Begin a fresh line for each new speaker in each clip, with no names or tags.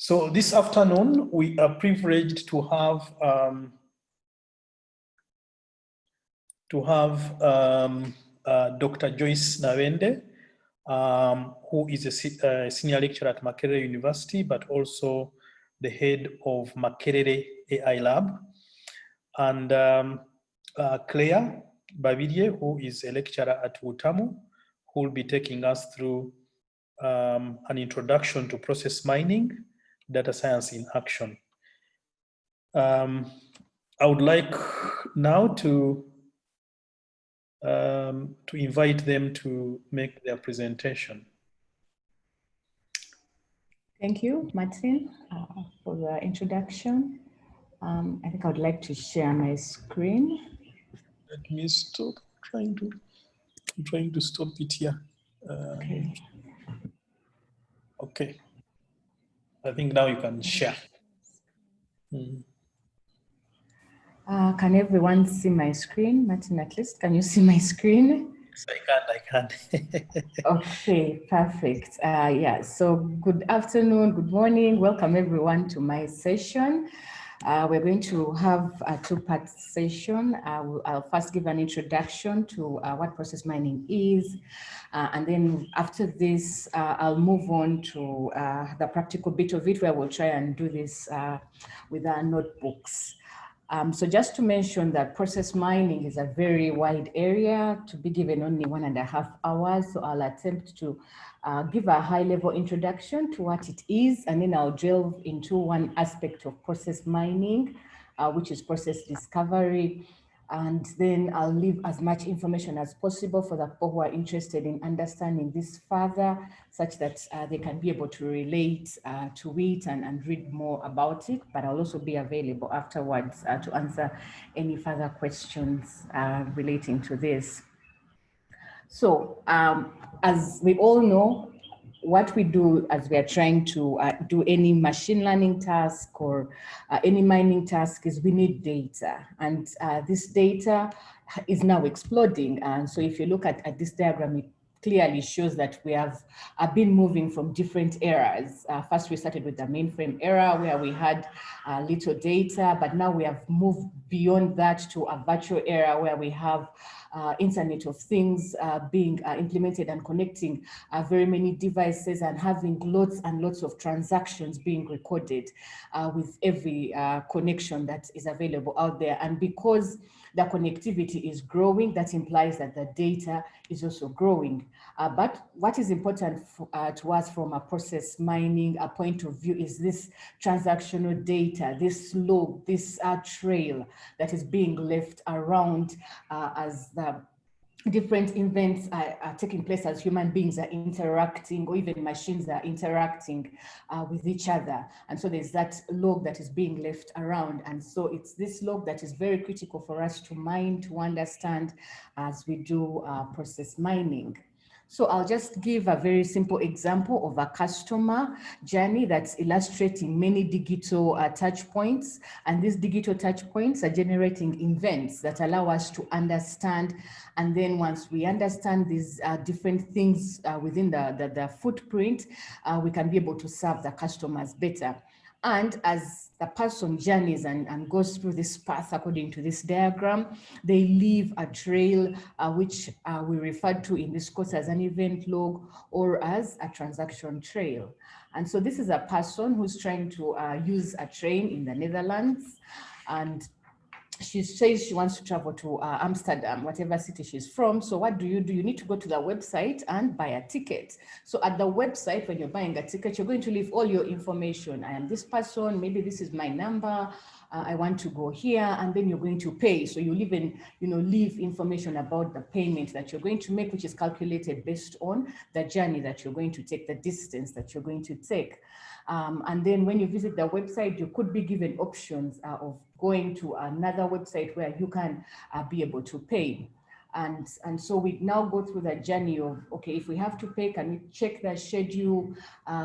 So this afternoon, we are privileged to have Dr. Joyce Nabende, who is a senior lecturer at Makerere University, but also the head of Makerere AI Lab, and Claire Babidye, who is a lecturer at Utamu, who will be taking us through an introduction to process mining, data science in action. I would like now to invite them to make their presentation.
Thank you, Martin, for the introduction. I think I would like to share my screen.
Let me stop I'm trying to stop it here.
Okay.
Okay. I think now you can share.
Can everyone see my screen? Martin, at least, can you see my screen?
Yes, I can.
Okay, perfect. Yeah, so good afternoon, good morning. Welcome everyone to my session. We're going to have a two-part session. I'll first give an introduction to what process mining is. And then after this, I'll move on to the practical bit of it, where we'll try and do this with our notebooks. So just to mention that process mining is a very wide area, to be given only 1.5 hours. So I'll attempt to give a high-level introduction to what it is, and then I'll delve into one aspect of process mining, which is process discovery. And then I'll leave as much information as possible for the people who are interested in understanding this further, such that they can be able to relate to it and read more about it. But I'll also be available afterwards to answer any further questions relating to this. So as we all know, what we do as we are trying to do any machine learning task or any mining task is we need data. And this data is now exploding. And so if you look at this diagram, it clearly shows that we have been moving from different eras. First, we started with the mainframe era where we had little data, but now we have moved beyond that to a virtual era where we have Internet of Things being implemented and connecting very many devices and having lots and lots of transactions being recorded with every connection that is available out there. And because the connectivity is growing, that implies that the data is also growing. But what is important to us from a process mining point of view is this transactional data, this log, this trail that is being left around as the different events are taking place, as human beings are interacting, or even machines are interacting with each other. And so there's that log that is being left around. And so it's this log that is very critical for us to mine, to understand as we do process mining. So I'll just give a very simple example of a customer journey that's illustrating many digital touch points. And these digital touch points are generating events that allow us to understand. And then once we understand these different things within the footprint, we can be able to serve the customers better. And as the person journeys and goes through this path according to this diagram, they leave a trail which we refer to in this course as an event log or as a transaction trail. And so this is a person who's trying to use a train in the Netherlands, and she says she wants to travel to Amsterdam, whatever city she's from. So what do? You need to go to the website and buy a ticket. So at the website, when you're buying a ticket, you're going to leave all your information. I am this person, maybe this is my number, I want to go here, and then you're going to pay. So you leave information about the payment that you're going to make, which is calculated based on the journey that you're going to take, the distance that you're going to take. And then when you visit the website, you could be given options of going to another website where you can be able to pay. And so we now go through the journey of, okay, if we have to pay, can we check the schedule?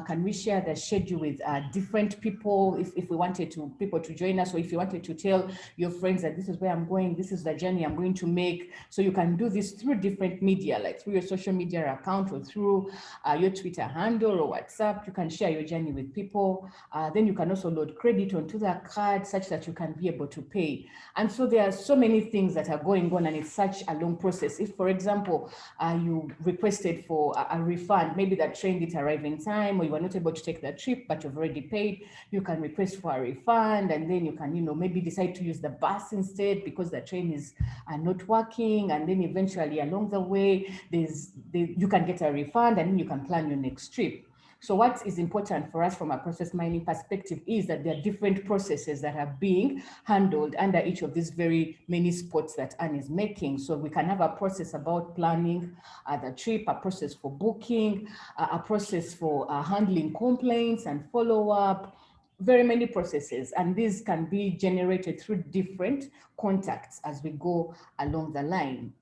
Can we share the schedule with different people if we wanted people to join us, or if you wanted to tell your friends that this is where I'm going, this is the journey I'm going to make. So you can do this through different media, like through your social media account or through your Twitter handle or WhatsApp. You can share your journey with people. Then you can also load credit onto the card such that you can be able to pay. And so there are so many things that are going on, and it's such a long process. If, for example, you requested for a refund, maybe the train didn't arrive in time, or you were not able to take the trip, but you've already paid, you can request for a refund, and then you can, maybe decide to use the bus instead because the train is not working, and then eventually along the way, you can get a refund, and then you can plan your next trip. So what is important for us from a process mining perspective is that there are different processes that are being handled under each of these very many spots that Anne is making. So we can have a process about planning the trip, a process for booking, a process for handling complaints and follow-up, very many processes, and these can be generated through different contacts as we go along the line.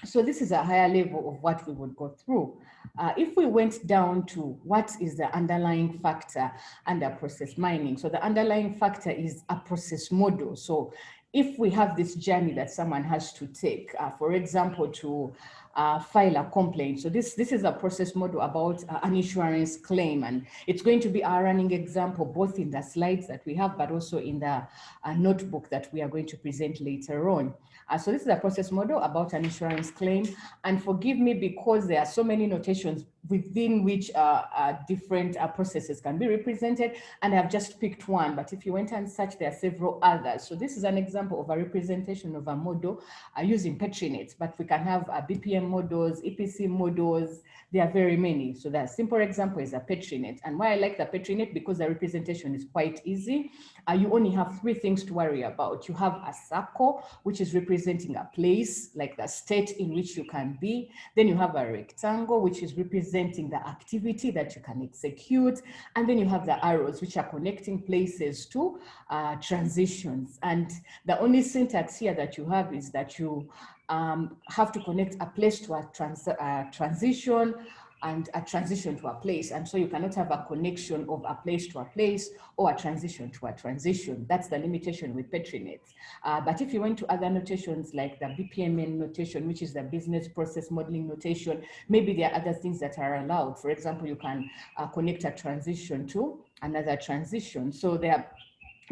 So this is a higher level of what we would go through. If we went down to what is the underlying factor under process mining. So the underlying factor is a process model. So if we have this journey that someone has to take, for example, to file a complaint. So this is a process model about an insurance claim, and it's going to be our running example, both in the slides that we have, but also in the notebook that we are going to present later on. So this is a process model about an insurance claim. And forgive me because there are so many notations within which different processes can be represented. And I've just picked one, but if you went and search, there are several others. So this is an example of a representation of a model using Petrinet, but we can have BPM models, EPC models. There are very many. So the simple example is a Petrinet. And why I like the Petrinet, because the representation is quite easy. You only have three things to worry about. You have a circle, which is representing a place, like the state in which you can be. Then you have a rectangle, which is representing the activity that you can execute. And then you have the arrows, which are connecting places to transitions. And the only syntax here that you have is that you have to connect a place to a transition, and a transition to a place. And so you cannot have a connection of a place to a place or a transition to a transition. That's the limitation with Petrinet. But if you went to other notations like the BPMN notation, which is the business process modeling notation, maybe there are other things that are allowed. For example, you can connect a transition to another transition. So there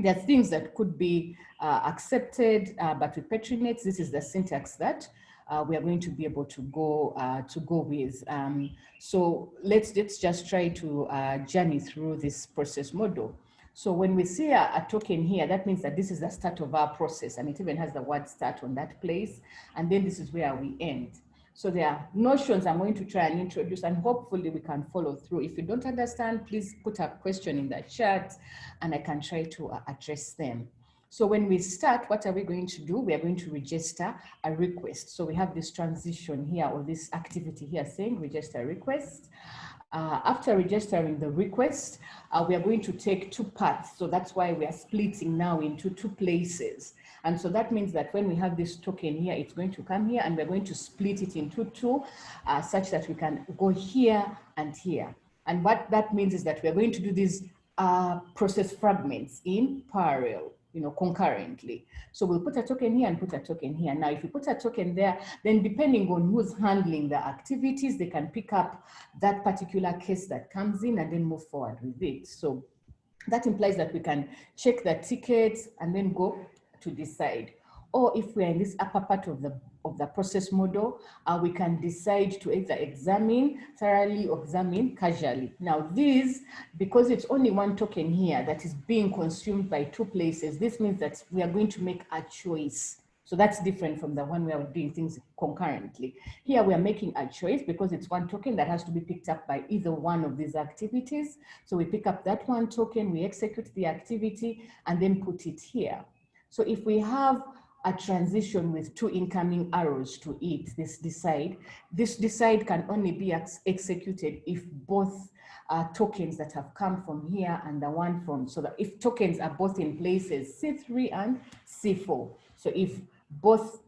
are things that could be accepted, but with Petrinet, this is the syntax that we are going to be able to go with. So let's just try to journey through this process model. So when we see a token here, that means that this is the start of our process, and it even has the word start on that place. And then this is where we end. So there are notions I'm going to try and introduce, and hopefully we can follow through. If you don't understand, please put a question in the chat and I can try to address them. So when we start, what are we going to do? We are going to register a request. So we have this transition here, or this activity here saying register a request. After registering the request, we are going to take two paths. So that's why we are splitting now into two places. And so that means that when we have this token here, it's going to come here, and we're going to split it into two such that we can go here and here. And what that means is that we're going to do these process fragments in parallel, concurrently. So we'll put a token here and put a token here. Now, if you put a token there, then depending on who's handling the activities, they can pick up that particular case that comes in and then move forward with it. So that implies that we can check the tickets and then go to decide. Or if we're in this upper part of the process model, we can decide to either examine thoroughly or examine casually. Now this, because it's only one token here that is being consumed by two places, this means that we are going to make a choice. So that's different from the one where we're doing things concurrently. Here we are making a choice because it's one token that has to be picked up by either one of these activities. So we pick up that one token, we execute the activity, and then put it here. So if we have a transition with two incoming arrows to it, this decide can only be executed if both tokens that have come from here and the one from, so that if tokens are both in places C3 and C4. So if both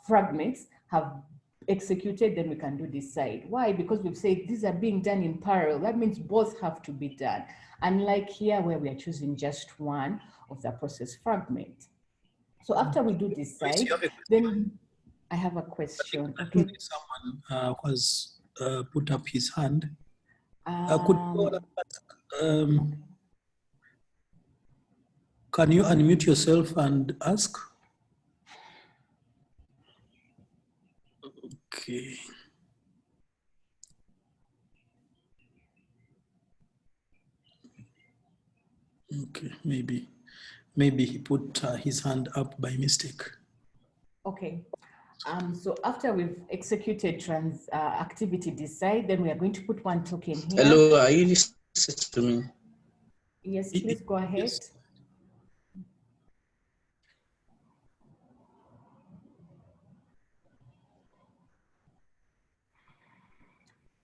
fragments have executed, then we can do decide. Why? Because we've said these are being done in parallel. That means both have to be done. Unlike here where we are choosing just one of the process fragment. So after we do decide, then I have a question. Okay.
Someone has put up his hand. Could you ask, can you unmute yourself and ask? Okay. Okay, maybe he put his hand up by mistake.
Okay. So after we've executed activity decide, then we are going to put one token here.
Hello, are you listening to me?
Yes, please go ahead.
Yes.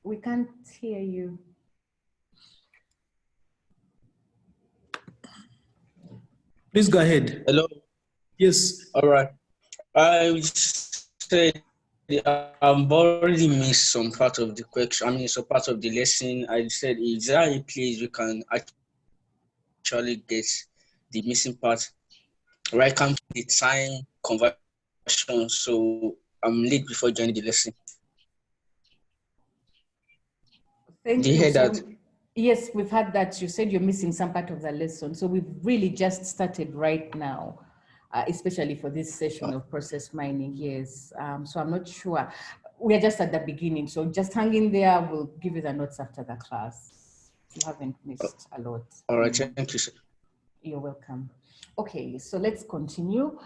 We can't hear you.
Please go ahead.
Hello.
Yes.
All right. I said I've already missed some part of the question. I mean, some part of the lesson. I said, is there a place we can actually get the missing part? Where I can the time conversion. So I'm late before joining the lesson.
Thank
Do you
you.
hear
So
that?
yes, we've had that. You said you're missing some part of the lesson. So we've really just started right now, especially for this session of process mining. Yes. So I'm not sure. We're just at the beginning. So just hang in there. We'll give you the notes after the class. You haven't missed a lot.
All right. Thank you, sir.
You're welcome. Okay, so let's continue.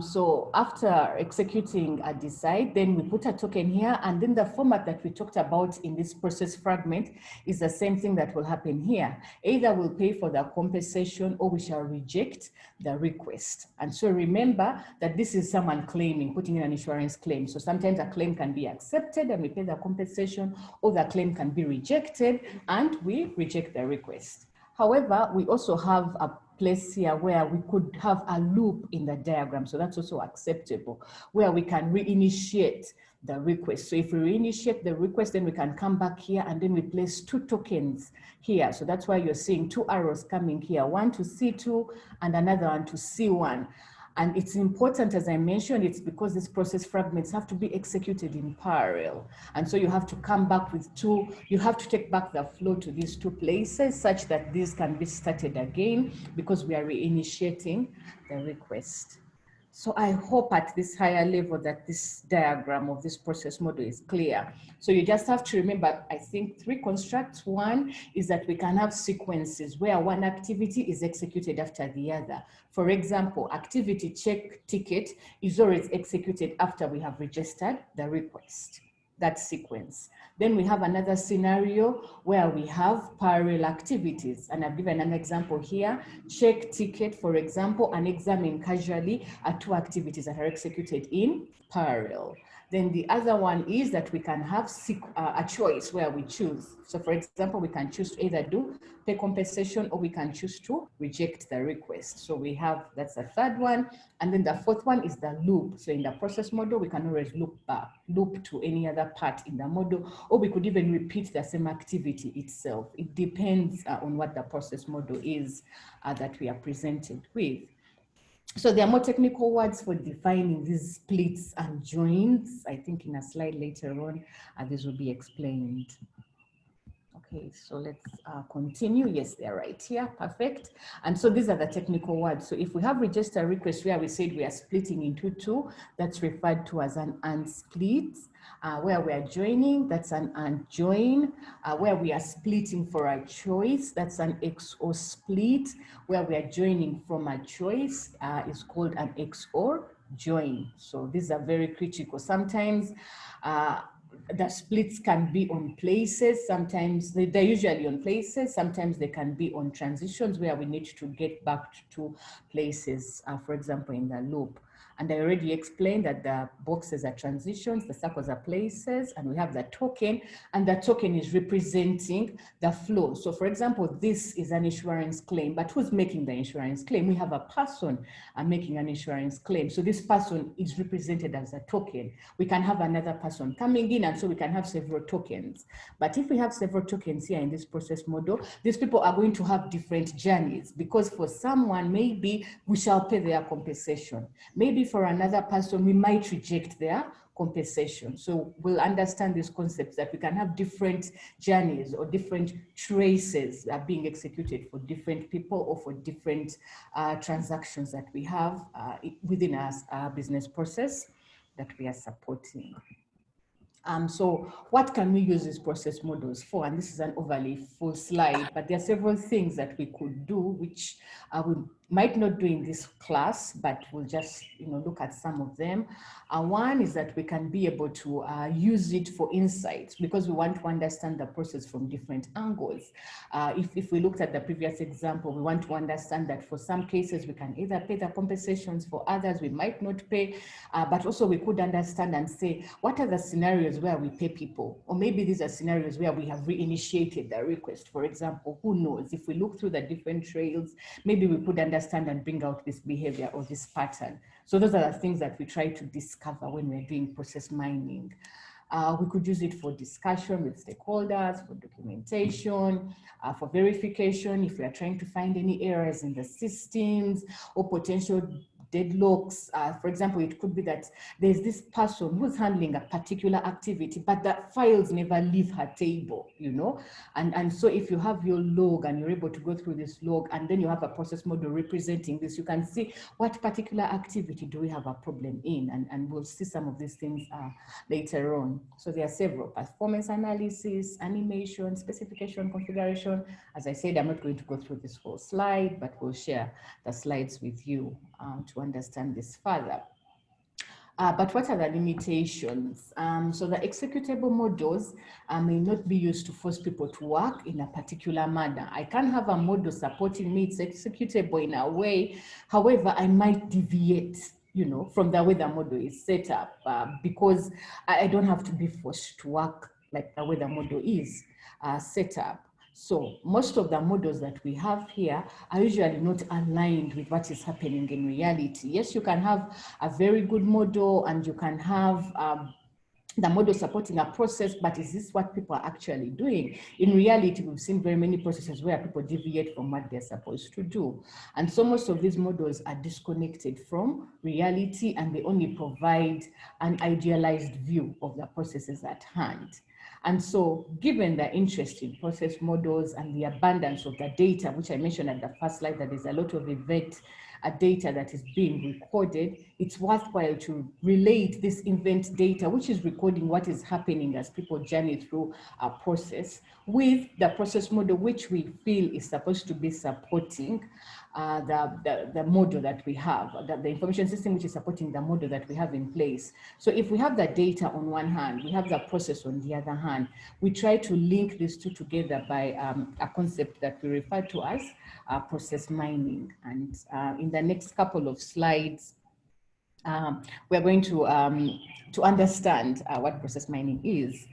So after executing a decide, then we put a token here, and then the format that we talked about in this process fragment is the same thing that will happen here. Either we'll pay for the compensation or we shall reject the request. And so remember that this is someone claiming, putting in an insurance claim. So sometimes a claim can be accepted and we pay the compensation, or the claim can be rejected and we reject the request. However, we also have a place here where we could have a loop in the diagram. So that's also acceptable, where we can reinitiate the request. So if we reinitiate the request, then we can come back here and then we place two tokens here. So that's why you're seeing two arrows coming here, one to C2 and another one to C1. And it's important, as I mentioned, it's because these process fragments have to be executed in parallel. And so you have to come back with two, you have to take back the flow to these two places such that these can be started again because we are reinitiating the request. So I hope at this higher level that this diagram of this process model is clear. So you just have to remember, I think 3 constructs. One is that we can have sequences where one activity is executed after the other. For example, activity check ticket is always executed after we have registered the request, that sequence. Then we have another scenario where we have parallel activities. And I've given an example here. Check ticket, for example, and examine casually are 2 activities that are executed in parallel. Then the other one is that we can have a choice where we choose. So for example, we can choose to either do pay compensation or we can choose to reject the request. So we have, that's the third one. And then the fourth one is the loop. So in the process model, we can always loop back, loop to any other part in the model, or we could even repeat the same activity itself. It depends on what the process model is that we are presented with. So there are more technical words for defining these splits and joins. I think in a slide later on, this will be explained. Okay, so let's continue. Yes, they're right here. Perfect. And so these are the technical words. So if we have register request where we said we are splitting into 2, that's referred to as an unsplit. Where we are joining, that's an unjoin. Where we are splitting for a choice, that's an XOR split. Where we are joining from a choice is called an XOR join. So these are very critical. Sometimes the splits can be on places. Sometimes they're usually on places. Sometimes they can be on transitions where we need to get back to places, for example, in the loop. And I already explained that the boxes are transitions, the circles are places, and we have the token, and the token is representing the flow. So for example, this is an insurance claim, but who's making the insurance claim? We have a person making an insurance claim. So this person is represented as a token. We can have another person coming in, and so we can have several tokens. But if we have several tokens here in this process model, these people are going to have different journeys, because for someone, maybe we shall pay their compensation. Maybe for another person, we might reject their compensation. So we'll understand these concepts that we can have different journeys or different traces being executed for different people or for different transactions that we have within our business process that we are supporting. So what can we use these process models for? And this is an overly full slide, but there are several things that we could do, which we might not do in this class, but we'll just look at some of them. One is that we can be able to use it for insights, because we want to understand the process from different angles. If we looked at the previous example, we want to understand that for some cases we can either pay the compensations, for others we might not pay, but also we could understand and say, what are the scenarios where we pay people? Or maybe these are scenarios where we have reinitiated the request. For example, who knows? If we look through the different trails, maybe we could understand and bring out this behavior or this pattern. So those are the things that we try to discover when we're doing process mining. We could use it for discussion with stakeholders, for documentation, for verification, if we are trying to find any errors in the systems or potential deadlocks. For example, it could be that there's this person who's handling a particular activity, but the files never leave her table, and so if you have your log and you're able to go through this log, and then you have a process model representing this, you can see what particular activity do we have a problem in, and we'll see some of these things later on. So there are several: performance analysis, animation, specification, configuration. As I said, I'm not going to go through this whole slide, but we'll share the slides with you to understand this further. But what are the limitations? So the executable models may not be used to force people to work in a particular manner. I can have a model supporting me, it's executable in a way. However, I might deviate from the way the model is set up because I don't have to be forced to work like the way the model is set up. So most of the models that we have here are usually not aligned with what is happening in reality. Yes, you can have a very good model and you can have the model supporting a process, but is this what people are actually doing? In reality, we've seen very many processes where people deviate from what they're supposed to do. And so most of these models are disconnected from reality, and they only provide an idealized view of the processes at hand. And so given the interest in process models and the abundance of the data, which I mentioned at the first slide, that there's a lot of event data that is being recorded, it's worthwhile to relate this event data, which is recording what is happening as people journey through a process, with the process model, which we feel is supposed to be supporting the model that we have, the information system which is supporting the model that we have in place. So if we have the data on one hand, we have the process on the other hand, we try to link these two together by a concept that we refer to as process mining. And in the next couple of slides, we're going to understand what process mining is.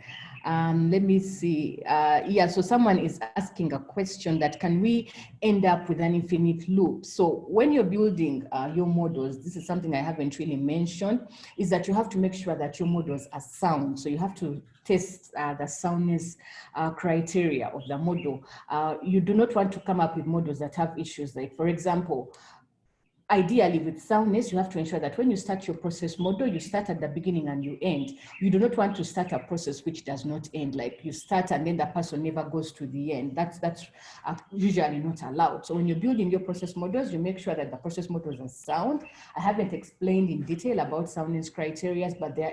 Let me see. Yeah, so someone is asking a question that can we end up with an infinite loop? So when you're building your models, this is something I haven't really mentioned, is that you have to make sure that your models are sound. So you have to test the soundness criteria of the model. You do not want to come up with models that have issues. Like, for example, ideally with soundness, you have to ensure that when you start your process model, you start at the beginning and you end. You do not want to start a process which does not end, like you start and then the person never goes to the end. That's usually not allowed. So when you're building your process models, you make sure that the process models are sound. I haven't explained in detail about soundness criteria, but there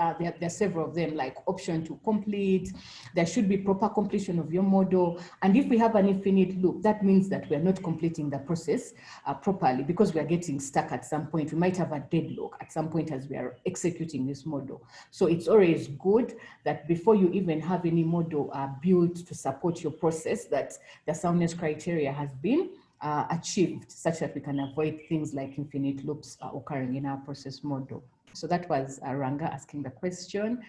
are several of them, like option to complete. There should be proper completion of your model. And if we have an infinite loop, that means that we're not completing the process properly, because we are getting stuck at some point. We might have a deadlock at some point as we are executing this model. So it's always good that before you even have any model built to support your process, that the soundness criteria has been achieved such that we can avoid things like infinite loops occurring in our process model. So that was Ranga asking the question.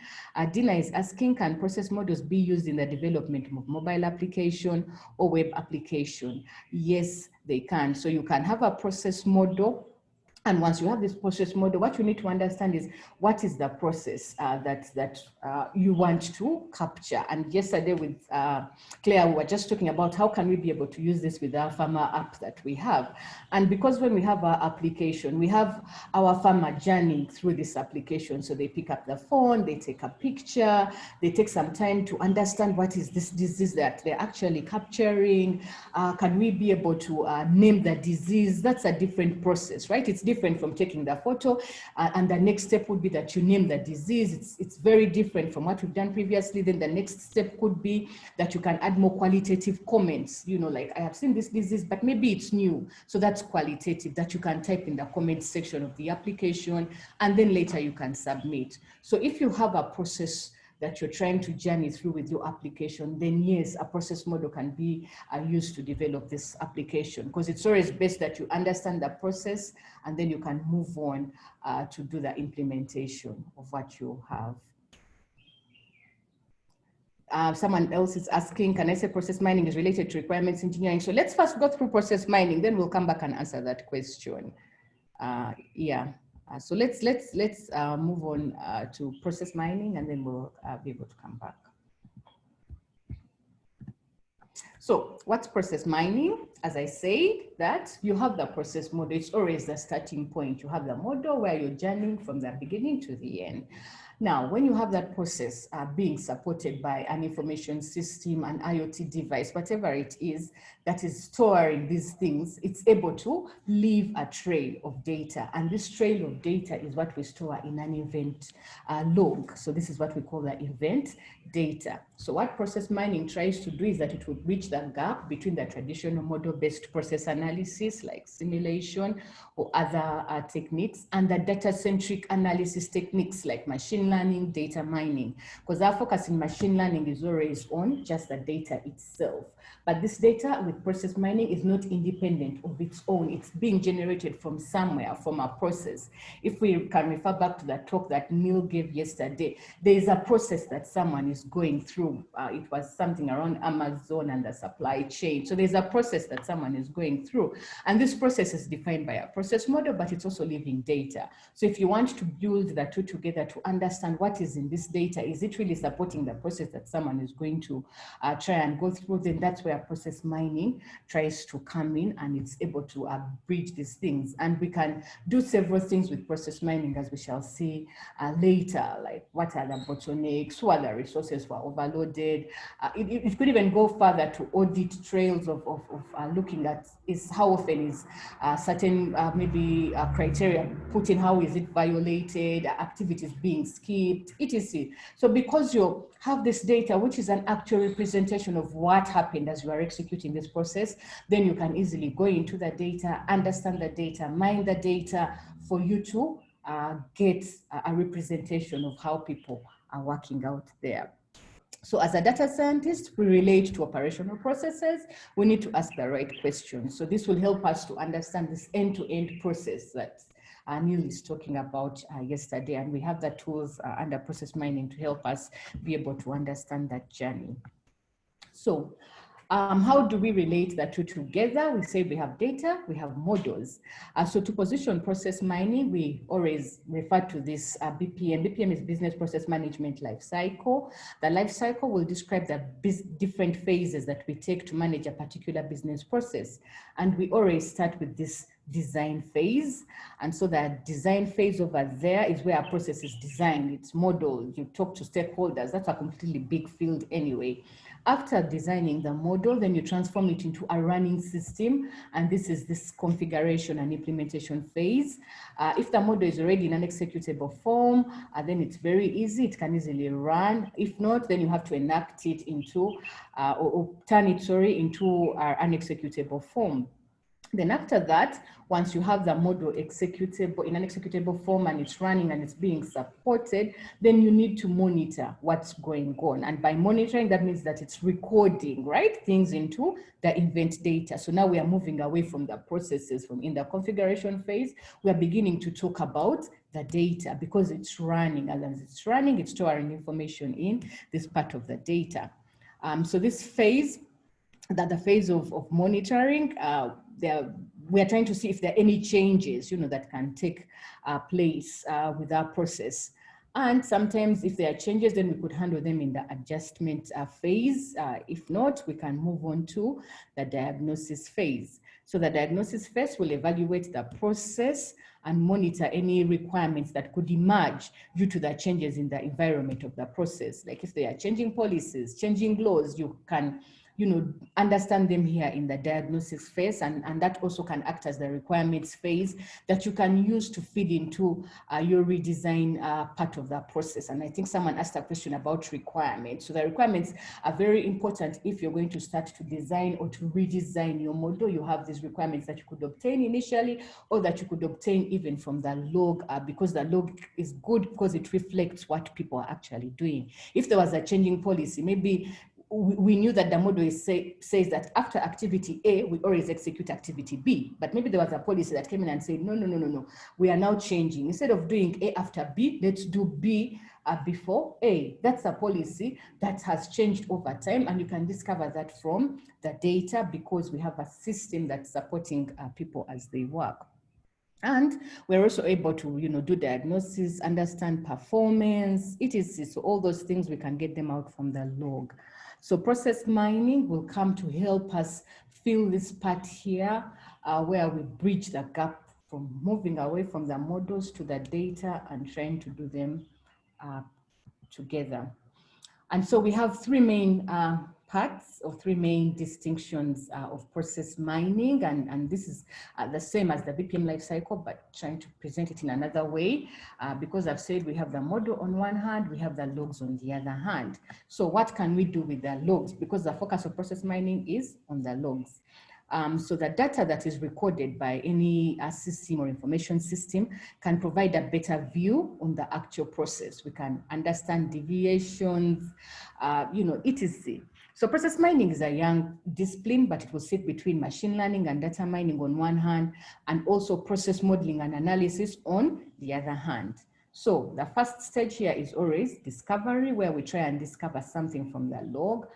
Dina is asking, can process models be used in the development of mobile application or web application? Yes, they can. So you can have a process model. And once you have this process model, what you need to understand is what is the process that you want to capture. And yesterday with Claire, we were just talking about how can we be able to use this with our farmer app that we have. And because when we have our application, we have our farmer journey through this application. So they pick up the phone, they take a picture, they take some time to understand what is this disease that they're actually capturing. Can we be able to name the disease? That's a different process, right? It's different from taking the photo, and the next step would be that you name the disease. It's very different from what we've done previously. Then the next step could be that you can add more qualitative comments, you know, like I have seen this disease, but maybe it's new. So that's qualitative that you can type in the comments section of the application, and then later you can submit. So if you have a process that you're trying to journey through with your application, then yes, a process model can be used to develop this application, because it's always best that you understand the process and then you can move on to do the implementation of what you have. Someone else is asking, can I say process mining is related to requirements engineering? So let's first go through process mining, then we'll come back and answer that question. So let's move on to process mining, and then we'll be able to come back. So what's process mining? As I said, that you have the process model. It's always the starting point. You have the model where you're journeying from the beginning to the end. Now, when you have that process being supported by an information system, an IoT device, whatever it is that is storing these things, it's able to leave a trail of data. And this trail of data is what we store in an event log. So this is what we call the event data. So what process mining tries to do is that it would bridge the gap between the traditional model-based process analysis like simulation or other techniques and the data-centric analysis techniques like machine learning, data mining, because our focus in machine learning is always on just the data itself. But this data with process mining is not independent of its own. It's being generated from somewhere, from a process. If we can refer back to the talk that Neil gave yesterday, there is a process that someone is going through. It was something around Amazon and the supply chain. So there's a process that someone is going through. And this process is defined by a process model, but it's also living data. So if you want to build the two together to understand what is in this data, is it really supporting the process that someone is going to try and go through, then that's where process mining tries to come in, and it's able to bridge these things. And we can do several things with process mining, as we shall see later, like what are the bottlenecks, who are the resources were overloaded. It could even go further to audit trails of looking at is how often is certain maybe criteria put in, how is it violated, activities being skipped, etc. So because you have this data, which is an actual representation of what happened as you are executing this process, then you can easily go into the data, understand the data, mine the data for you to get a representation of how people are working out there. So as a data scientist, we relate to operational processes. We need to ask the right questions. So this will help us to understand this end-to-end process that Neil is talking about yesterday. And we have the tools under process mining to help us be able to understand that journey. So how do we relate the two together? We say we have data, we have models. So to position process mining, we always refer to this BPM. BPM is Business Process Management Life Cycle. The life cycle will describe the different phases that we take to manage a particular business process. And we always start with this design phase. And so that design phase over there is where a process is designed, it's modeled, you talk to stakeholders. That's a completely big field anyway. After designing the model, then you transform it into a running system. And this is this configuration and implementation phase. If the model is already in an executable form, then it's very easy. It can easily run. If not, then you have to enact it into, or turn it, into an executable form. Then after that, once you have the model executable in an executable form and it's running and it's being supported, then you need to monitor what's going on. And by monitoring, that means that it's recording, right, things into the event data. So now we are moving away from the processes from in the configuration phase. We are beginning to talk about the data because it's running. And as it's running, it's storing information in this part of the data. So this phase, the phase of monitoring, we are trying to see if there are any changes, that can take place with our process. And sometimes if there are changes, then we could handle them in the adjustment phase. If not, we can move on to the diagnosis phase. So the diagnosis phase will evaluate the process and monitor any requirements that could emerge due to the changes in the environment of the process. Like if they are changing policies, changing laws, you can understand them here in the diagnosis phase, and that also can act as the requirements phase that you can use to feed into your redesign part of that process. And I think someone asked a question about requirements. So the requirements are very important if you're going to start to design or to redesign your model. You have these requirements that you could obtain initially or that you could obtain even from the log, because the log is good because it reflects what people are actually doing. If there was a changing policy, maybe we knew that the model says that after activity A, we always execute activity B. But maybe there was a policy that came in and said, no, we are now changing. Instead of doing A after B, let's do B before A. That's a policy that has changed over time, and you can discover that from the data because we have a system that's supporting people as they work. And we're also able to, do diagnosis, understand performance, etc. So all those things, we can get them out from the log. So process mining will come to help us fill this part here where we bridge the gap from moving away from the models to the data and trying to do them together. And so we have three main parts or three main distinctions of process mining. And this is the same as the BPM lifecycle, but trying to present it in another way, because I've said we have the model on one hand, we have the logs on the other hand. So what can we do with the logs? Because the focus of process mining is on the logs. So the data that is recorded by any system or information system can provide a better view on the actual process. We can understand deviations, etc. So process mining is a young discipline, but it will sit between machine learning and data mining on one hand, and also process modeling and analysis on the other hand. So the first stage here is always discovery, where we try and discover something from the log.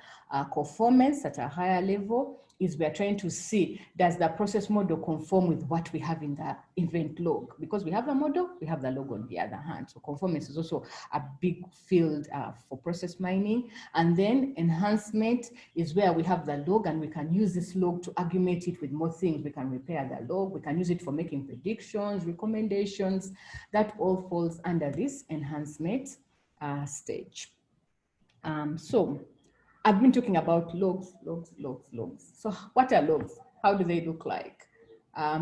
Conformance at a higher level is we are trying to see, does the process model conform with what we have in the event log? Because we have the model, we have the log on the other hand. So conformance is also a big field for process mining. And then enhancement is where we have the log and we can use this log to augment it with more things. We can repair the log, we can use it for making predictions, recommendations. That all falls under this enhancement stage. So I've been talking about logs. So what are logs? How do they look like?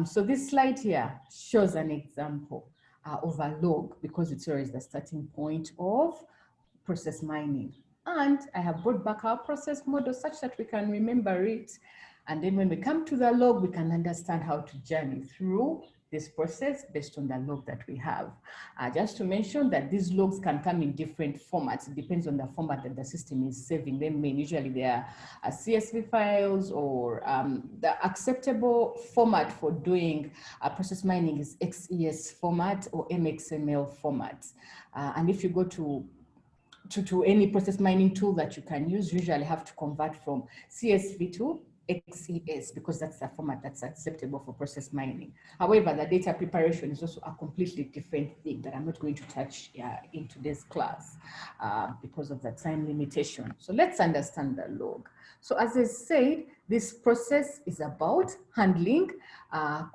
So this slide here shows an example of a log because it's always the starting point of process mining. And I have brought back our process model such that we can remember it. And then when we come to the log, we can understand how to journey through this process based on the log that we have. Just to mention that these logs can come in different formats. It depends on the format that the system is saving them in. Usually they are CSV files, or the acceptable format for doing process mining is XES format or MXML format. And if you go to any process mining tool that you can use, you usually have to convert from CSV to XES because that's the format that's acceptable for process mining. However, the data preparation is also a completely different thing that I'm not going to touch in today's class because of the time limitation. So let's understand the log. So as I said, this process is about handling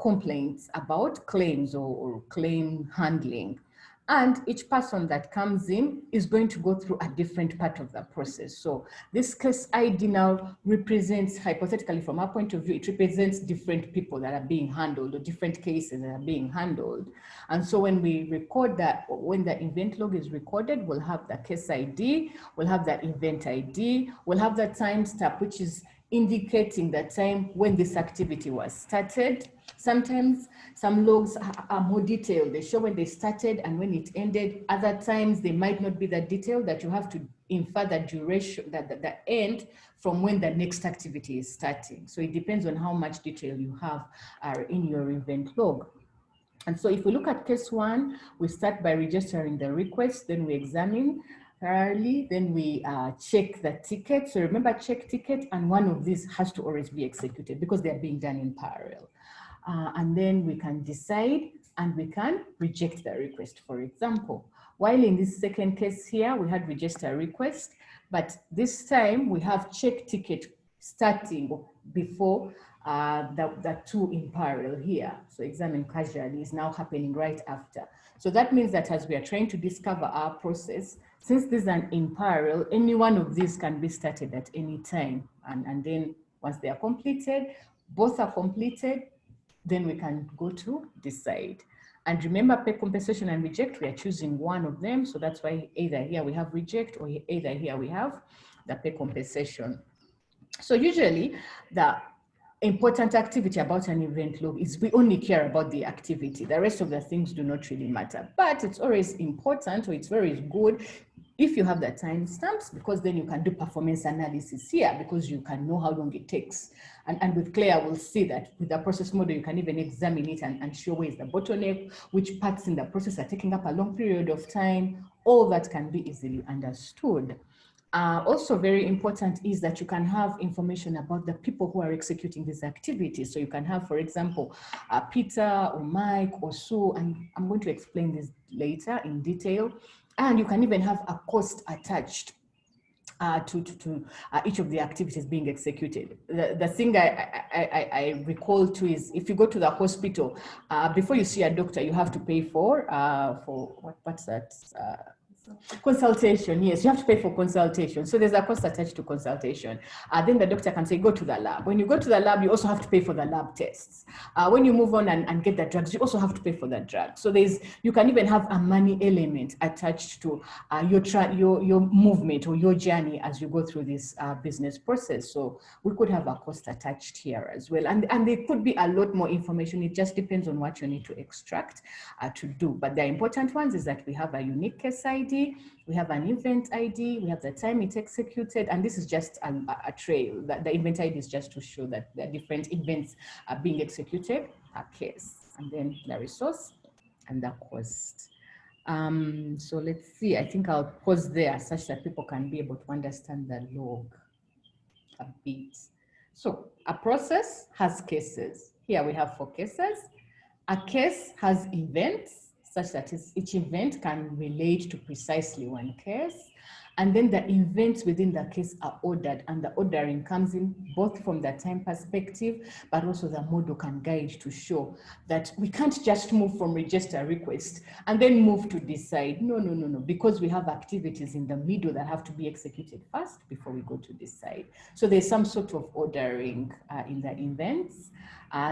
complaints about claims or claim handling. And each person that comes in is going to go through a different part of the process. So this case ID now represents, hypothetically from our point of view, it represents different people that are being handled or different cases that are being handled. And so when we record that, when the event log is recorded, we'll have the case ID, we'll have the event ID, we'll have the timestamp, which is indicating the time when this activity was started. Sometimes some logs are more detailed. They show when they started and when it ended. Other times they might not be that detailed, that you have to infer the duration, the end from when the next activity is starting. So it depends on how much detail you have in your event log. And so if we look at case 1, we start by registering the request, then we examine thoroughly, then we check the ticket. So remember, check ticket, and one of these has to always be executed because they're being done in parallel. And then we can decide and we can reject the request, for example. While in this second case here, we had register request, but this time we have check ticket starting before the two in parallel here. So examine casually is now happening right after. So that means that as we are trying to discover our process, since these are in parallel, any one of these can be started at any time. And then once they are completed, both are completed, then we can go to decide. And remember, pay compensation and reject, we are choosing one of them. So that's why either here we have reject or either here we have the pay compensation. So usually the important activity about an event log is we only care about the activity. The rest of the things do not really matter, but it's always important, or it's very good if you have the timestamps, because then you can do performance analysis here because you can know how long it takes. And with Claire, we'll see that with the process model, you can even examine it and show where is the bottleneck, which parts in the process are taking up a long period of time. All that can be easily understood. Also very important is that you can have information about the people who are executing these activities. So you can have, for example, Peter or Mike or Sue, and I'm going to explain this later in detail. And you can even have a cost attached to each of the activities being executed. The thing I recall too is if you go to the hospital, before you see a doctor, you have to pay for what's that? Consultation, yes, you have to pay for consultation. So there's a cost attached to consultation. Then the doctor can say, go to the lab. When you go to the lab, you also have to pay for the lab tests. When you move on and get the drugs, you also have to pay for the drugs. So you can even have a money element attached to your movement or your journey as you go through this business process. So we could have a cost attached here as well. And there could be a lot more information. It just depends on what you need to extract to do. But the important ones is that we have a unique case ID, we have an event ID, we have the time it executed, and this is just a trail. The event ID is just to show that the different events are being executed, a case, and then the resource and the cost. So let's see, I think I'll pause there such that people can be able to understand the log a bit. So a process has cases. Here we have 4 cases. A case has events, such that each event can relate to precisely one case. And then the events within the case are ordered, and the ordering comes in both from the time perspective, but also the model can guide to show that we can't just move from register request and then move to decide. No, because we have activities in the middle that have to be executed first before we go to decide. So there's some sort of ordering in the events.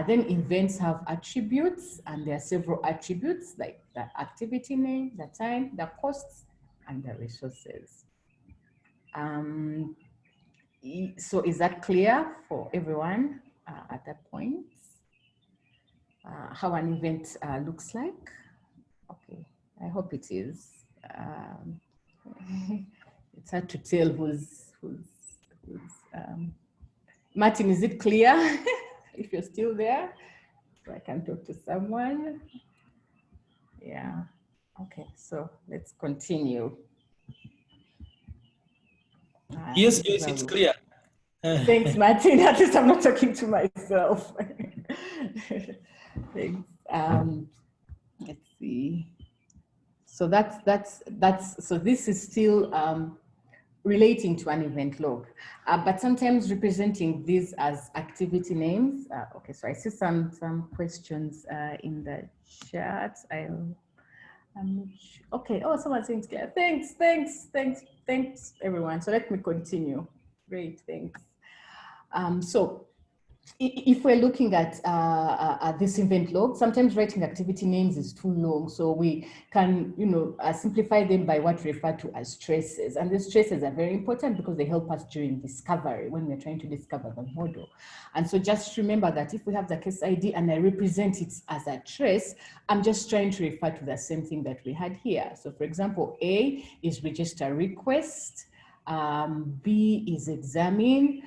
Then events have attributes, and there are several attributes like the activity name, the time, the costs, and the resources. So is that clear for everyone at that point? How an event looks like? Okay, I hope it is. It's hard to tell who's Martin, is it clear? If you're still there, so I can talk to someone. Yeah, okay, so let's continue.
Yes, it's clear.
Thanks, Martin. At least I'm not talking to myself. Thanks. Let's see. So so this is still relating to an event log, but sometimes representing these as activity names. Okay, so I see some questions in the chat. Okay, oh, someone saying clear. Thanks, everyone. So let me continue. Great, thanks. So if we're looking at this event log, sometimes writing activity names is too long. So we can, simplify them by what we refer to as traces. And these traces are very important because they help us during discovery when we're trying to discover the model. And so just remember that if we have the case ID and I represent it as a trace, I'm just trying to refer to the same thing that we had here. So for example, A is register request, B is examine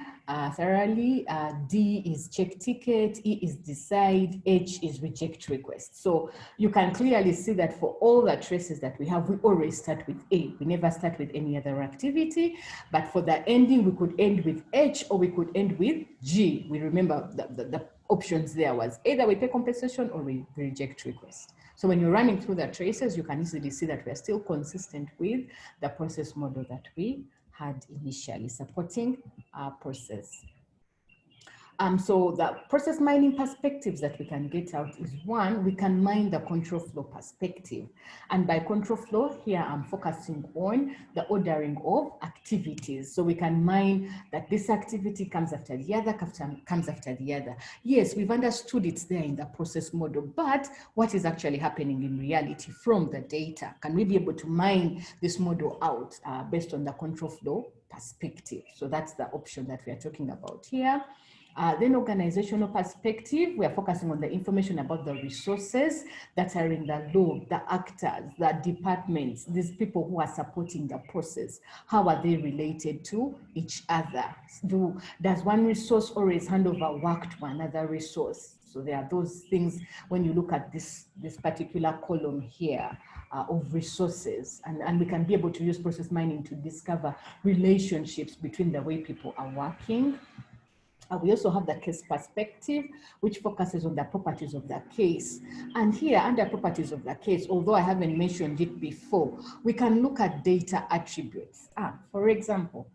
thoroughly, D is check ticket, E is decide, H is reject request. So you can clearly see that for all the traces that we have, we always start with A. We never start with any other activity, but for the ending, we could end with H or we could end with G. We remember the options there was either we pay compensation or we reject request. So when you're running through the traces, you can easily see that we're still consistent with the process model that we had initially supporting our process. So the process mining perspectives that we can get out is one, we can mine the control flow perspective. And by control flow, here I'm focusing on the ordering of activities. So we can mine that this activity comes after the other, comes after the other. Yes, we've understood it's there in the process model, but what is actually happening in reality from the data? Can we be able to mine this model out based on the control flow perspective? So that's the option that we are talking about here. Then organizational perspective, we are focusing on the information about the resources that are in the log, the actors, the departments, these people who are supporting the process. How are they related to each other? Does one resource always hand over work to another resource? So there are those things when you look at this particular column here of resources, and we can be able to use process mining to discover relationships between the way people are working. We also have the case perspective, which focuses on the properties of the case. And here, under properties of the case, although I haven't mentioned it before, we can look at data attributes. For example,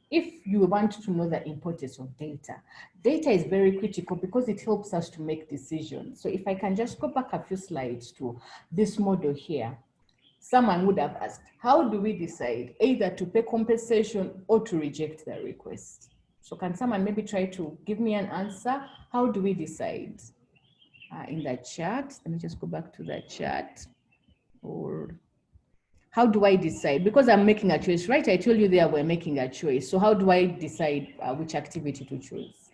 if you want to know the importance of data, data is very critical because it helps us to make decisions. So if I can just go back a few slides to this model here, someone would have asked, how do we decide either to pay compensation or to reject the request? So can someone maybe try to give me an answer? How do we decide? In the chat, let me just go back to the chat. Or how do I decide? Because I'm making a choice, right? I told you there we're making a choice. So how do I decide which activity to choose?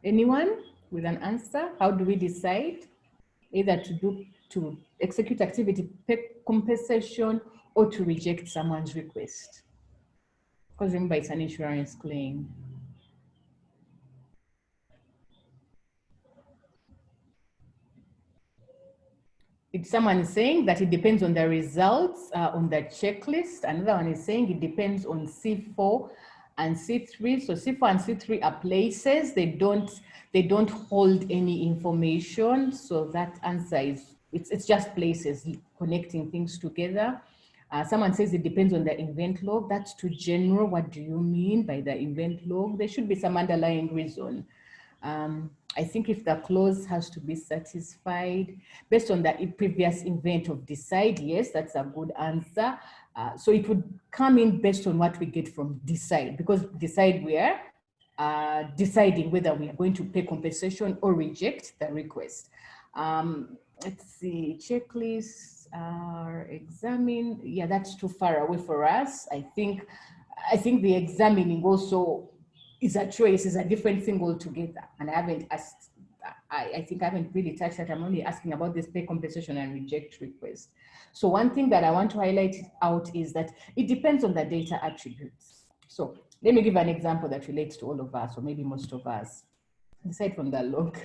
Anyone with an answer? How do we decide either to execute activity, pay compensation, or to reject someone's request? Because remember, it's an insurance claim. If someone is saying that it depends on the results on the checklist, another one is saying it depends on C4 and C3. So C4 and C3 are places, they don't hold any information. So that answer is, it's just places connecting things together. Someone says it depends on the event log. That's too general. What do you mean by the event log? There should be some underlying reason. I think if the clause has to be satisfied based on the previous event of decide, yes, that's a good answer. So it would come in based on what we get from decide, because decide we are deciding whether we are going to pay compensation or reject the request. Let's see, checklists are examined. Yeah, that's too far away for us. I think the examining also is a choice, is a different thing altogether. And I haven't asked, I think I haven't really touched that. I'm only asking about this pay compensation and reject request. So one thing that I want to highlight out is that it depends on the data attributes. So let me give an example that relates to all of us, or maybe most of us. Aside from the log.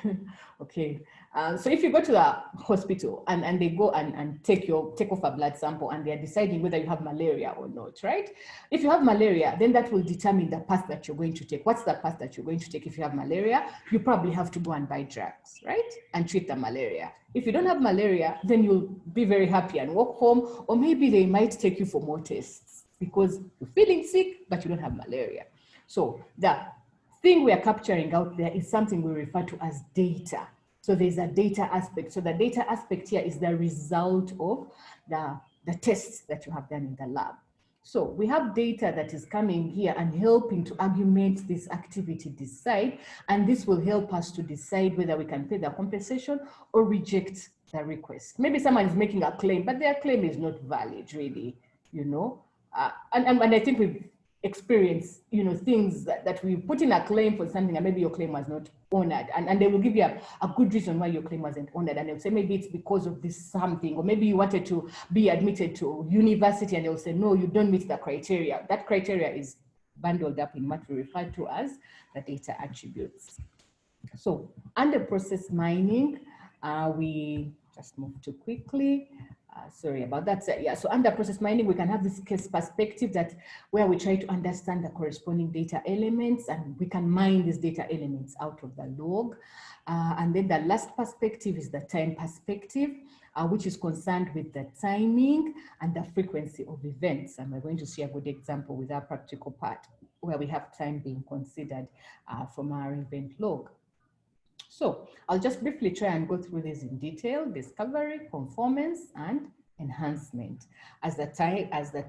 Okay. So if you go to the hospital and they go and take off a blood sample and they're deciding whether you have malaria or not, right? If you have malaria, then that will determine the path that you're going to take. What's the path that you're going to take? If you have malaria, you probably have to go and buy drugs, right? And treat the malaria. If you don't have malaria, then you'll be very happy and walk home, or maybe they might take you for more tests because you're feeling sick, but you don't have malaria. So the thing we are capturing out there is something we refer to as data. So there's a data aspect. So the data aspect here is the result of the the tests that you have done in the lab. So we have data that is coming here and helping to augment this activity decide, and this will help us to decide whether we can pay the compensation or reject the request. Maybe someone is making a claim, but their claim is not valid, really, you know. And I think we've experienced, you know, things that we put in a claim for something and maybe your claim was not honored, and they will give you a good reason why your claim wasn't honored, and they'll say maybe it's because of this something, or maybe you wanted to be admitted to university and they'll say no, you don't meet the criteria. That criteria is bundled up in what we refer to as the data attributes. So under process mining, we just move too quickly. Sorry about that. So, yeah, so under process mining, we can have this case perspective that where we try to understand the corresponding data elements, and we can mine these data elements out of the log. And then the last perspective is the time perspective, which is concerned with the timing and the frequency of events. And we're going to see a good example with our practical part where we have time being considered from our event log. So I'll just briefly try and go through this in detail: discovery, conformance, and enhancement as the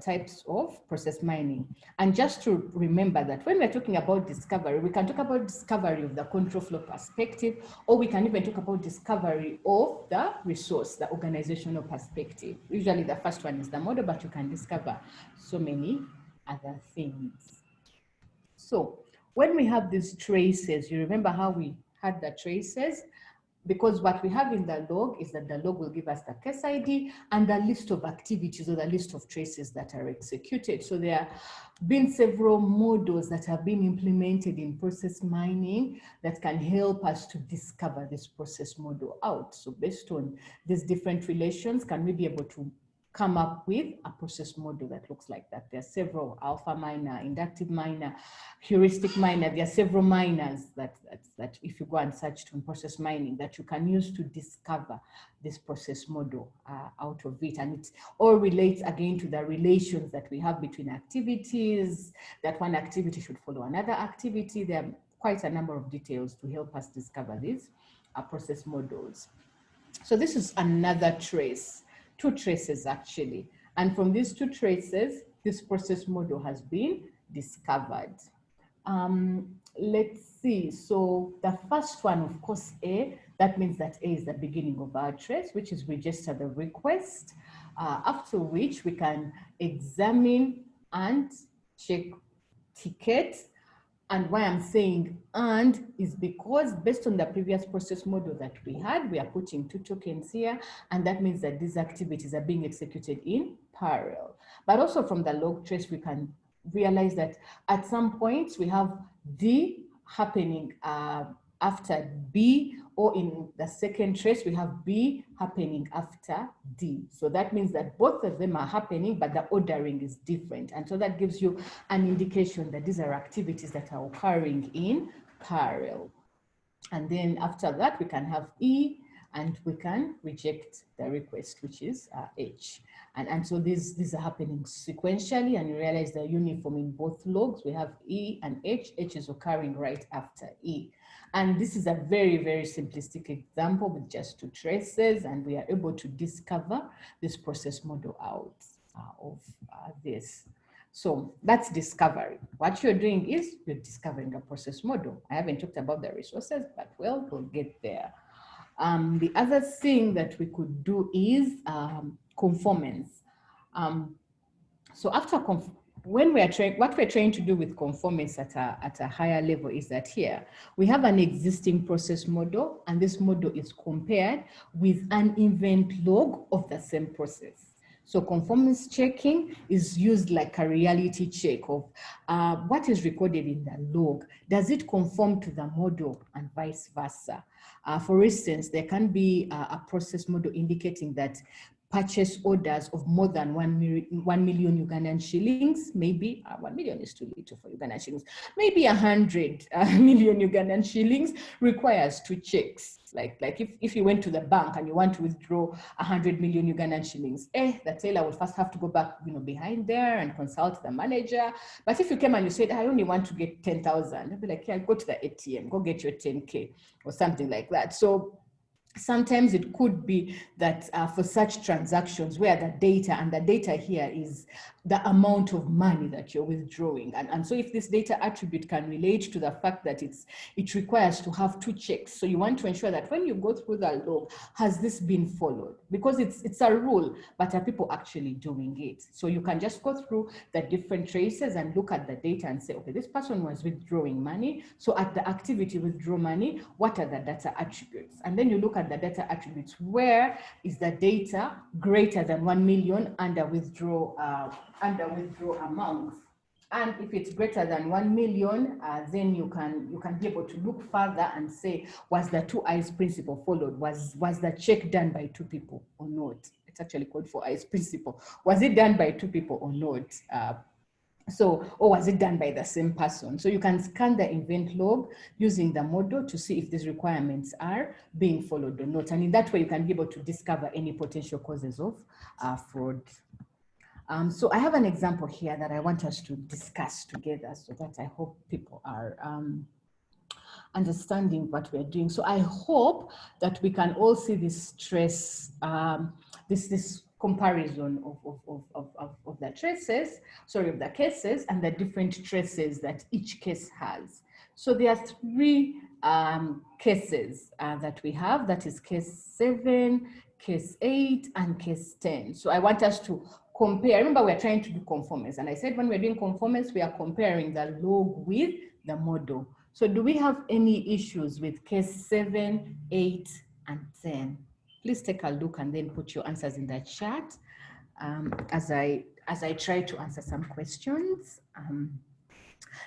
types of process mining. And just to remember that when we're talking about discovery, we can talk about discovery of the control flow perspective, or we can even talk about discovery of the resource, the organizational perspective. Usually the first one is the model, but you can discover so many other things. So when we have these traces, you remember how we had the traces? Because what we have in the log is that the log will give us the case ID and the list of activities or the list of traces that are executed. So there have been several models that have been implemented in process mining that can help us to discover this process model out. So based on these different relations, can we be able to come up with a process model that looks like that? There are several: alpha miner, inductive miner, heuristic miner. There are several miners that if you go and search in process mining that you can use to discover this process model out of it. And it all relates again to the relations that we have between activities, that one activity should follow another activity. There are quite a number of details to help us discover these process models. So this is another trace. Two traces actually. And from these two traces, this process model has been discovered. Let's see. So the first one, of course, A, that means that A is the beginning of our trace, which is register the request, after which we can examine and check tickets. And why I'm saying and is because based on the previous process model that we had, we are putting two tokens here, and that means that these activities are being executed in parallel. But also from the log trace, we can realize that at some points we have D happening after B, or in the second trace, we have B happening after D. So that means that both of them are happening, but the ordering is different. And so that gives you an indication that these are activities that are occurring in parallel. And then after that, we can have E, and we can reject the request, which is H. And so these are happening sequentially, and you realize they're uniform in both logs. We have E and H. H is occurring right after E. And this is a very, very simplistic example with just two traces, and we are able to discover this process model out of this. So that's discovery. What you're doing is you're discovering a process model. I haven't talked about the resources, but well, we'll get there. The other thing that we could do is conformance. So after when what we're trying to do with conformance at a higher level is that here we have an existing process model, and this model is compared with an event log of the same process. So conformance checking is used like a reality check of what is recorded in the log. Does it conform to the model, and vice versa? For instance, there can be a process model indicating that purchase orders of more than 1 million Ugandan shillings, maybe 1 million is too little for Ugandan shillings, maybe 100 million Ugandan shillings requires two checks. Like if you went to the bank and you want to withdraw 100 million Ugandan shillings, the teller will first have to go back, behind there and consult the manager. But if you came and you said, I only want to get 10,000, they'll be like, yeah, go to the ATM, go get your 10K or something like that. So sometimes it could be that for such transactions where the data here is the amount of money that you're withdrawing. And so if this data attribute can relate to the fact that it requires to have 2 checks. So you want to ensure that when you go through the log, has this been followed? Because it's a rule, but are people actually doing it? So you can just go through the different traces and look at the data and say, okay, this person was withdrawing money. So at the activity withdraw money, what are the data attributes? And then you look at the data attributes. Where is the data greater than 1 million under withdraw amounts? And if it's greater than 1 million, then you can be able to look further and say, was the 2 eyes principle followed? Was the check done by 2 people or not? It's actually called 4 eyes principle. Was it done by 2 people or not? Or was it done by the same person? So you can scan the event log using the model to see if these requirements are being followed or not. And in that way, you can be able to discover any potential causes of fraud. So I have an example here that I want us to discuss together so that I hope people are understanding what we're doing. So I hope that we can all see this trace, this comparison of the traces, of the cases and the different traces that each case has. So there are 3 cases that we have, that is case 7, case 8, and case 10. So I want us to compare. Remember, we're trying to do conformance. And I said when we're doing conformance, we are comparing the log with the model. So do we have any issues with case 7, 8, and 10? Please take a look and then put your answers in the chat as I try to answer some questions.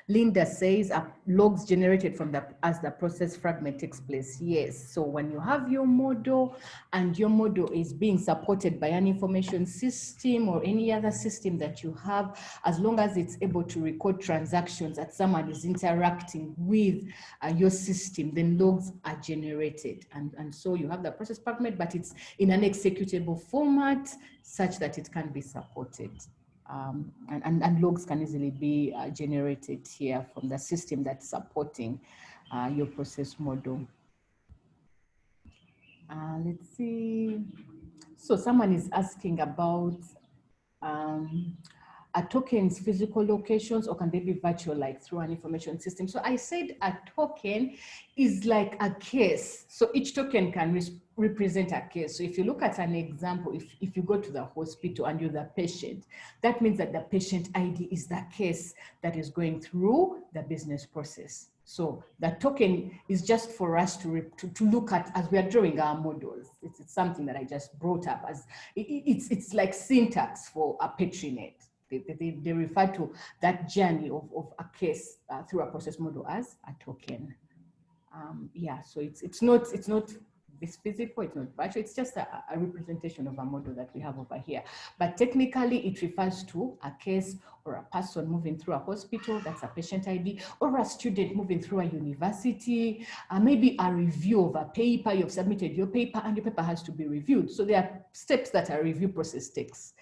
Linda says logs generated from as the process fragment takes place. Yes, so when you have your model and your model is being supported by an information system or any other system that you have, as long as it's able to record transactions that someone is interacting with your system, then logs are generated. And so you have the process fragment, but it's in an executable format such that it can be supported. And logs can easily be generated here from the system that's supporting your process model. Let's see. So someone is asking about are tokens physical locations or can they be virtual, like through an information system? So I said a token is like a case. So each token can represent a case. So if you look at an example, if you go to the hospital and you're the patient, that means that the patient ID is the case that is going through the business process. So the token is just for us to look at as we are drawing our models. It's something that I just brought up as it's like syntax for a patronet. They refer to that journey of a case through a process model as a token. Yeah, so it's not this physical, it's not virtual, it's just a representation of a model that we have over here. But technically it refers to a case or a person moving through a hospital, that's a patient ID, or a student moving through a university, maybe a review of a paper, you've submitted your paper and your paper has to be reviewed. So there are steps that a review process takes.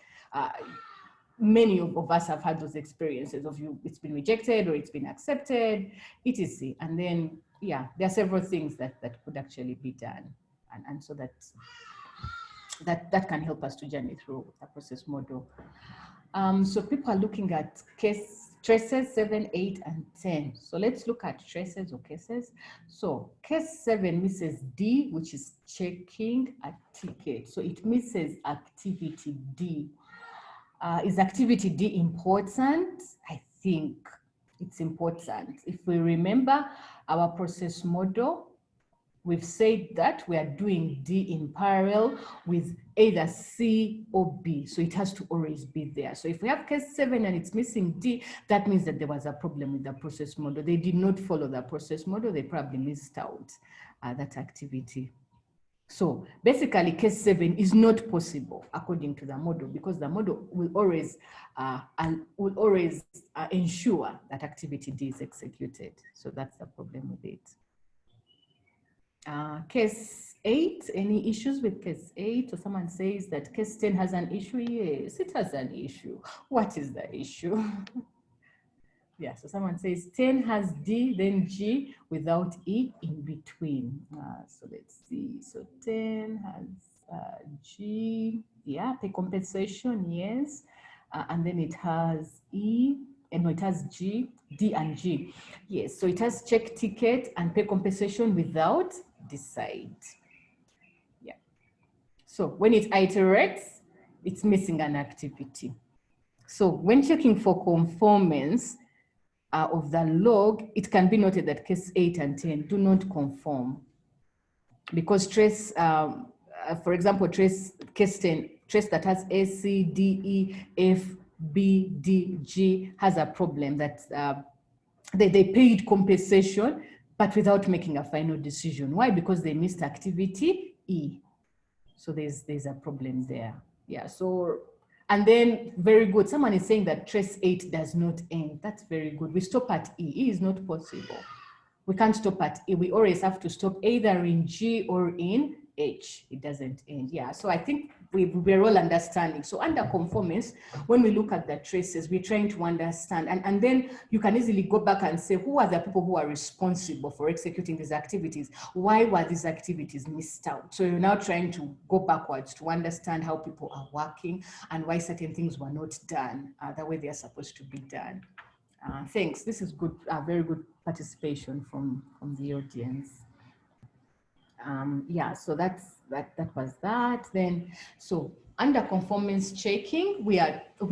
Many of us have had those experiences of it's been rejected or it's been accepted, etc. And then, yeah, there are several things that could actually be done. And so that can help us to journey through a process model. So people are looking at traces 7, 8, and 10. So let's look at traces or cases. So case 7 misses D, which is checking a ticket. So it misses activity D. Is activity D important? I think it's important. If we remember our process model, we've said that we are doing D in parallel with either C or B. So it has to always be there. So if we have case 7 and it's missing D, that means that there was a problem with the process model. They did not follow the process model. They probably missed out that activity. So basically case 7 is not possible according to the model because the model will always ensure that activity D is executed. So that's the problem with it. Case 8, any issues with case 8? Or someone says that case 10 has an issue? Yes, it has an issue. What is the issue? Yeah, so someone says 10 has D, then G without E in between. So let's see. So 10 has G, yeah, pay compensation, yes. And then it has E, and no, it has G, D and G. Yes, so it has check ticket and pay compensation without decide. Yeah. So when it iterates, it's missing an activity. So when checking for conformance, of the log, it can be noted that case 8 and 10 do not conform because trace, for example, trace case 10, trace that has A, C, D, E, F, B, D, G has a problem that they paid compensation, but without making a final decision. Why? Because they missed activity E. So there's a problem there. Yeah, so, and then very good. Someone is saying that trace 8 does not end. That's very good. We stop at E. E is not possible. We can't stop at E. We always have to stop either in G or in H. It doesn't end. Yeah, so I think we're all understanding. So under conformance, when we look at the traces, we're trying to understand. And then you can easily go back and say, who are the people who are responsible for executing these activities? Why were these activities missed out? So you're now trying to go backwards to understand how people are working and why certain things were not done the way they are supposed to be done. Thanks. This is good, very good participation from the audience. Yeah, so that was that. Then, so under conformance checking, we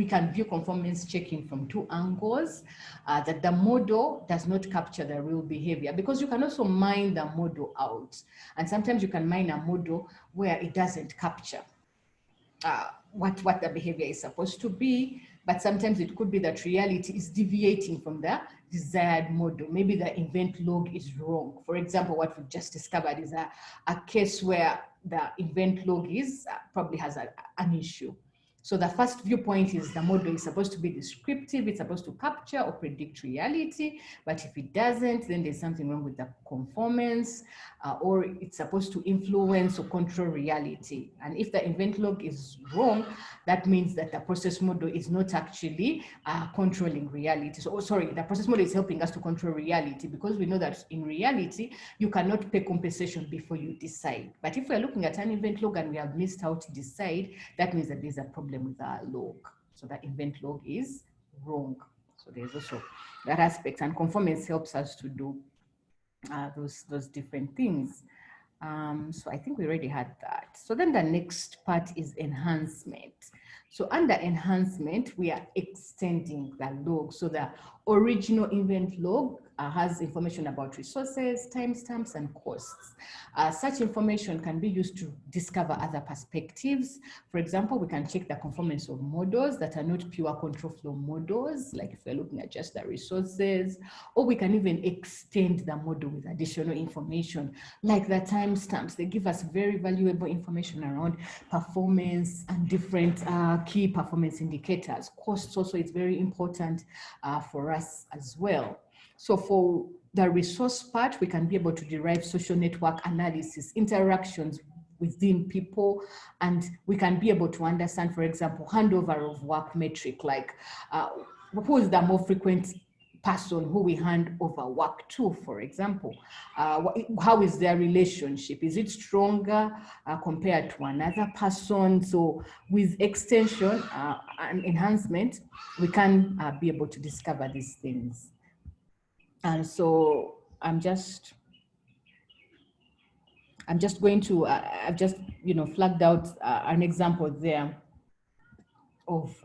can view conformance checking from two angles. That the model does not capture the real behavior, because you can also mine the model out, and sometimes you can mine a model where it doesn't capture what the behavior is supposed to be, but sometimes it could be that reality is deviating from the desired model. Maybe the event log is wrong. For example, what we've just discovered is a case where the event log is probably has an issue. So the first viewpoint is the model is supposed to be descriptive, it's supposed to capture or predict reality, but if it doesn't, then there's something wrong with the conformance, or it's supposed to influence or control reality. And if the event log is wrong, that means that the process model is not actually controlling reality. So, the process model is helping us to control reality, because we know that in reality, you cannot pay compensation before you decide. But if we're looking at an event log and we have missed how to decide, that means that there's a problem with our log. So that event log is wrong. So there's also that aspect, and conformance helps us to do those different things. So I think we already had that. So then the next part is enhancement. So under enhancement, we are extending the log. So the original event log has information about resources, timestamps, and costs. Such information can be used to discover other perspectives. For example, we can check the conformance of models that are not pure control flow models, like if we're looking at just the resources, or we can even extend the model with additional information, like the timestamps. They give us very valuable information around performance and different key performance indicators. Costs also is very important for us as well. So for the resource part, we can be able to derive social network analysis, interactions within people, and we can be able to understand, for example, handover of work metric, like who is the more frequent person who we hand over work to, for example. How is their relationship? Is it stronger compared to another person? So with extension and enhancement, we can be able to discover these things. And so I'm just going to, I've just, flagged out an example there of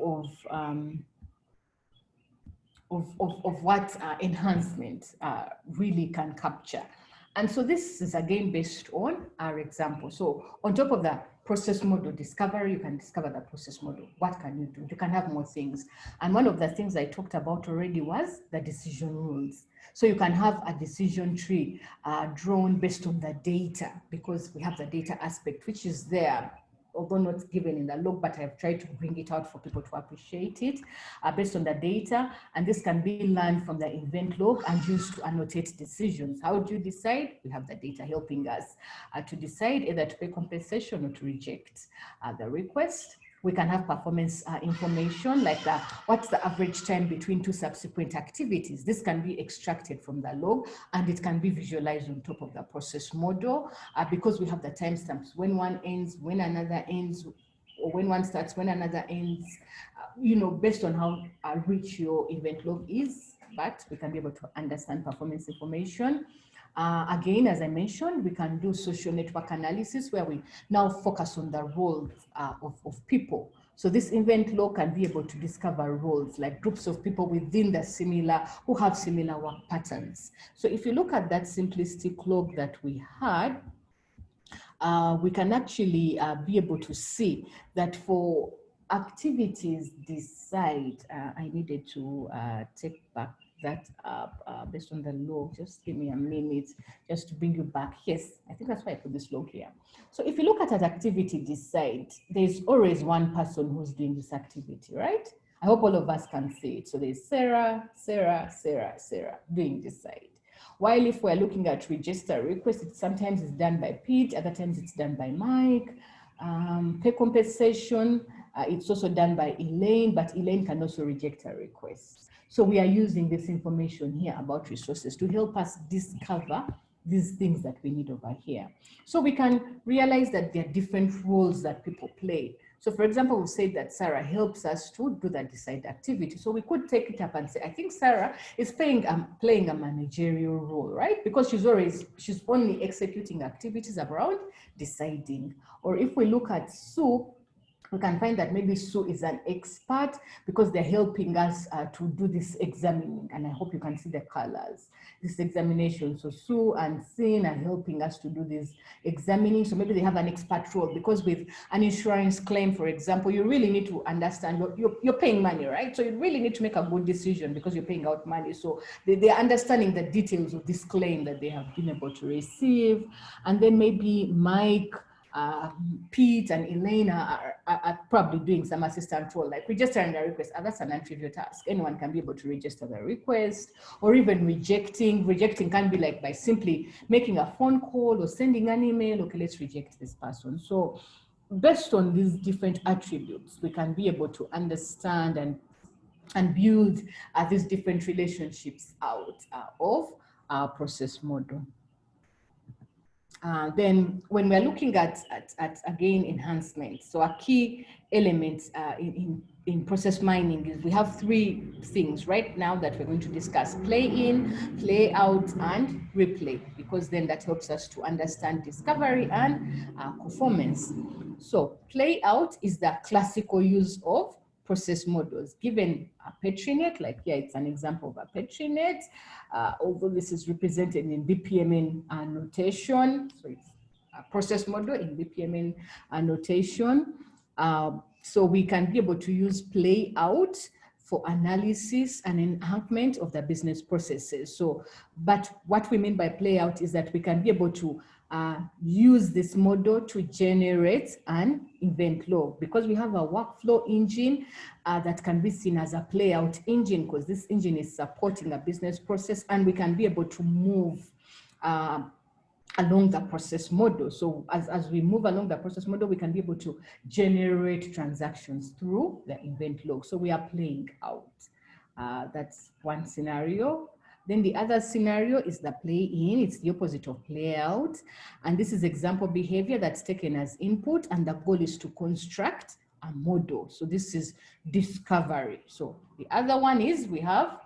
what enhancement really can capture. And so this is again based on our example. So on top of the process model discovery, you can discover the process model. What can you do? You can have more things. And one of the things I talked about already was the decision rules. So you can have a decision tree drawn based on the data, because we have the data aspect, which is there, although not given in the log, but I've tried to bring it out for people to appreciate it based on the data. And this can be learned from the event log and used to annotate decisions. How do you decide? We have the data helping us to decide either to pay compensation or to reject the request. We can have performance information like what's the average time between two subsequent activities. This can be extracted from the log and it can be visualized on top of the process model because we have the timestamps, when one ends, when another ends, or when one starts, when another ends, you know, based on how rich your event log is, but we can be able to understand performance information. Again, as I mentioned, we can do social network analysis where we now focus on the roles of people. So this event log can be able to discover roles like groups of people within the who have similar work patterns. So if you look at that simplistic log that we had, we can actually be able to see that for activities decide, I needed to take back that up based on the log. Just give me a minute just to bring you back. Yes, I think that's why I put this log here. So if you look at an activity decide, there's always one person who's doing this activity, right? I hope all of us can see it. So there's Sarah doing decide. While if we're looking at register request, it sometimes is done by Pete, other times it's done by Mike. Pay compensation, it's also done by Elaine, but Elaine can also reject a request. So we are using this information here about resources to help us discover these things that we need over here. So we can realize that there are different roles that people play. So for example, we said that Sarah helps us to do that decide activity. So we could take it up and say, I think Sarah is playing a managerial role, right? Because she's only executing activities around deciding. Or if we look at Sue, we can find that maybe Sue is an expert because they're helping us to do this examining. And I hope you can see the colors, this examination. So Sue and Sin are helping us to do this examining. So maybe they have an expert role because with an insurance claim, for example, you really need to understand, you're paying money, right? So you really need to make a good decision because you're paying out money. So they're understanding the details of this claim that they have been able to receive. And then maybe Mike, Pete and Elena are probably doing some assistant role, like registering the request. That's an untrivial task. Anyone can be able to register the request, or even rejecting. Rejecting can be like by simply making a phone call or sending an email. Okay, let's reject this person. So based on these different attributes, we can be able to understand and build these different relationships out of our process model. Then when we're looking at again enhancement, so a key element in process mining is we have three things right now that we're going to discuss: play in, play out, and replay, because then that helps us to understand discovery and performance. So play out is the classical use of process models. Given a Petrinet, like here, it's an example of a Petrinet, although this is represented in BPMN notation. So it's a process model in BPMN notation. So we can be able to use play out for analysis and enhancement of the business processes. So, but what we mean by play out is that we can be able to use this model to generate an event log, because we have a workflow engine that can be seen as a play out engine, because this engine is supporting a business process, and we can be able to move along the process model. So as we move along the process model, we can be able to generate transactions through the event log. So we are playing out. That's one scenario. Then the other scenario is the play in. It's the opposite of play out. And this is example behavior that's taken as input, and the goal is to construct a model. So this is discovery. So the other one is we have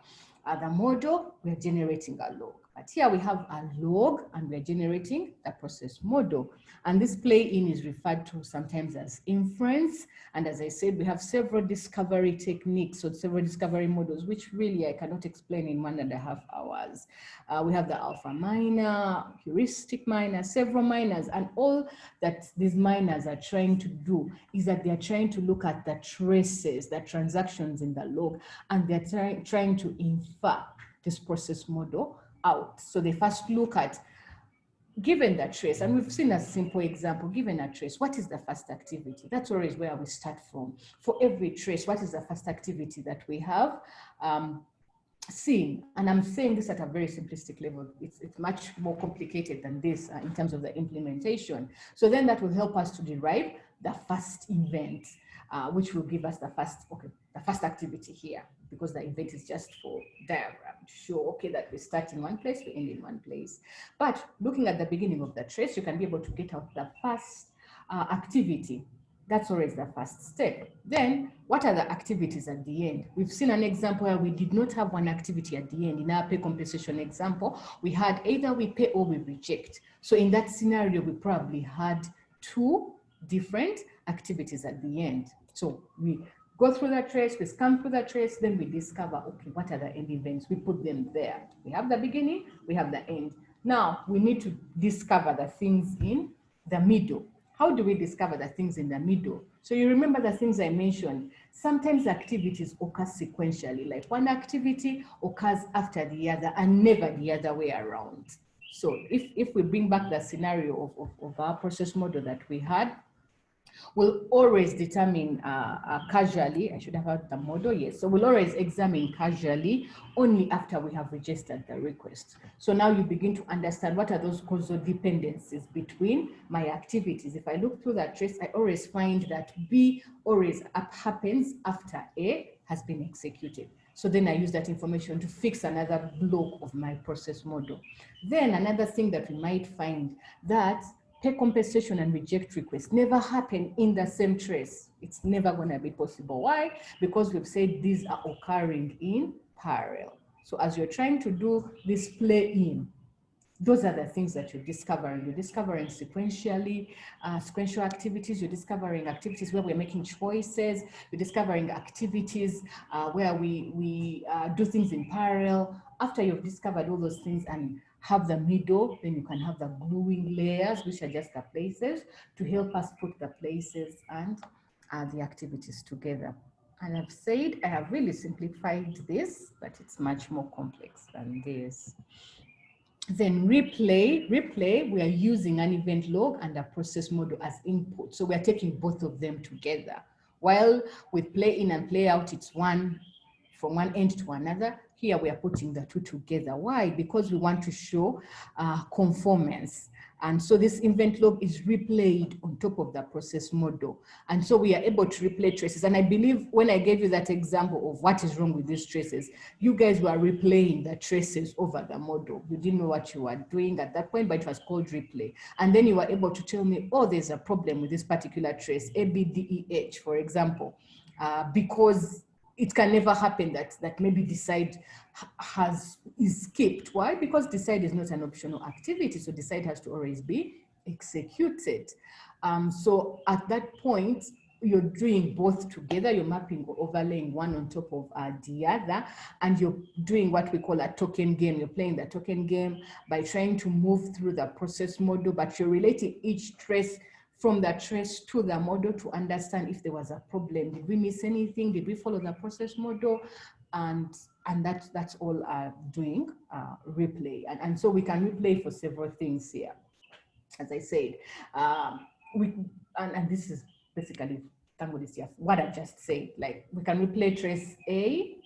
the model, we're generating a log. But here we have a log and we're generating the process model. And this play in is referred to sometimes as inference. And as I said, we have several discovery techniques, so several discovery models, which really I cannot explain in 1.5 hours. We have the alpha miner, heuristic miner, several miners, and all that these miners are trying to do is that they're trying to look at the traces, the transactions in the log, and they're trying to infer this process model out. So they first look at, given that trace, and we've seen a simple example, given a trace, what is the first activity? That's always where we start from. For every trace, what is the first activity that we have seen? And I'm saying this at a very simplistic level. It's much more complicated than this in terms of the implementation. So then that will help us to derive the first event. which will give us the first activity here, because the event is just for diagram to show, okay, that we start in one place, we end in one place. But looking at the beginning of the trace, you can be able to get out the first activity. That's always the first step. Then, what are the activities at the end? We've seen an example where we did not have one activity at the end. In our pay compensation example, we had either we pay or we reject. So in that scenario, we probably had 2 different activities at the end. So we go through that trace, we scan through that trace, then we discover, okay, what are the end events? We put them there. We have the beginning, we have the end. Now, we need to discover the things in the middle. How do we discover the things in the middle? So you remember the things I mentioned. Sometimes activities occur sequentially, like one activity occurs after the other and never the other way around. So if we bring back the scenario of our process model that we had, we'll always determine casually, I should have had the model, yes. So we'll always examine casually only after we have registered the request. So now you begin to understand what are those causal dependencies between my activities. If I look through that trace, I always find that B always happens after A has been executed. So then I use that information to fix another block of my process model. Then another thing that we might find that pay compensation and reject requests never happen in the same trace. It's never going to be possible. Why? Because we've said these are occurring in parallel. So as you're trying to do this play in, those are the things that you're discovering. You're discovering sequentially, sequential activities. You're discovering activities where we're making choices. You're discovering activities where we do things in parallel. After you've discovered all those things and have the middle, then you can have the gluing layers, which are just the places to help us put the places and the activities together. And I've said I have really simplified this, but it's much more complex than this. Then replay, we are using an event log and a process model as input. So we are taking both of them together. While with play in and play out, it's one from one end to another. Here we are putting the 2 together. Why? Because we want to show conformance. And so this event log is replayed on top of the process model. And so we are able to replay traces. And I believe when I gave you that example of what is wrong with these traces, you guys were replaying the traces over the model. You didn't know what you were doing at that point, but it was called replay. And then you were able to tell me, oh, there's a problem with this particular trace, A, B, D, E, H, for example, because it can never happen that maybe decide is skipped. Why? Because decide is not an optional activity. So decide has to always be executed. So at that point, you're doing both together. You're mapping or overlaying one on top of the other, and you're doing what we call a token game. You're playing the token game by trying to move through the process model, but you're relating each trace from the trace to the model to understand if there was a problem. Did we miss anything? Did we follow the process model? And that's all doing replay. And so we can replay for several things here. As I said, and this is basically, thank goodness, yeah, what I just said. Like we can replay trace A,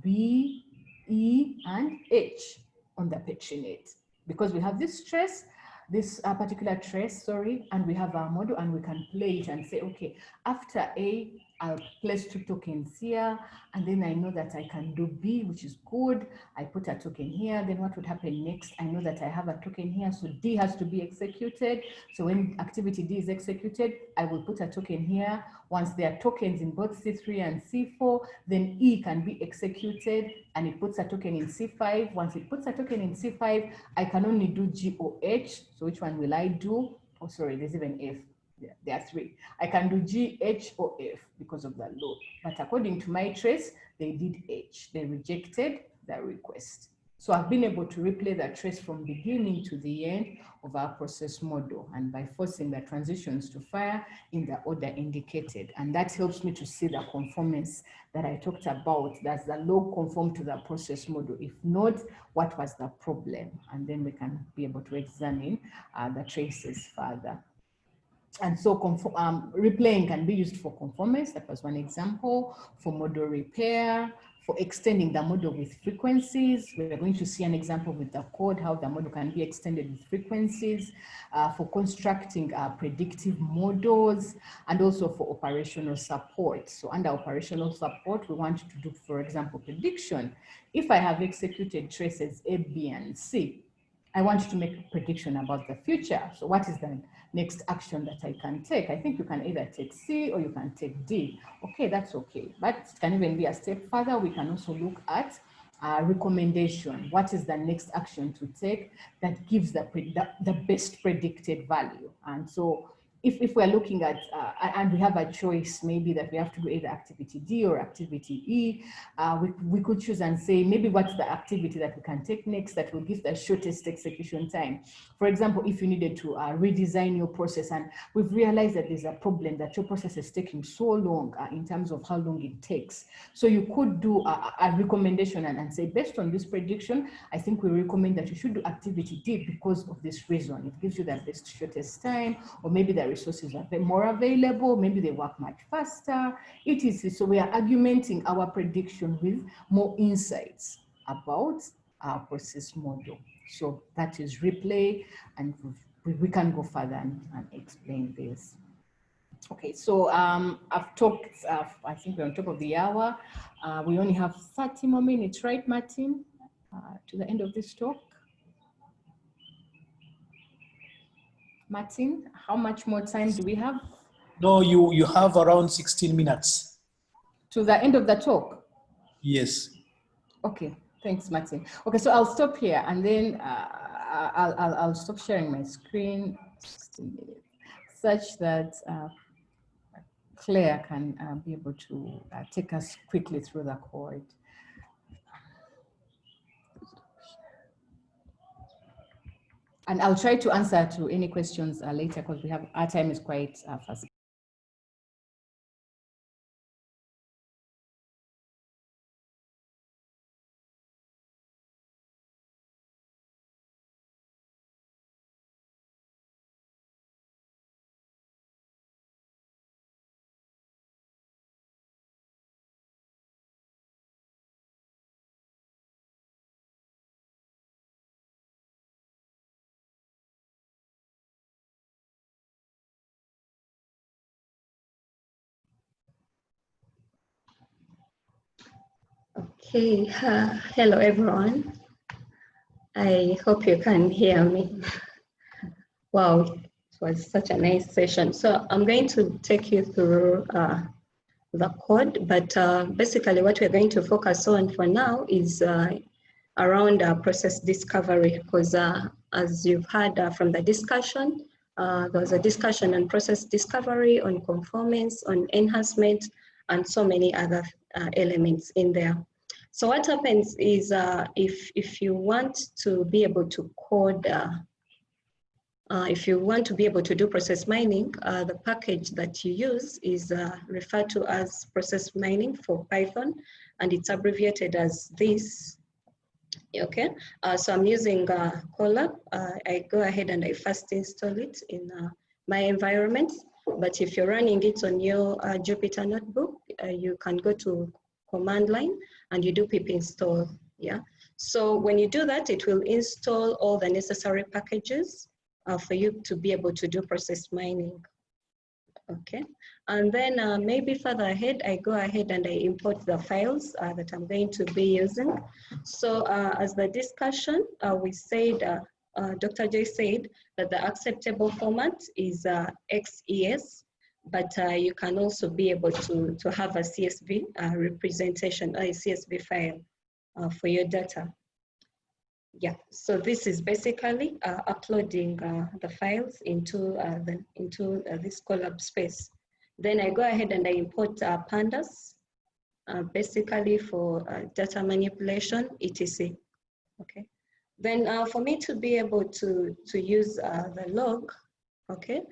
B, E, and H on the Petrinate because we have this trace, this particular trace, and we have our model and we can play it and say, okay, after A, I'll place 2 tokens here, and then I know that I can do B, which is good. I put a token here, then what would happen next? I know that I have a token here, so D has to be executed. So when activity D is executed, I will put a token here. Once there are tokens in both C3 and C4, then E can be executed, and it puts a token in C5. Once it puts a token in C5, I can only do G or H. So which one will I do? Oh, sorry, there's even F. Yeah, there are 3. I can do G, H, or F because of the load. But according to my trace, they did H. They rejected the request. So I've been able to replay the trace from beginning to the end of our process model, and by forcing the transitions to fire in the order indicated. And that helps me to see the conformance that I talked about. Does the log conform to the process model? If not, what was the problem? And then we can be able to examine the traces further. And so replaying can be used for conformance. That was one example. For model repair, for extending the model with frequencies. We're going to see an example with the code, how the model can be extended with frequencies, for constructing predictive models, and also for operational support. So under operational support, we want to do, for example, prediction. If I have executed traces A, B, and C, I want to make a prediction about the future. So what is the next action that I can take? I think you can either take C or you can take D. Okay, that's okay. But it can even be a step further. We can also look at recommendation. What is the next action to take that gives the best predicted value? And so if we're looking at, and we have a choice, maybe that we have to do either activity D or activity E, we could choose and say, maybe what's the activity that we can take next that will give the shortest execution time. For example, if you needed to redesign your process and we've realized that there's a problem that your process is taking so long in terms of how long it takes. So you could do a recommendation and say, based on this prediction, I think we recommend that you should do activity D because of this reason. It gives you the best shortest time, or maybe the resources are more available, maybe they work much faster, etc. So we are augmenting our prediction with more insights about our process model. So that is replay, and we can go further and explain this. Okay, so I've talked, I think we're on top of the hour. We only have 30 more minutes, right, Martin, to the end of this talk? Martin, how much more time do we have?
No, you have around 16 minutes.
To the end of the talk?
Yes.
Okay, thanks, Martin. Okay, so I'll stop here and then I'll stop sharing my screen 16 minutes, such that Claire can be able to take us quickly through the code. And I'll try to answer to any questions later because we have, our time is quite fast.
Okay, hello everyone. I hope you can hear me. Wow, it was such a nice session. So I'm going to take you through the code, but basically what we're going to focus on for now is around process discovery, because as you've heard from the discussion, there was a discussion on process discovery, on conformance, on enhancement, and so many other elements in there. So what happens is if you want to be able to code, if you want to be able to do process mining, the package that you use is referred to as process mining for Python, and it's abbreviated as this. Okay, so I'm using Colab. I go ahead and I first install it in my environment, but if you're running it on your Jupyter notebook, you can go to command line and you do pip install. Yeah, so when you do that, it will install all the necessary packages for you to be able to do process mining. Okay, and then maybe further ahead, I go ahead and I import the files that I'm going to be using. So as the discussion, we said, Dr. Joyce said that the acceptable format is XES, but you can also be able to have a CSV representation, a CSV file for your data. Yeah, so this is basically uploading the files into this Colab space. Then I go ahead and I import pandas, basically for data manipulation, etc. Okay. Then for me to be able to use the log, okay,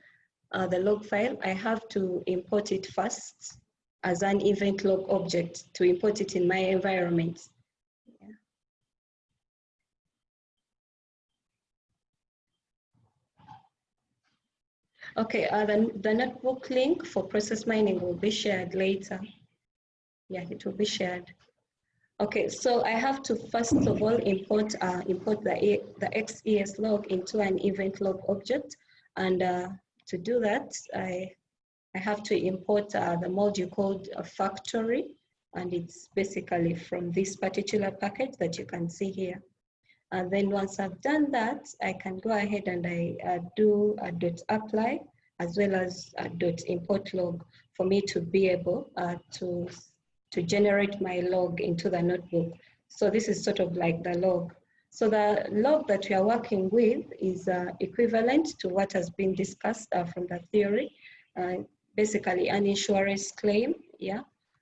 the log file, I have to import it first as an event log object to import it in my environment. Okay, the notebook link for process mining will be shared later. Yeah, it will be shared. Okay, so I have to first of all import the XES log into an event log object, and to do that, I have to import the module called a factory, and it's basically from this particular package that you can see here. And then once I've done that, I can go ahead and I do a .apply as well as a .import log for me to be able to generate my log into the notebook. So this is sort of like the log. So the log that we are working with is equivalent to what has been discussed from the theory, basically an insurance claim, yeah.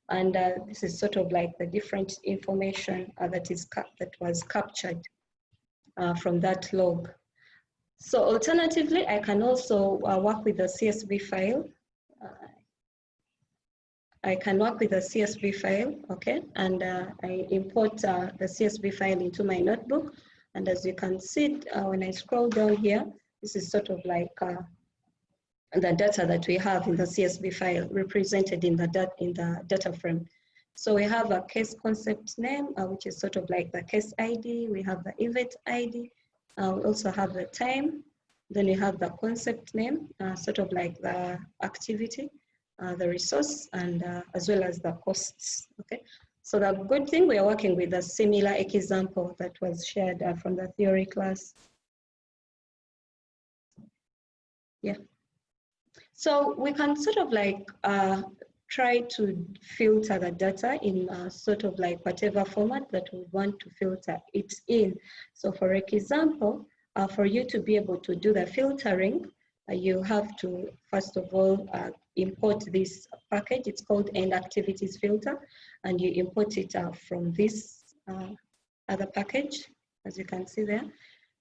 And this is sort of like the different information that was captured from that log. So alternatively, I can also work with a CSV file. I can work with a CSV file, okay? And I import the CSV file into my notebook. And as you can see, when I scroll down here, this is sort of like the data that we have in the CSV file represented in the data frame. So we have a case concept name, which is sort of like the case ID. We have the event ID. We also have the time. Then we have the concept name, sort of like the activity, the resource, and as well as the costs, okay? So the good thing, we are working with a similar example that was shared from the theory class. Yeah. So we can sort of like try to filter the data in sort of like whatever format that we want to filter it in. So for example, for you to be able to do the filtering, you have to, first of all, import this package. It's called End Activities Filter, and you import it from this other package, as you can see there.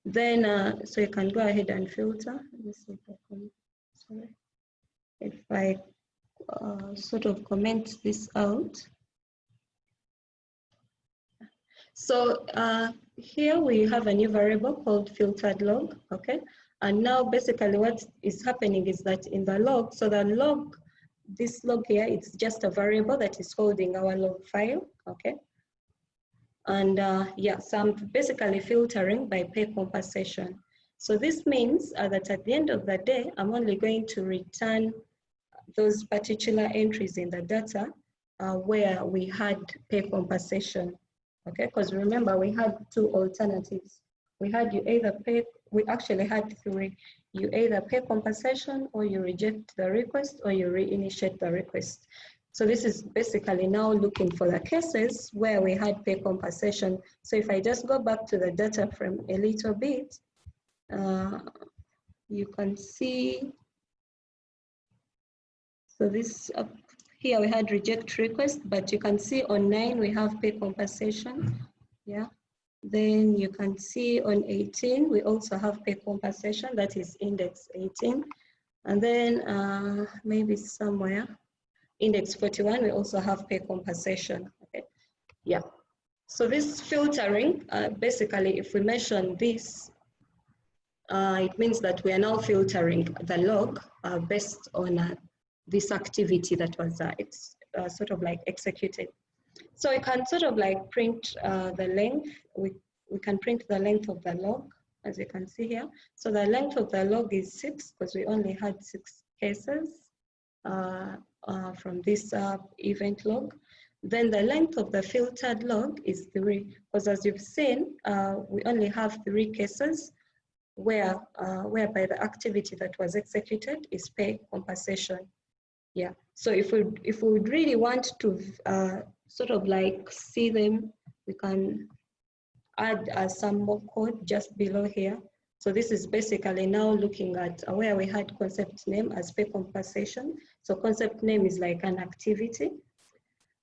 Then, so you can go ahead and filter. Let me see if I can, sorry. If I sort of comment this out. So here we have a new variable called filtered log, okay? And now basically what is happening is that in the log, so the log, this log here, it's just a variable that is holding our log file, okay? And yeah, so I'm basically filtering by pay compensation. So this means that at the end of the day, I'm only going to return those particular entries in the data where we had pay compensation, okay? Because remember, we had two alternatives. We had you either pay, we actually had three. You either pay compensation, or you reject the request, or you reinitiate the request. So this is basically now looking for the cases where we had pay compensation. So if I just go back to the data frame a little bit, you can see, so this here we had reject request, but you can see on 9 we have pay compensation, yeah. Then you can see on 18 we also have pay compensation, that is index 18. And then maybe somewhere, index 41, we also have pay compensation, okay? Yeah. So this filtering, basically if we mention this, it means that we are now filtering the log based on this activity that was sort of like executed. So we can sort of like print the length. We can print the length of the log, as you can see here. So the length of the log is 6, because we only had 6 cases from this event log. Then the length of the filtered log is 3, because as you've seen, we only have 3 cases whereby the activity that was executed is pay compensation. Yeah, so if we would really want to sort of like see them, we can add some more code just below here. So this is basically now looking at where we had concept name as pay compensation. So concept name is like an activity.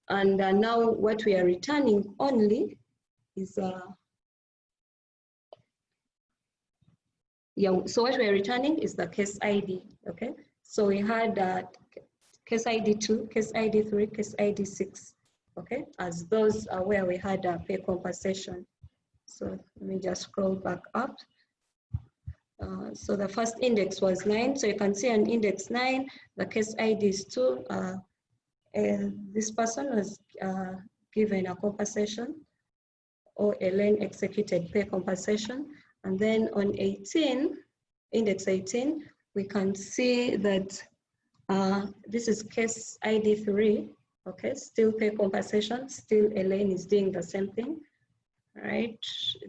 And now what we are returning only is, yeah, so what we are returning is the case ID, okay? So we had case ID 2, case ID 3, case ID 6, okay? As those are where we had pay compensation. So let me just scroll back up. So the first index was 9. So you can see on index 9, the case ID is 2. And this person was given a compensation. or a lane executed pay compensation. And then on 18, index 18, we can see that this is case ID 3, okay, still pay compensation, still a lane is doing the same thing, right?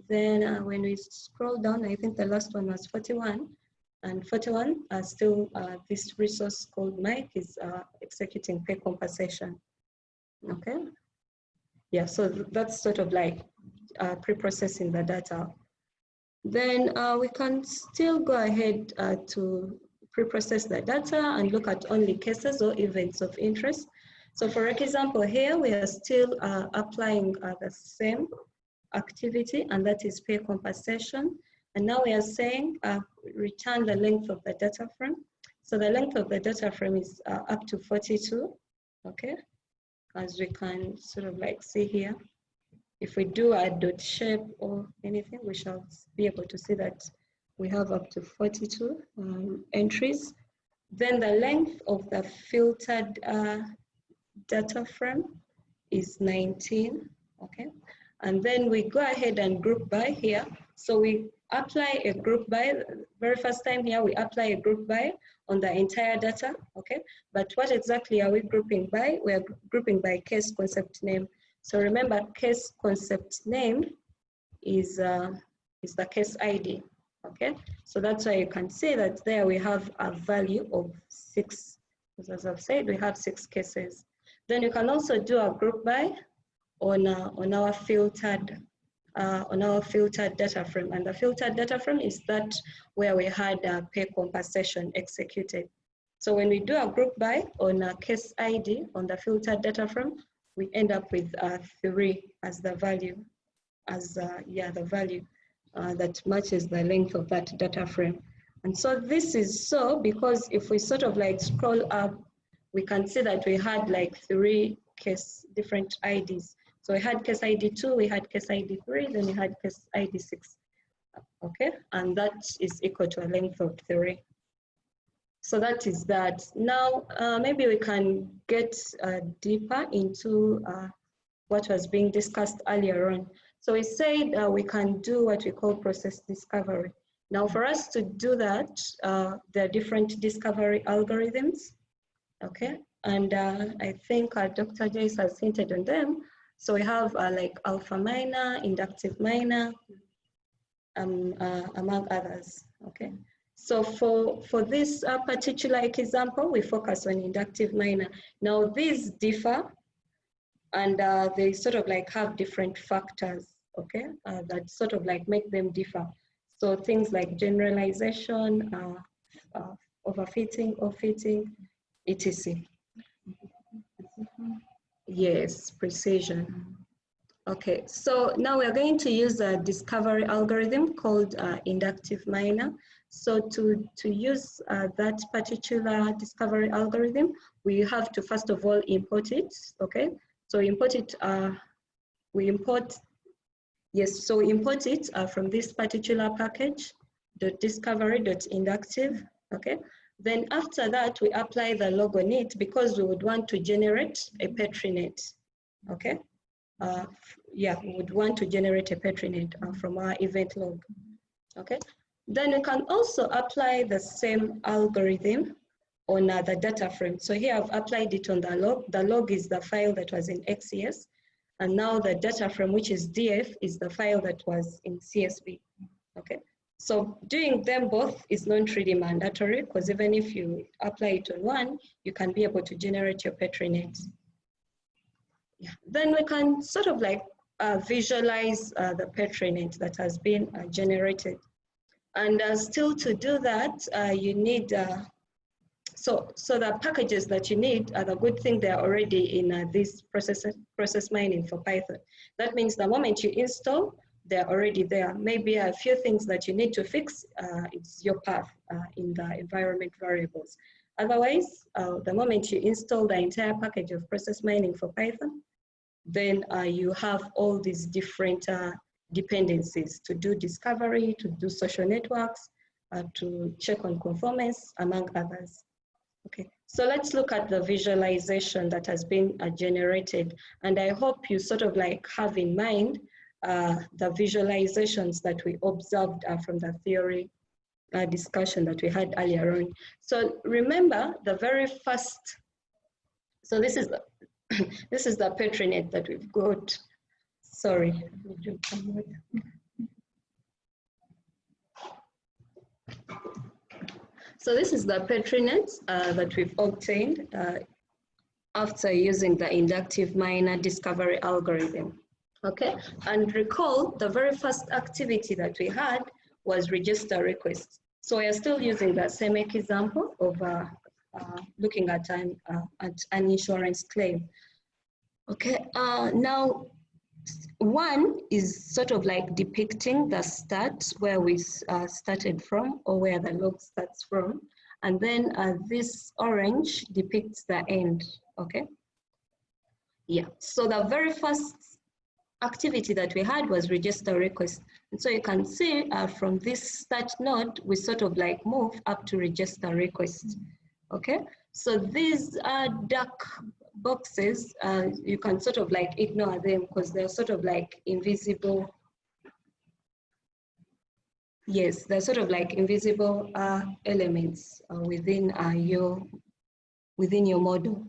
Then when we scroll down, I think the last one was 41, and 41 still this resource called Mike is executing pay compensation, okay? Yeah, so that's sort of like pre-processing the data. Then we can still go ahead to pre-process the data and look at only cases or events of interest. So for example, here we are still applying the same activity, and that is pay compensation. And now we are saying return the length of the data frame. So the length of the data frame is up to 42, okay? As we can sort of like see here. If we do a dot shape or anything, we shall be able to see that we have up to 42 entries. Then the length of the filtered data frame is 19, okay? And then we go ahead and group by here. So we apply a group by, very first time here, we apply a group by on the entire data, okay? But what exactly are we grouping by? We are grouping by case concept name. So remember, case concept name is the case ID, okay? So that's why you can see that there we have a value of 6. As I've said, we have 6 cases. Then you can also do a group by on our filtered data frame, and the filtered data frame is that where we had pay compensation executed. So when we do a group by on a case ID on the filtered data frame, we end up with 3 as the value, as the value that matches the length of that data frame. And so this is so because if we sort of like scroll up, we can see that we had like 3 different IDs. So we had case ID 2, we had case ID 3, then we had case ID 6, okay? And that is equal to a length of 3. So that is that. Now, maybe we can get deeper into what was being discussed earlier on. So we said we can do what we call process discovery. Now, for us to do that, there are different discovery algorithms, okay? And I think Dr. Joyce has hinted on them. So we have like alpha miner, inductive miner, among others, okay? So for this particular example, we focus on inductive miner. Now these differ, and they sort of like have different factors, okay, that sort of like make them differ. So things like generalization, overfitting, off-fitting, etc. Yes, precision. Okay, so now we're going to use a discovery algorithm called inductive miner. So to use that particular discovery algorithm, we have to first of all import it, okay? So import it, we import, yes, so we import it from this particular package, .discovery.inductive, okay? Then after that, we apply the log on it because we would want to generate a Petrinet, okay? Yeah, we would want to generate a Petrinet from our event log, okay? Then we can also apply the same algorithm on the data frame. So here I've applied it on the log. The log is the file that was in XCS, and now the data frame, which is DF, is the file that was in CSV, okay? So doing them both is not really mandatory because even if you apply it on one, you can be able to generate your Petrinet. Yeah. Then we can sort of like visualize the Petrinet that has been generated. And still to do that, you need, so the packages that you need are the good thing they're already in this process mining for Python. That means the moment you install, they're already there. Maybe a few things that you need to fix, it's your path in the environment variables. Otherwise, the moment you install the entire package of process mining for Python, then you have all these different dependencies to do discovery, to do social networks, to check on conformance, among others. Okay, so let's look at the visualization that has been generated. And I hope you sort of like have in mind the visualizations that we observed from the theory discussion that we had earlier on. So remember the very first, so this is this is the Petrinet that we've got. Sorry. So this is the Petrinet that we've obtained after using the inductive minor discovery algorithm. Okay, and recall the very first activity that we had was register request. So we are still using the same example of looking at an insurance claim. Okay, now one is sort of like depicting the start where we started from, or where the log starts from, and then this orange depicts the end. Okay, yeah, so the very first activity that we had was register request. And so you can see from this start node, we sort of like move up to register request. Okay, so these dark boxes, you can sort of like ignore them because they're sort of like invisible. Yes, they're sort of like invisible elements within your model,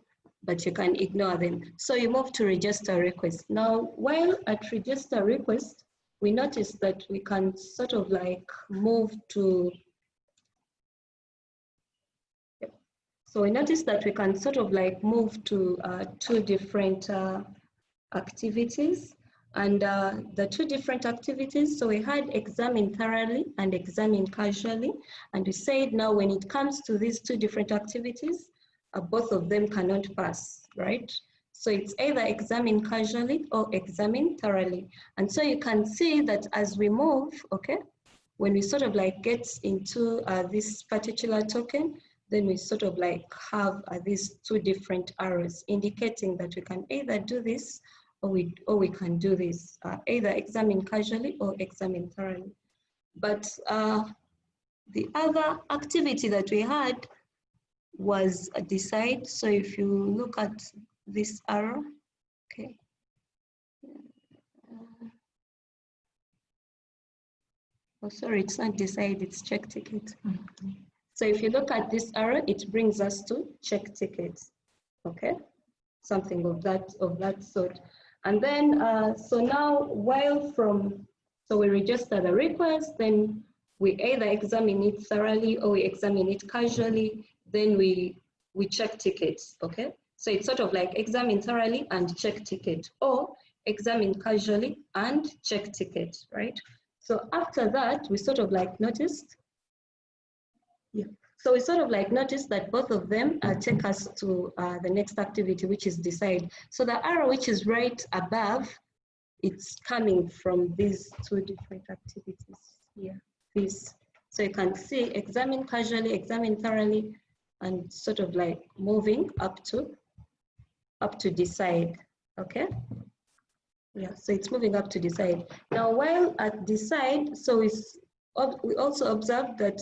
but you can ignore them. So you move to register request. Now, while at register request, we notice that we can sort of like move to, so we notice that we can sort of like move to two different activities. And the two different activities, so we had examine thoroughly and examine casually. And we said now when it comes to these two different activities, both of them cannot pass, right? So it's either examine casually or examine thoroughly. And so you can see that as we move, okay, when we sort of like get into this particular token, then we sort of like have these two different arrows indicating that we can either do this or we can do this, either examine casually or examine thoroughly. But the other activity that we had was decide. So if you look at this arrow, okay. Oh, sorry, it's not decide, it's check ticket. Mm-hmm. So if you look at this arrow, it brings us to check tickets, okay? Something of that sort. And then, so now while so we register the request, then we either examine it thoroughly or we examine it casually, then we check tickets, okay? So it's sort of like examine thoroughly and check ticket, or examine casually and check ticket, right? So after that, we sort of like noticed, yeah. So we sort of like noticed that both of them take us to the next activity, which is decide. So the arrow which is right above, it's coming from these two different activities here, this. So you can see examine casually, examine thoroughly, and sort of like moving up to decide, okay? Yeah, so it's moving up to decide. Now, while at decide, so we also observed that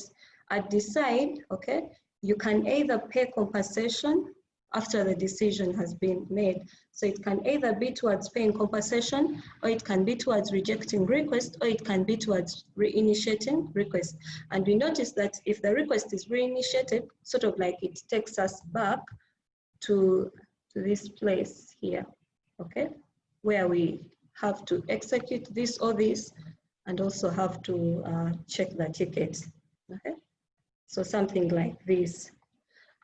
at decide, okay, you can either pay compensation after the decision has been made. So it can either be towards paying compensation, or it can be towards rejecting request, or it can be towards reinitiating request. And we notice that if the request is reinitiated, sort of like it takes us back to this place here, okay, where we have to execute this or this, and also have to check the ticket, okay? So something like this.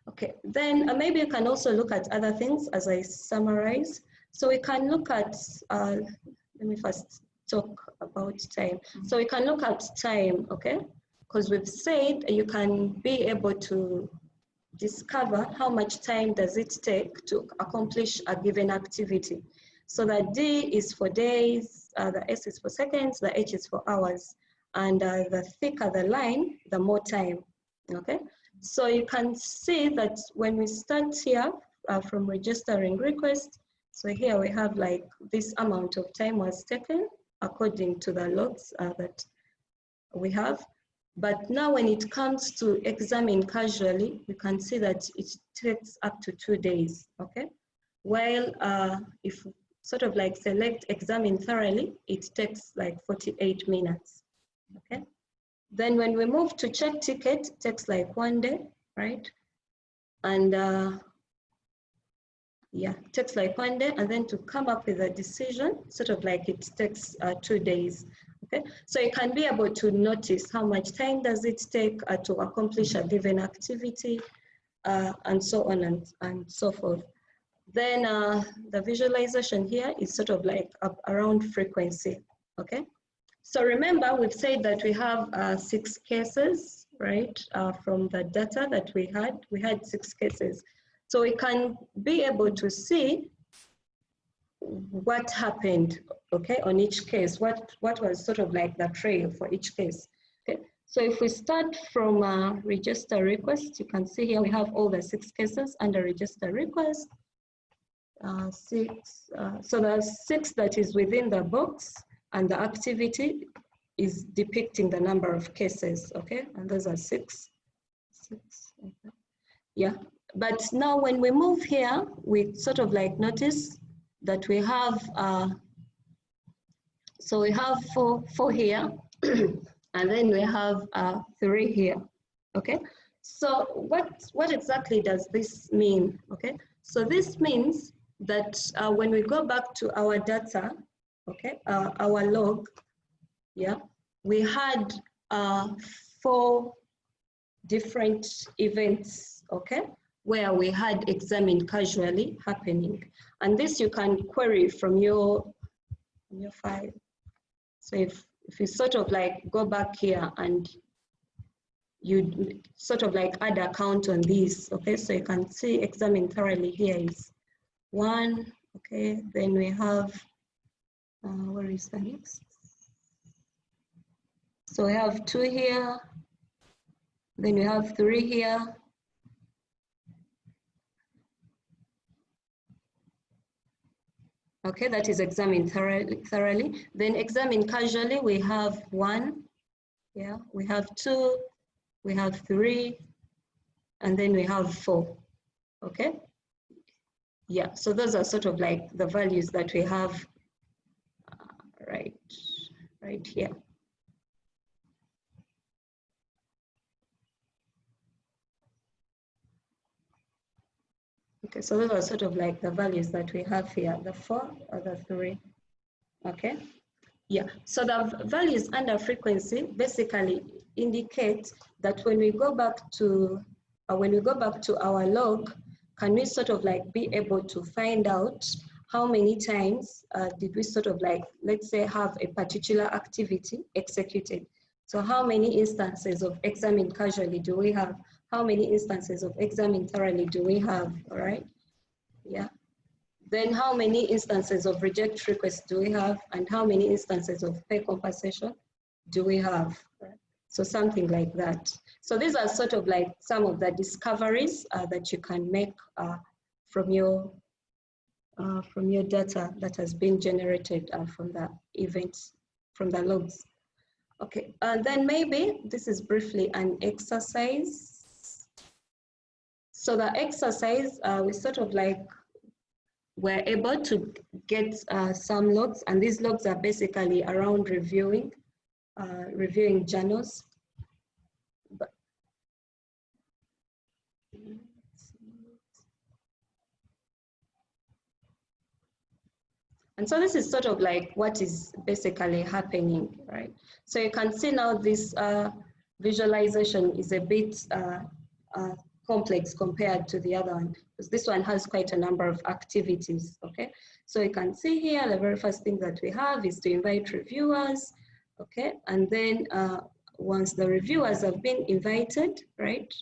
Okay, then maybe you can also look at other things as I summarize. So we can look at, let me first talk about time. So we can look at time, okay? Because we've said you can be able to discover how much time does it take to accomplish a given activity. So the D is for days, the S is for seconds, the H is for hours. And the thicker the line, the more time, okay? So you can see that when we start here from registering request, so here we have like this amount of time was taken according to the logs that we have. But now when it comes to examine casually, you can see that it takes up to 2 days, okay? While if sort of like select examine thoroughly, it takes like 48 minutes, okay? Then when we move to check ticket, it takes like 1 day, right? And yeah, it takes like 1 day, and then to come up with a decision, sort of like it takes 2 days, okay? So you can be able to notice how much time does it take to accomplish a given activity, and so on and so forth. Then the visualization here is sort of like around frequency, okay? So remember, we've said that we have 6 cases, right? From the data that we had 6 cases. So we can be able to see what happened, okay, on each case, what was sort of like the trail for each case, okay? So if we start from register request, you can see here we have all the 6 cases under register request. 6, so the 6 that is within the box, and the activity is depicting the number of cases, okay? And those are 6, okay. Yeah, but now when we move here, we sort of like notice that we have, so we have 4 here, and then we have 3 here, okay? So what exactly does this mean, okay? So this means that when we go back to our data, okay, our log, yeah, we had 4 different events, okay, where we had examine casually happening. And this you can query from your file. So if you sort of like go back here and you sort of like add a count on these, okay, so you can see examine thoroughly here is 1, okay, then we have, where is the next? So we have 2 here, then we have 3 here, okay, that is examine thoroughly. Then examine casually, we have 1, yeah, we have 2, we have 3, and then we have 4, okay? Yeah, so those are sort of like the values that we have right here. Okay, so those are sort of like the values that we have here, the 4 or the 3, okay? Yeah, so the values under frequency basically indicate that when we go back to our log, can we sort of like be able to find out how many times did we sort of like, let's say, have a particular activity executed? So how many instances of examine casually do we have? How many instances of examine thoroughly do we have, all right? Yeah. Then how many instances of reject request do we have? And how many instances of pay compensation do we have? Right? So something like that. So these are sort of like some of the discoveries that you can make from your data that has been generated from the events, from the logs. Okay, then maybe this is briefly an exercise. So the exercise, we sort of like were able to get some logs, and these logs are basically around reviewing journals. And so this is sort of like what is basically happening, right? So you can see now this visualization is a bit complex compared to the other one, because this one has quite a number of activities, okay? So you can see here, the very first thing that we have is to invite reviewers, okay? And then once the reviewers have been invited, right?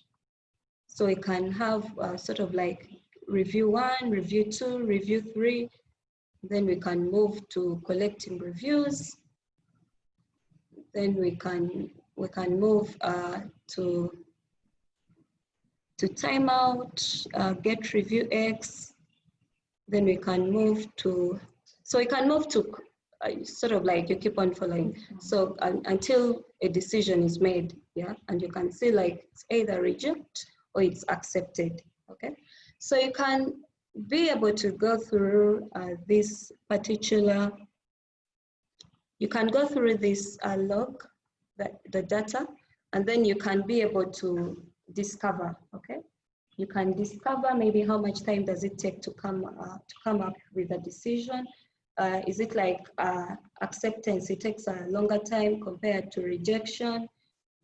So we can have sort of like review 1, review 2, review 3, then we can move to collecting reviews. Then we can move to timeout, get review X. Then we can move to, so we can move to sort of like you keep on following. So until a decision is made, yeah, and you can see like it's either reject or it's accepted, okay? So you can be able to go through this particular, you can go through this log, the data, and then you can be able to discover, okay? You can discover maybe how much time does it take to come up with a decision. Is it like acceptance? It takes a longer time compared to rejection.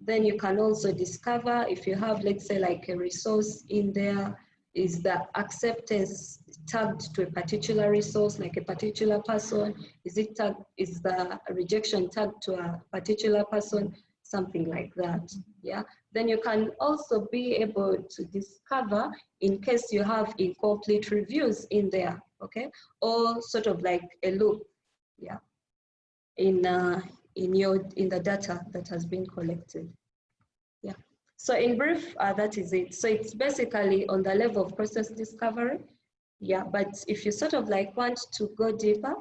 Then you can also discover if you have, let's say, like a resource in there, is the acceptance tagged to a particular resource, like a particular person? Is it tagged, is the rejection tagged to a particular person? Something like that, yeah? Then you can also be able to discover in case you have incomplete reviews in there, okay? Or sort of like a loop, yeah, in the data that has been collected, yeah. So in brief, that is it. So it's basically on the level of process discovery, yeah. But if you sort of like want to go deeper,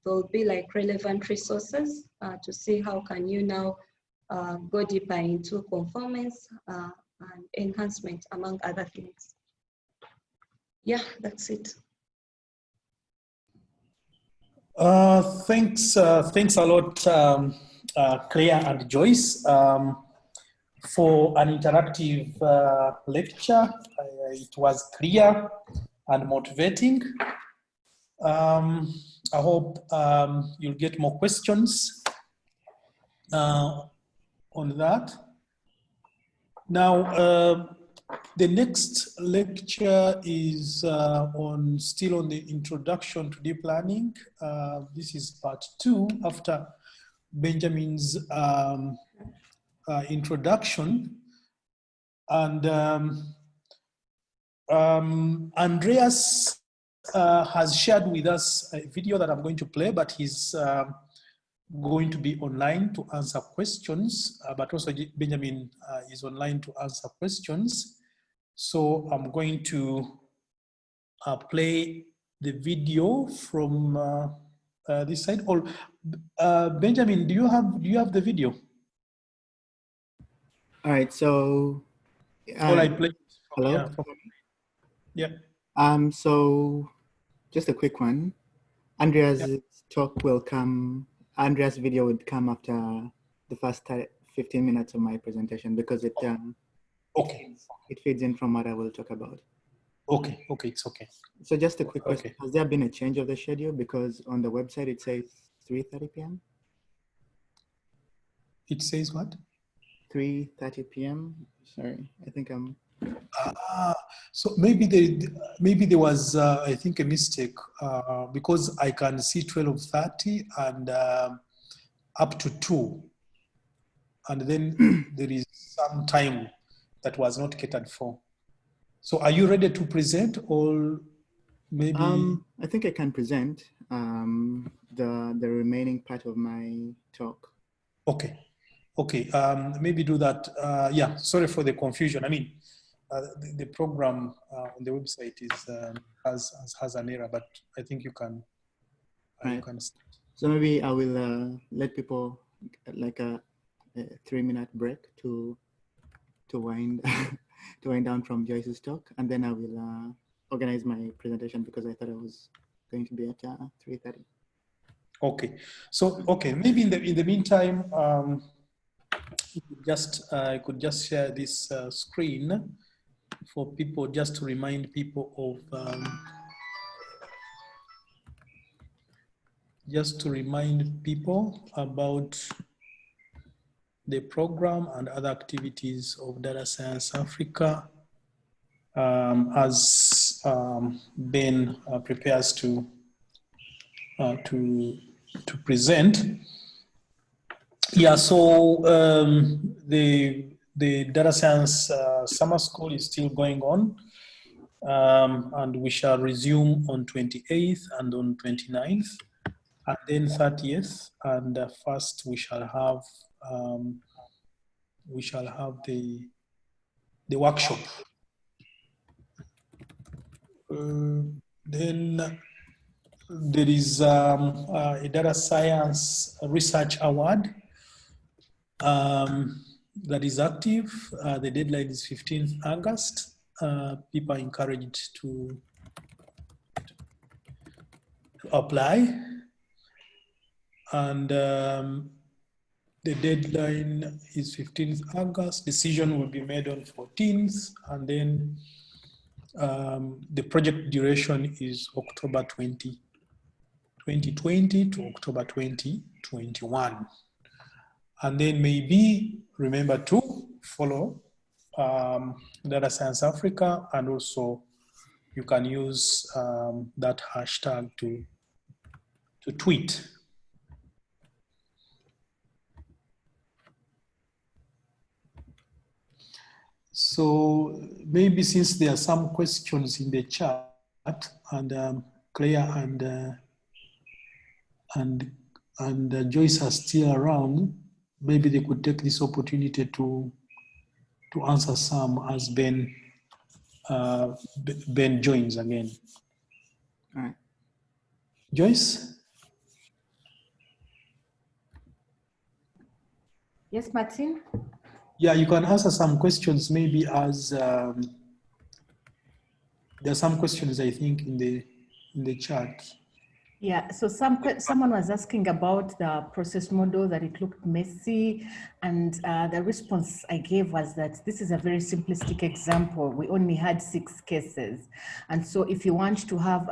there'll be like relevant resources to see how can you now go deeper into conformance and enhancement, among other things. Yeah, that's it.
Thanks a lot, Claire and Joyce, for an interactive lecture. It was clear and motivating. I hope you'll get more questions on that. Now, the next lecture is still on the introduction to deep learning. This is part 2 after Benjamin's introduction. And Andreas has shared with us a video that I'm going to play, but he's going to be online to answer questions, but also Benjamin is online to answer questions. So I'm going to play the video from this side. Or Benjamin, do you have the video?
All right. So.
Or I play.
Hello.
Yeah.
So, just a quick one. Andreas' talk will come. Andreas' video would come after the first 15 minutes of my presentation because it it feeds in from what I will talk about.
Okay, it's okay.
So just a quick question. Has there been a change of the schedule? Because on the website it says 3:30 p.m.
It says what?
3:30 p.m. Sorry, I think I'm.
So maybe there was I think a mistake because I can see 12:30 and up to 2, and then there is some time that was not catered for. So are you ready to present, or maybe?
I think I can present the remaining part of my talk.
Okay. Maybe do that. Yeah. Sorry for the confusion. I mean, the program on the website is has an error, but I think you can.
Right.
You can start.
So maybe I will let people like a 3-minute break to wind to wind down from Joyce's talk, and then I will organize my presentation because I thought it was going to be at 3:30.
Okay. So maybe in the meantime, I could just share this screen for people, just to remind people of about the program and other activities of Data Science Africa as Ben prepares to present. Yeah, so the Data Science Summer School is still going on, and we shall resume on 28th and on 29th, and then 30th, and first we shall have the workshop. Then there is a Data Science Research Award that is active. The deadline is 15th August. People are encouraged to apply. And the deadline is 15th August. Decision will be made on 14th. And then the project duration is October 2020 to October 2021. And then maybe remember to follow Data Science Africa, and also you can use that hashtag to tweet. So maybe since there are some questions in the chat, and Claire and Joyce are still around, maybe they could take this opportunity to answer some as Ben joins again.
All right.
Joyce?
Yes, Martin?
Yeah, you can answer some questions maybe as there are some questions I think in the chat.
Yeah, so someone was asking about the process model, that it looked messy, and the response I gave was that this is a very simplistic example. We only had 6 cases. And so if you want to have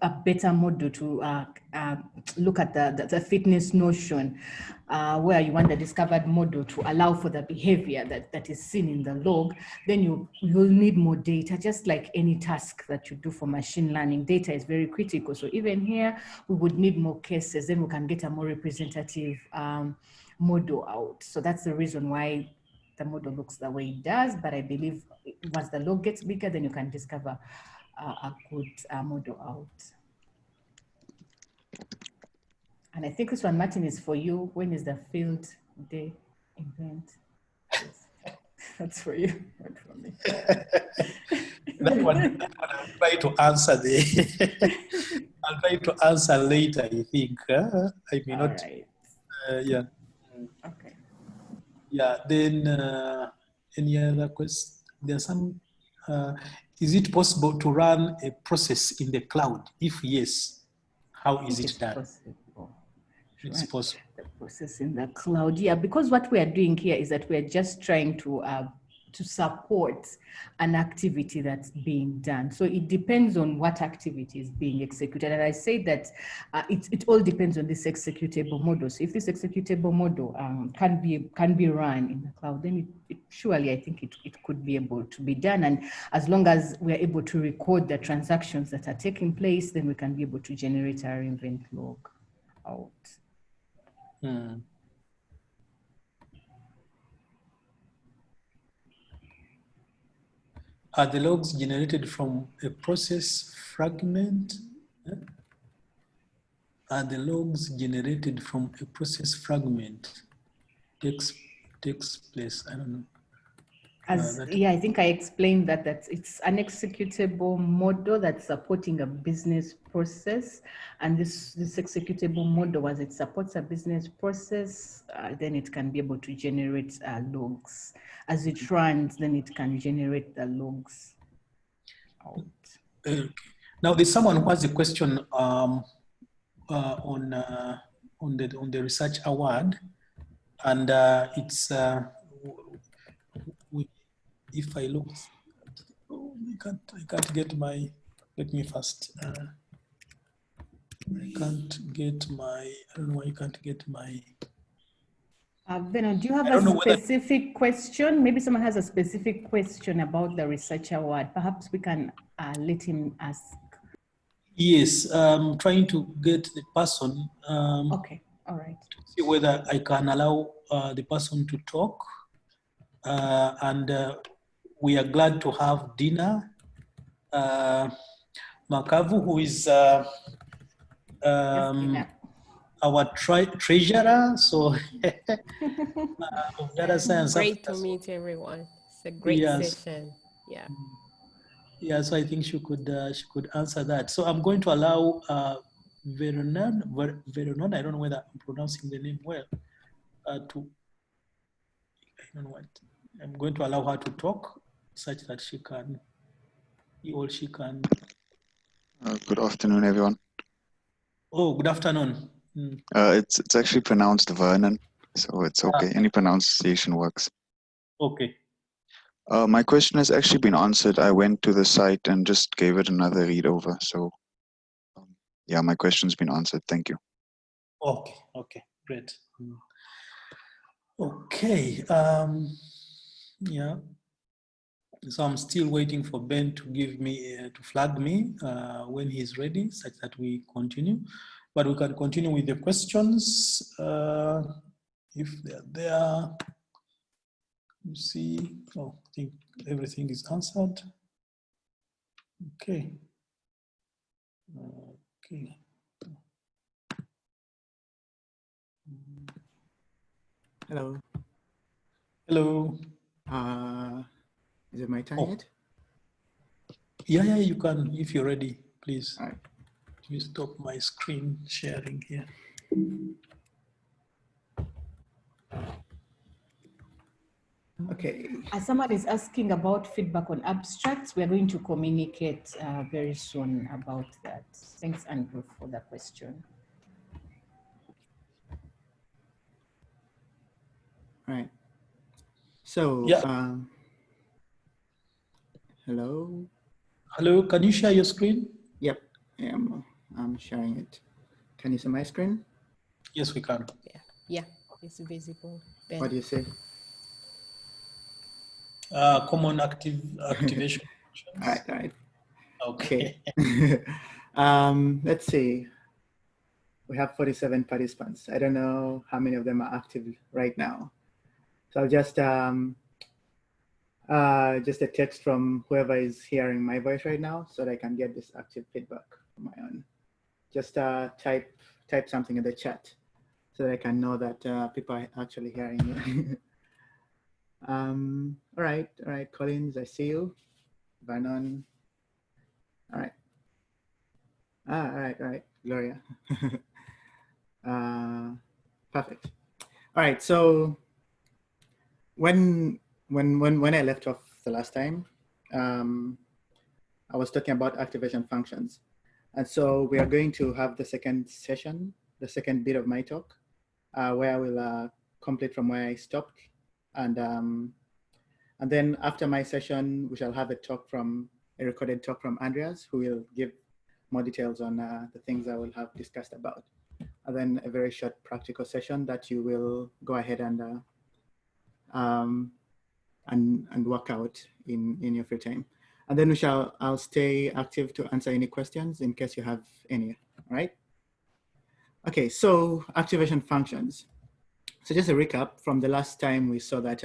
a better model to look at the fitness notion, where you want the discovered model to allow for the behavior that is seen in the log, then you'll need more data, just like any task that you do for machine learning. Data is very critical. So even here, we would need more cases, then we can get a more representative model out. So that's the reason why the model looks the way it does. But I believe once the log gets bigger, then you can discover a good model out. And I think this one, Martin, is for you. When is the field day event? Yes. That's for you, not for me.
that one I'll try to answer I'll try to answer later, I think. I may not.
Right.
Yeah.
Okay.
Yeah, then any other questions? There's some, is it possible to run a process in the cloud? If yes, how is it done?
Possible.
It's possible.
The process in the cloud, yeah, because what we are doing here is that we're just trying to support an activity that's being done. So it depends on what activity is being executed. And I say that it all depends on this executable model. So if this executable model can be run in the cloud, then surely I think it could be able to be done. And as long as we're able to record the transactions that are taking place, then we can be able to generate our event log out.
Are the logs generated from a process fragment? Are the logs generated from a process fragment? Takes place, I don't know.
Yeah, I think I explained that it's an executable model that's supporting a business process. And this executable model, as it supports a business process, then it can be able to generate logs. As it runs, then it can generate the logs out.
Now, there's someone who has a question on the research award, and it's if I look, I can't get my. Let me first. I can't get my. I don't know why you can't get my.
Beno, do you have a specific question? Maybe someone has a specific question about the research award. Perhaps we can let him ask.
Yes, I'm trying to get the person.
Okay, all right.
To see whether I can allow the person to talk. And we are glad to have Dina Makavu, who is our treasurer. So of data science.
Great to meet everyone. It's a great session. Yeah.
Yeah, so I think she could answer that. So I'm going to allow Veronon, I don't know whether I'm pronouncing the name well, I don't know what. I'm going to allow her to talk such that she can.
Good afternoon, everyone.
Oh, good afternoon. Mm.
It's actually pronounced Vernon, so it's okay. Any pronunciation works.
Okay.
My question has actually been answered. I went to the site and just gave it another read over. So yeah, my question's been answered. Thank you.
Okay. Okay. Great. Mm. Okay. Yeah. So I'm still waiting for Ben to give me to flag me when he's ready, such that we continue. But we can continue with the questions if they're there. You see, oh, I think everything is answered. Okay. Okay.
Hello.
Hello.
Is it my turn yet?
Yeah, you can, if you're ready, please.
All right.
Let me stop my screen sharing here.
Okay.
As someone is asking about feedback on abstracts, we're going to communicate very soon about that. Thanks, Andrew, for the question.
All right. So,
yeah.
Hello.
Hello, can you share your screen?
Yep, I'm sharing it. Can you see my screen?
Yes, we can.
Yeah, it's visible. Ben.
What do you say?
Common activation.
All right.
Okay.
Let's see. We have 47 participants. I don't know how many of them are active right now. So I'll just a text from whoever is hearing my voice right now, so that I can get this active feedback on my own. Just type something in the chat, so that I can know that people are actually hearing me. All right, Collins, I see you. Vernon. All right. All right, Gloria. Perfect. All right, so when I left off the last time, I was talking about activation functions. And so we are going to have the second session, the second bit of my talk, where I will complete from where I stopped. And then after my session, we shall have a recorded talk from Andreas, who will give more details on the things I will have discussed about. And then a very short practical session that you will go ahead and work out in your free time. And then I'll stay active to answer any questions in case you have any, all right? Okay, so activation functions. So just a recap from the last time, we saw that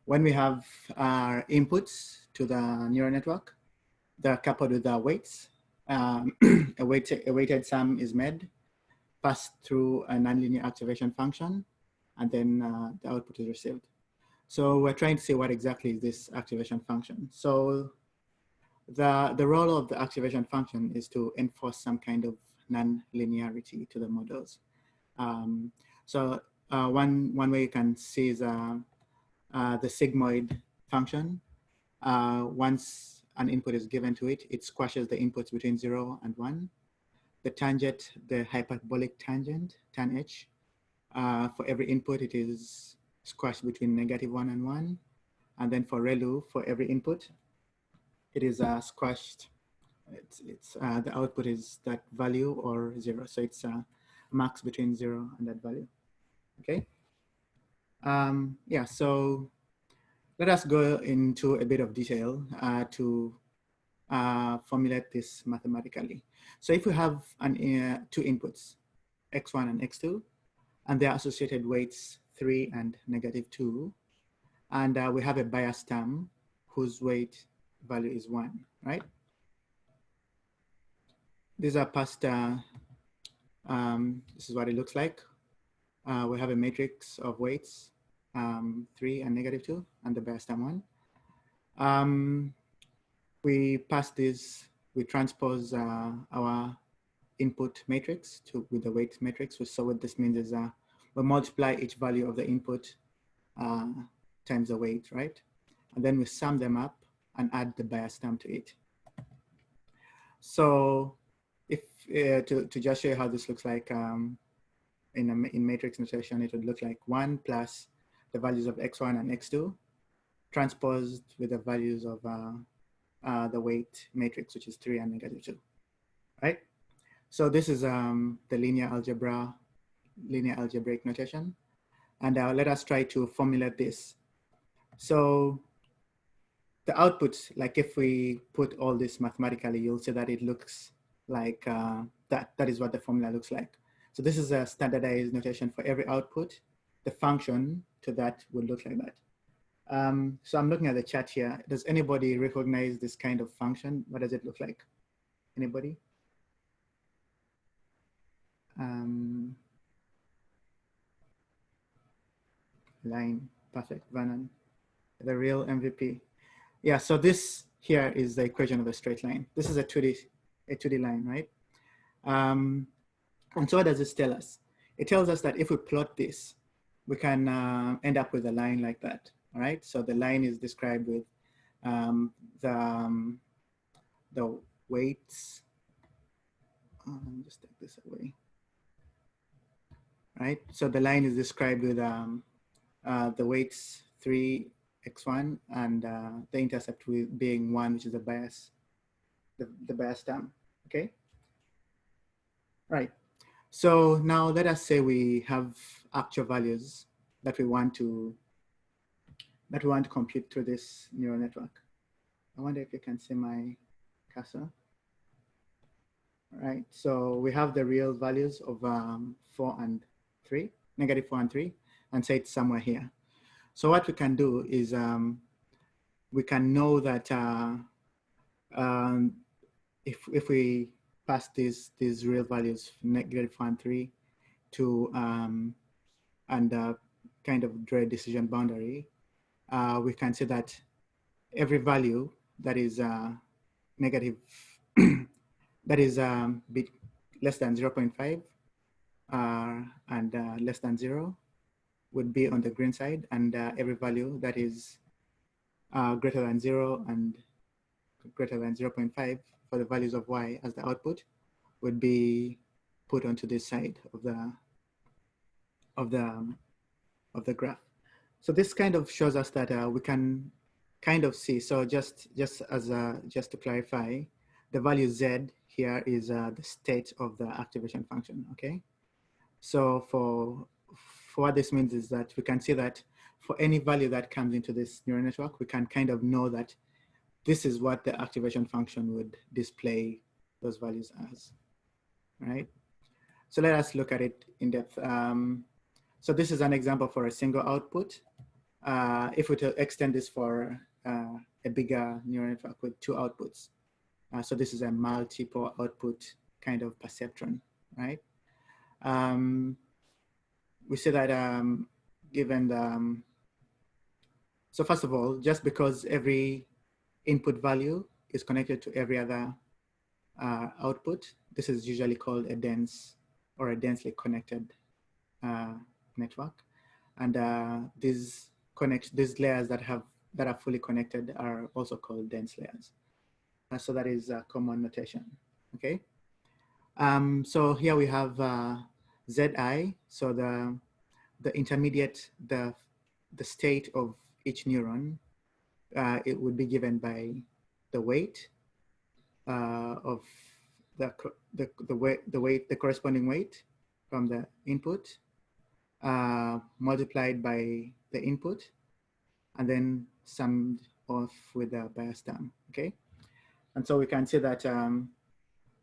when we have our inputs to the neural network, they're coupled with the weights. A weighted sum is made, passed through a nonlinear activation function, and then the output is received. So we're trying to see what exactly is this activation function. So the role of the activation function is to enforce some kind of non-linearity to the models. So one way you can see is the sigmoid function. Once an input is given to it, it squashes the inputs between 0 and 1. The tangent, the hyperbolic tangent, tan h, for every input, it is squashed between -1 and 1. And then for ReLU, for every input, it is squashed. The output is that value or 0. So it's max between 0 and that value. Okay. Yeah, so let us go into a bit of detail to formulate this mathematically. So if we have two inputs, x1 and x2, and their associated weights 3 and -2, and we have a bias term whose weight value is 1, right? These are past, this is what it looks like. We have a matrix of weights, 3 and -2, and the bias term 1. We pass this, we transpose our input matrix with the weight matrix. So what this means is we multiply each value of the input times the weight, right? And then we sum them up and add the bias term to it. So to just show you how this looks like in matrix notation, it would look like 1 plus the values of x1 and x2 transposed with the values of the weight matrix, which is 3 and -2, right? So this is the linear algebraic notation. And let us try to formulate this. So the output, like if we put all this mathematically, you'll see that it looks like that is what the formula looks like. So this is a standardized notation for every output. The function to that would look like that. So I'm looking at the chat here. Does anybody recognize this kind of function? What does it look like? Anybody? Line, perfect, Vernon, the real MVP. Yeah, so this here is the equation of a straight line. This is a 2D line, right? And so what does this tell us? It tells us that if we plot this, we can end up with a line like that, all right? So the line is described with the weights. Let me just take this away, right? So the line is described with the weights 3x1 and the intercept being 1, which is the bias, the bias term, okay? Right. So now let us say we have actual values that we want to compute through this neural network. I wonder if you can see my cursor. All right, so we have the real values of 4 and 3, -4 and 3, and say it's somewhere here. So what we can do is we can know that if we pass these real values, -4 and 3, to and kind of draw a decision boundary, we can say that every value that is negative, that is less than 0.5 and less than 0 would be on the green side, and every value that is greater than 0 and greater than 0.5 for the values of y as the output would be put onto this side of the graph. So this kind of shows us that we can kind of see. So just to clarify, the value z here is the state of the activation function. Okay. So for what this means is that we can see that for any value that comes into this neural network, we can kind of know that this is what the activation function would display those values as, right? So let us look at it in depth. So this is an example for a single output. If we to extend this for a bigger neural network with 2 outputs. So this is a multiple output kind of perceptron, right? We say that given the, so first of all, just because every input value is connected to every other output, this is usually called a dense or a densely connected network. And these layers that are fully connected are also called dense layers. So that is a common notation, okay? So here we have Zi, so the intermediate, the state of each neuron, it would be given by the weight of the corresponding weight from the input multiplied by the input and then summed off with the bias term, okay? And so we can see that at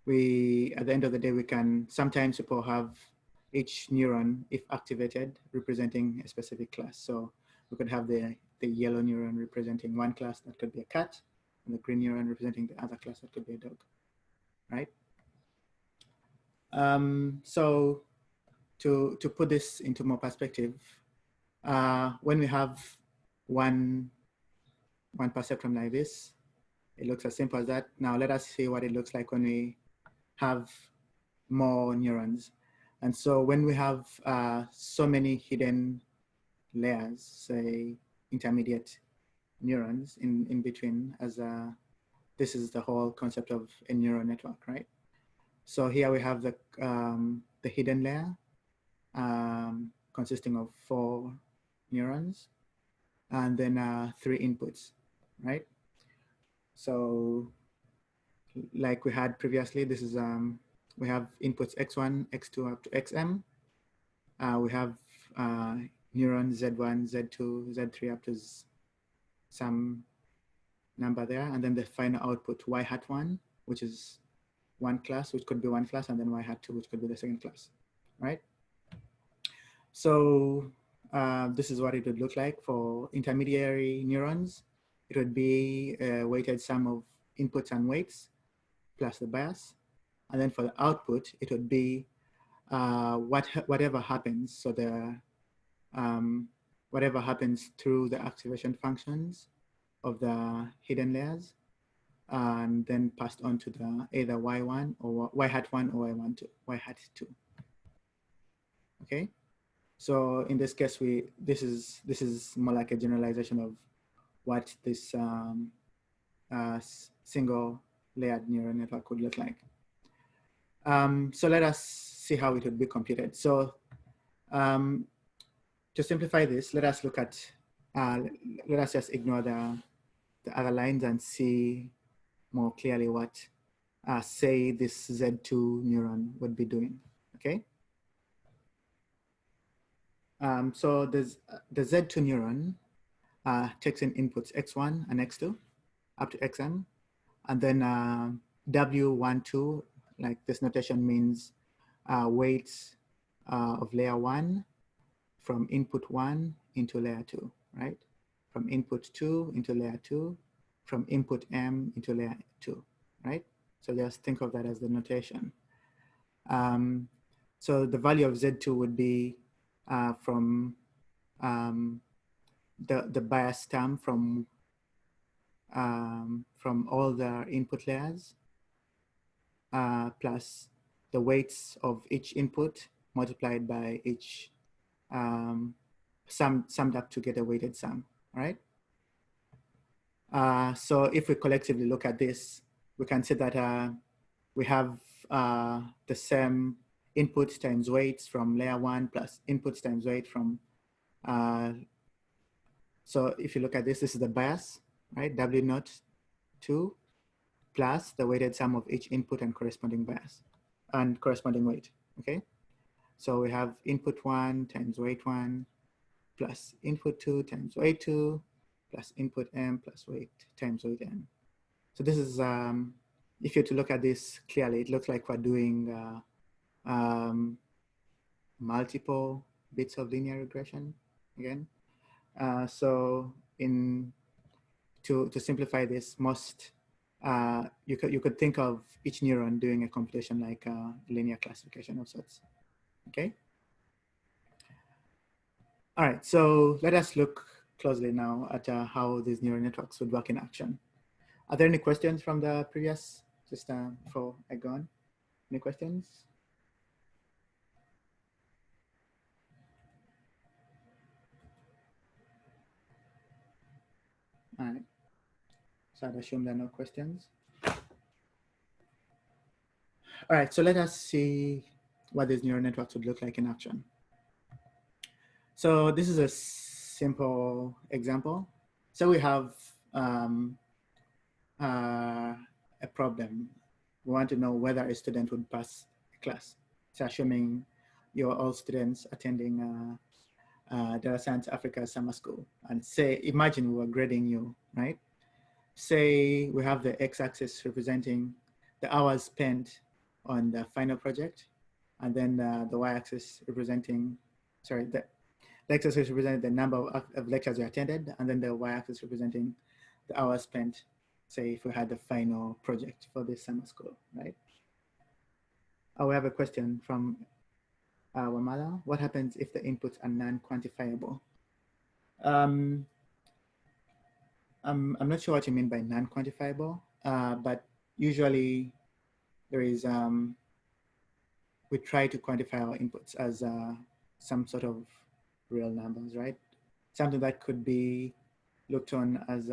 the end of the day, we can sometimes people have each neuron, if activated, representing a specific class. So we could have the yellow neuron representing one class, that could be a cat, and the green neuron representing the other class, that could be a dog, right? So to put this into more perspective, when we have one perceptron like this, it looks as simple as that. Now let us see what it looks like when we have more neurons. And so when we have so many hidden layers, say intermediate neurons in between, as this is the whole concept of a neural network, right? So here we have the hidden layer consisting of 4 neurons and then 3 inputs, right? So like we had previously, this is, we have inputs x1, x2 up to xm. We have neurons z1, z2, z3 up to some number there. And then the final output y hat 1, which is one class, which could be one class, and then y hat 2, which could be the second class, right? So this is what it would look like for intermediary neurons. It would be a weighted sum of inputs and weights plus the bias. And then for the output, it would be whatever happens. So the whatever happens through the activation functions of the hidden layers, and then passed on to the either y1 or y hat 1 or y hat 2. Okay. So in this case, this is more like a generalization of what this single layered neural network would look like. So let us see how it would be computed. So to simplify this, let us look at, let us just ignore the other lines and see more clearly what, say, this Z2 neuron would be doing, okay? So the Z2 neuron takes in inputs X1 and X2 up to XM, and then W12, like this notation means weights of layer 1 from input 1 into layer 2, right? From input 2 into layer 2, from input M into layer 2, right? So just think of that as the notation. So the value of Z2 would be from the bias term from all the input layers plus the weights of each input multiplied by each summed up to get a weighted sum, right? So if we collectively look at this, we can see that we have the same inputs times weights from layer 1 plus inputs times weight from, so if you look at this, this is the bias, right? W02 plus the weighted sum of each input and corresponding bias and corresponding weight, okay? So we have input 1 times weight 1 plus input 2 times weight 2 plus input M plus weight times weight M. So this is, if you're to look at this clearly, it looks like we're doing multiple bits of linear regression again. So to simplify this, you could think of each neuron doing a computation like a linear classification of sorts, okay? All right, so let us look closely now at how these neural networks would work in action. Are there any questions from the previous, just before I go on? Any questions? All right, so I'd assume there are no questions. All right, so let us see what these neural networks would look like in action. So this is a simple example. So we have a problem. We want to know whether a student would pass a class. So assuming you're all students attending Data Science Africa Summer School, and say, imagine we were grading you, right? Say we have the x-axis representing the hours spent on the final project, and then the y-axis representing, sorry, the x-axis representing the number of lectures you attended, and then the y-axis representing the hours spent, say if we had the final project for this summer school, right? We have a question from Wamala. What happens if the inputs are non-quantifiable? I'm not sure what you mean by non-quantifiable, but usually there is, we try to quantify our inputs as some sort of real numbers, right? Something that could be looked on as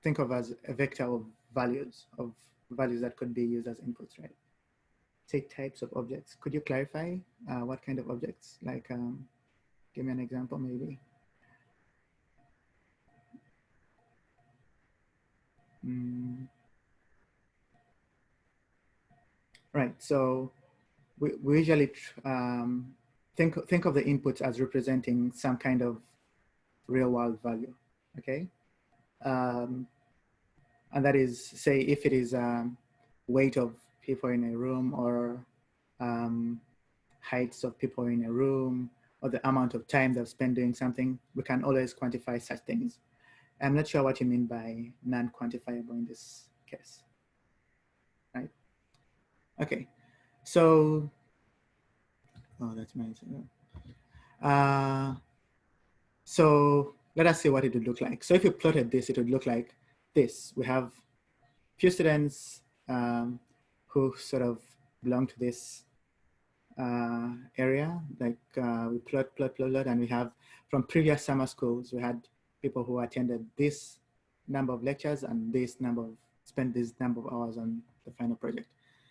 think of as a vector of values that could be used as inputs, right? say types of objects. Could you clarify what kind of objects? Like, give me an example, maybe. Right. So we usually think of the inputs as representing some kind of real world value. Okay. And that is, say, if it is weight of people in a room, or heights of people in a room, or the amount of time they've spent doing something, we can always quantify such things. I'm not sure what you mean by non-quantifiable in this case, right? Okay, so, oh, that's my answer. So let us see what it would look like. So if you plotted this, it would look like this. We have few students who sort of belong to this area, like we plot, and we have from previous summer schools, we had people who attended this number of lectures and this number of, spent this number of hours on the final project.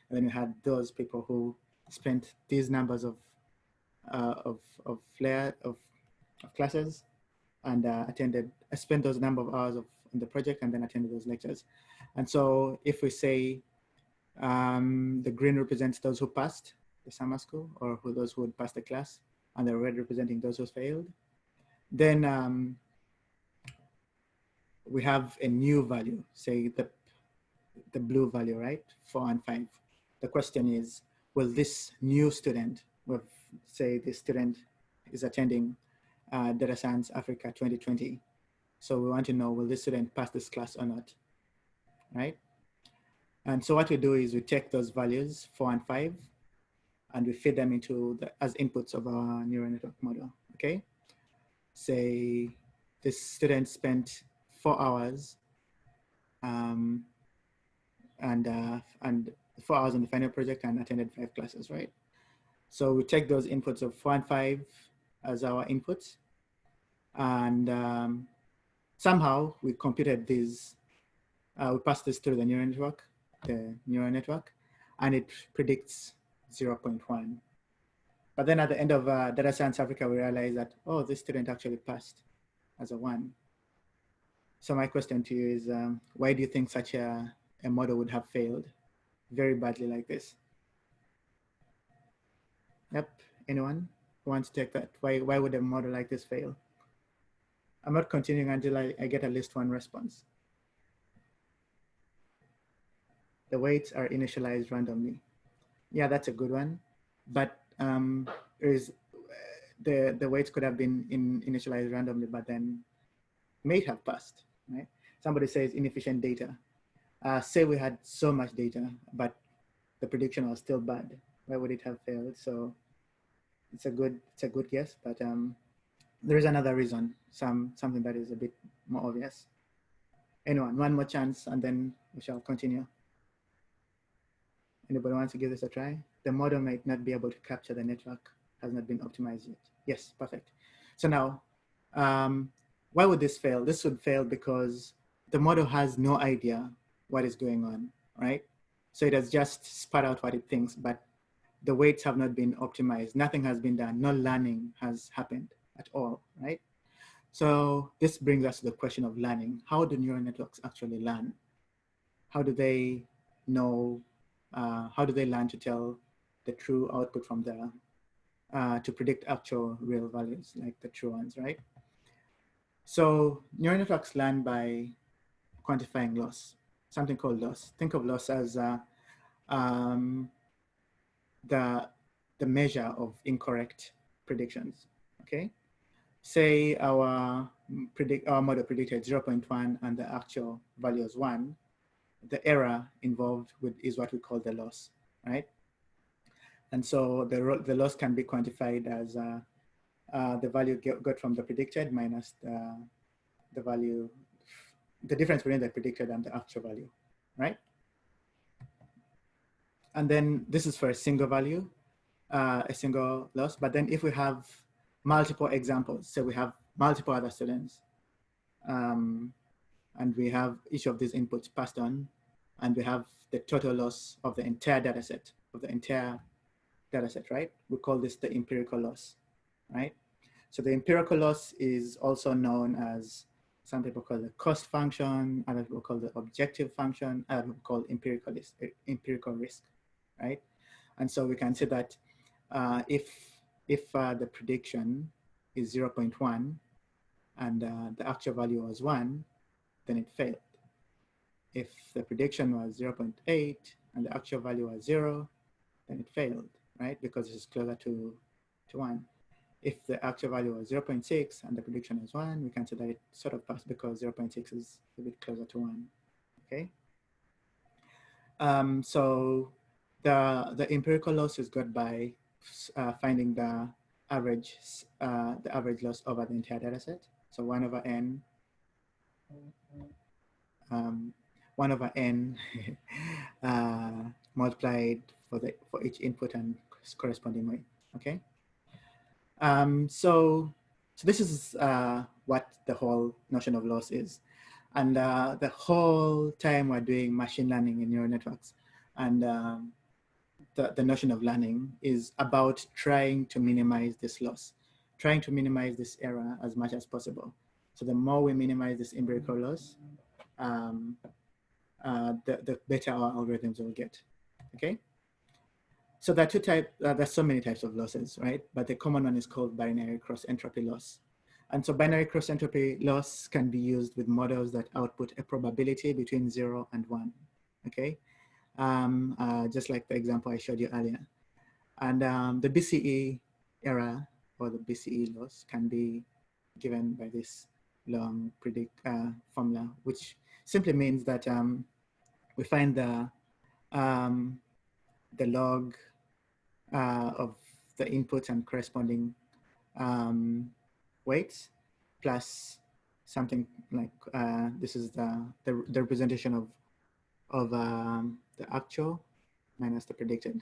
And then we had those people who spent these numbers of classes and spent those number of hours on the project and then attended those lectures. And so if we say the green represents those who passed the summer school, or those who would pass the class, and the red representing those who failed, then we have a new value, say the blue value, right? 4 and 5. The question is, will this new student, say this student is attending Data Science Africa 2020. So we want to know, will this student pass this class or not, right? And so what we do is we take those values, 4 and 5, and we feed them into as inputs of our neural network model, okay? Say this student spent 4 hours and 4 hours on the final project and attended 5 classes, right? So we take those inputs of 4 and 5 as our inputs, and somehow we computed these, we passed this through the neural network, and it predicts 0.1. But then at the end of Data Science Africa, we realized that, oh, this student actually passed as a 1. So my question to you is, why do you think such a model would have failed very badly like this? Yep, anyone who wants to take that? Why would a model like this fail? I'm not continuing until I get at least one response. The weights are initialized randomly. Yeah, that's a good one. But the weights could have been initialized randomly, but then may have passed, right? Somebody says inefficient data. Say we had so much data, but the prediction was still bad. Why would it have failed? So it's a good guess, but there is another reason, something that is a bit more obvious. Anyone, one more chance, and then we shall continue. Anybody wants to give this a try? The model might not be able to capture the network, has not been optimized yet. Yes, perfect. So now, why would this fail? This would fail because the model has no idea what is going on, right? So it has just spat out what it thinks, but the weights have not been optimized. Nothing has been done. No learning has happened at all, right? So this brings us to the question of learning. How do neural networks actually learn? How do they know, how do they learn to tell the true output from the, to predict actual real values, like the true ones, right? So neural networks learn by quantifying loss, something called loss. Think of loss as the measure of incorrect predictions, okay? Say our model predicted 0.1 and the actual value is 1. The error involved is what we call the loss, right? And so the loss can be quantified as the value got from the predicted minus the value, the difference between the predicted and the actual value, right? And then this is for a single value, a single loss. But then if we have multiple examples, so we have multiple other students, and we have each of these inputs passed on, and we have the total loss of the entire data set, the entire data set, right? We call this the empirical loss, right? So the empirical loss is also known as, some people call it cost function, other people call it objective function, other people call empirical risk, right? And so we can say that if the prediction is 0.1 and the actual value was 1, then it failed. If the prediction was 0.8 and the actual value was 0, then it failed, right? Because it's closer to 1. If the actual value was 0.6 and the prediction is 1, we can say that it sort of passed because 0.6 is a bit closer to 1, okay? So the empirical loss is got by finding the average loss over the entire data set. So 1 over n, 1 over n multiplied for each input and corresponding weight, okay? So this is what the whole notion of loss is. And the whole time we're doing machine learning in neural networks, and the notion of learning is about trying to minimize this loss, trying to minimize this error as much as possible. So the more we minimize this empirical loss, the better our algorithms will get, okay? So there are two types, there's so many types of losses, right? But the common one is called binary cross entropy loss. And so binary cross entropy loss can be used with models that output a probability between 0 and 1, okay? Just like the example I showed you earlier. And the BCE error or the BCE loss can be given by this long formula, which simply means that we find the log of the input and corresponding weights plus something like this is the representation of the actual minus the predicted.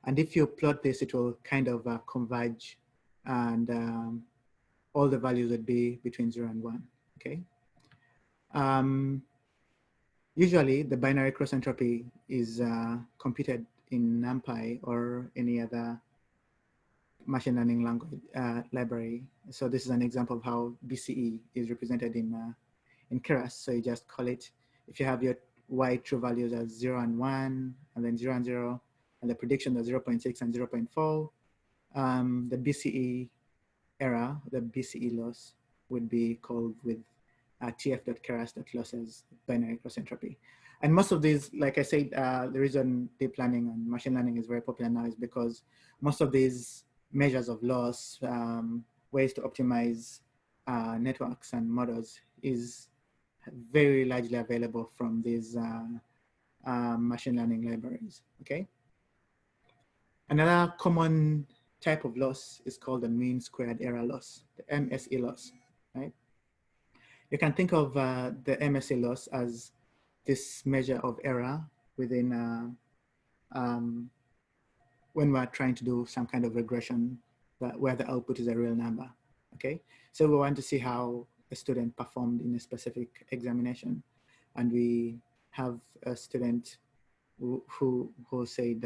And if you plot this, it will kind of converge, and all the values would be between 0 and 1, okay? Usually the binary cross entropy is computed in NumPy or any other machine learning language library. So this is an example of how BCE is represented in Keras. So you just call it, if you have your Y true values as 0 and 1, and then 0 and 0, and the prediction is 0.6 and 0.4, the BCE error, the BCE loss would be called with tf.keras.losses binary cross entropy. And most of these, like I said, the reason deep learning and machine learning is very popular now is because most of these measures of loss, ways to optimize networks and models is very largely available from these machine learning libraries, okay? Another common type of loss is called the mean squared error loss, the MSE loss, right? You can think of the MSE loss as this measure of error within when we're trying to do some kind of regression where the output is a real number, okay? So we want to see how a student performed in a specific examination. And we have a student who said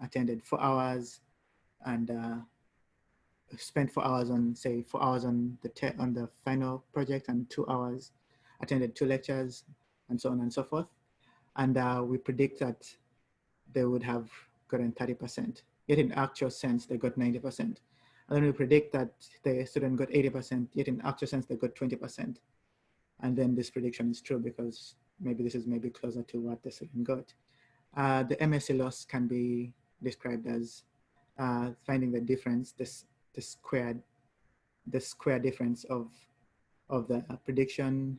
attended 4 hours and spent 4 hours on, say, 4 hours on the final project and 2 hours attended 2 lectures and so on and so forth. And we predict that they would have gotten 30%, yet in actual sense, they got 90%. And then we predict that the student got 80%, yet in actual sense, they got 20%. And then this prediction is true because maybe this is maybe closer to what the student got. The MSE loss can be described as finding the difference, the square difference of the prediction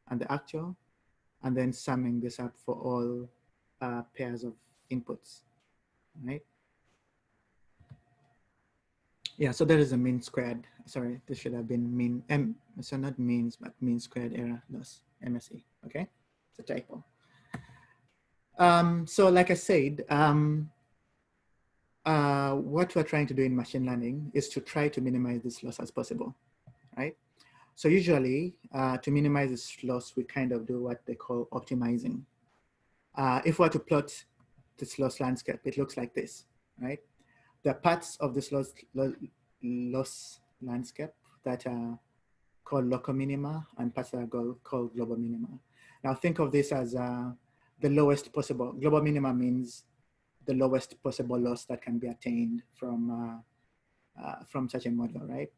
and the actual, and then summing this up for all pairs of inputs, right? Yeah, so there is a mean squared, sorry, this should have been mean, so not means, but mean squared error loss, MSE, okay? It's a typo. So like I said, what we're trying to do in machine learning is to try to minimize this loss as possible, right? So usually to minimize this loss, we kind of do what they call optimizing. If we're to plot this loss landscape, it looks like this, right? The parts of this loss landscape that are called local minima and parts that are called global minima. Now think of this as the lowest possible. Global minima means the lowest possible loss that can be attained from such a model, right?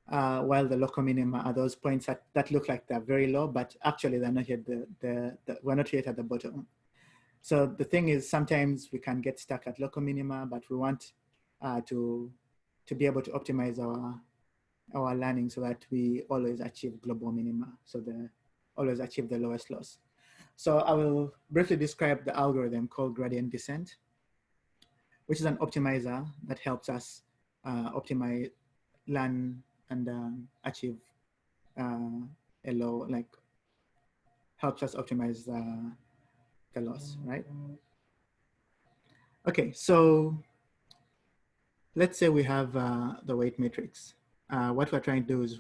While the local minima are those points that look like they're very low, but actually they're not yet we're not yet at the bottom. So the thing is, sometimes we can get stuck at local minima, but we want to be able to optimize our learning so that we always achieve global minima, so always achieve the lowest loss. So I will briefly describe the algorithm called gradient descent, which is an optimizer that helps us optimize, learn, and achieve a low, like helps us optimize the loss, right? Okay, so let's say we have the weight matrix. What we're trying to do is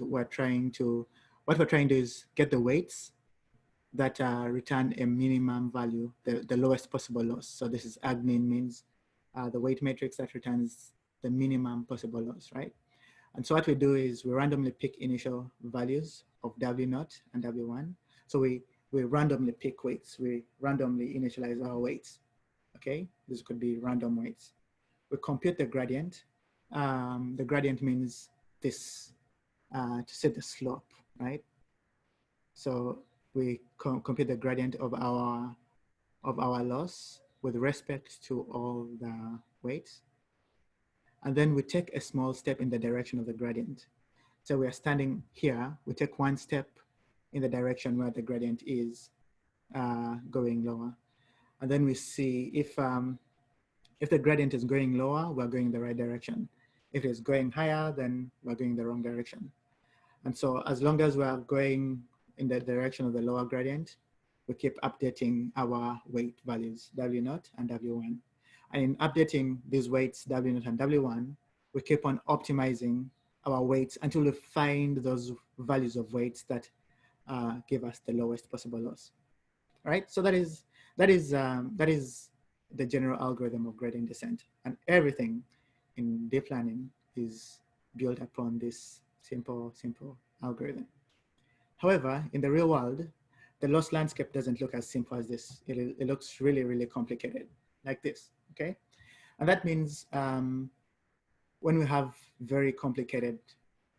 get the weights that return a minimum value, the lowest possible loss. So this is AgMin, means the weight matrix that returns the minimum possible loss, right? And so what we do is we randomly pick initial values of W0 and W1. So we randomly pick weights. We randomly initialize our weights, okay? This could be random weights. We compute the gradient. The gradient means this, to set the slope, right? So we compute the gradient of our loss with respect to all the weights. And then we take a small step in the direction of the gradient. So we are standing here, we take one step in the direction where the gradient is going lower. And then we see if the gradient is going lower, we're going in the right direction. If it's going higher, then we're going in the wrong direction. And so as long as we're going in the direction of the lower gradient, we keep updating our weight values, W0 and W1. And in updating these weights, W0 and W1, we keep on optimizing our weights until we find those values of weights that give us the lowest possible loss, right? So that is the general algorithm of gradient descent, and everything in deep learning is built upon this simple algorithm. However, in the real world, the loss landscape doesn't look as simple as this. It looks really complicated, like this, okay? And that means when we have very complicated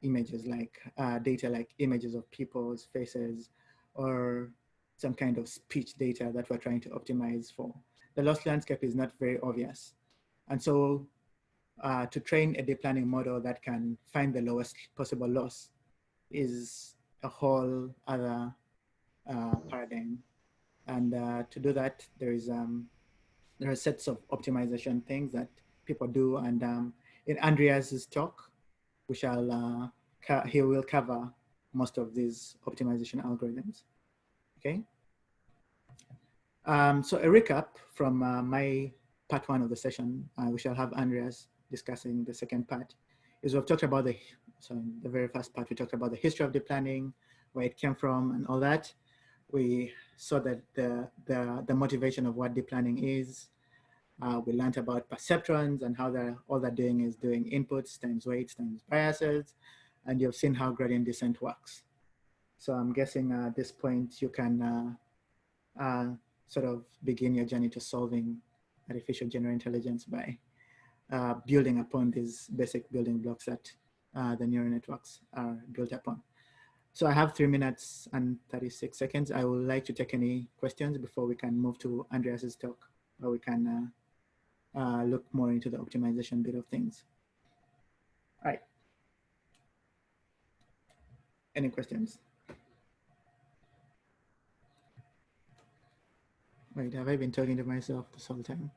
images, like data like images of people's faces or some kind of speech data that we're trying to optimize for, the loss landscape is not very obvious. And so to train a deep learning model that can find the lowest possible loss is a whole other paradigm. And to do that, there are sets of optimization things that people do. And in Andreas's talk, he will cover most of these optimization algorithms, okay? So a recap from my part one of the session, we shall have Andreas discussing the second part, is we've talked about the very first part, we talked about the history of deep learning, where it came from and all that. We saw that the motivation of what deep learning is. We learned about perceptrons and how all they're doing is doing inputs times weights times biases, and you've seen how gradient descent works. So I'm guessing at this point you can sort of begin your journey to solving artificial general intelligence by building upon these basic building blocks that the neural networks are built upon. So I have 3 minutes and 36 seconds. I would like to take any questions before we can move to Andreas's talk, where we can look more into the optimization bit of things. All right. Any questions? Wait, have I been talking to myself this whole time?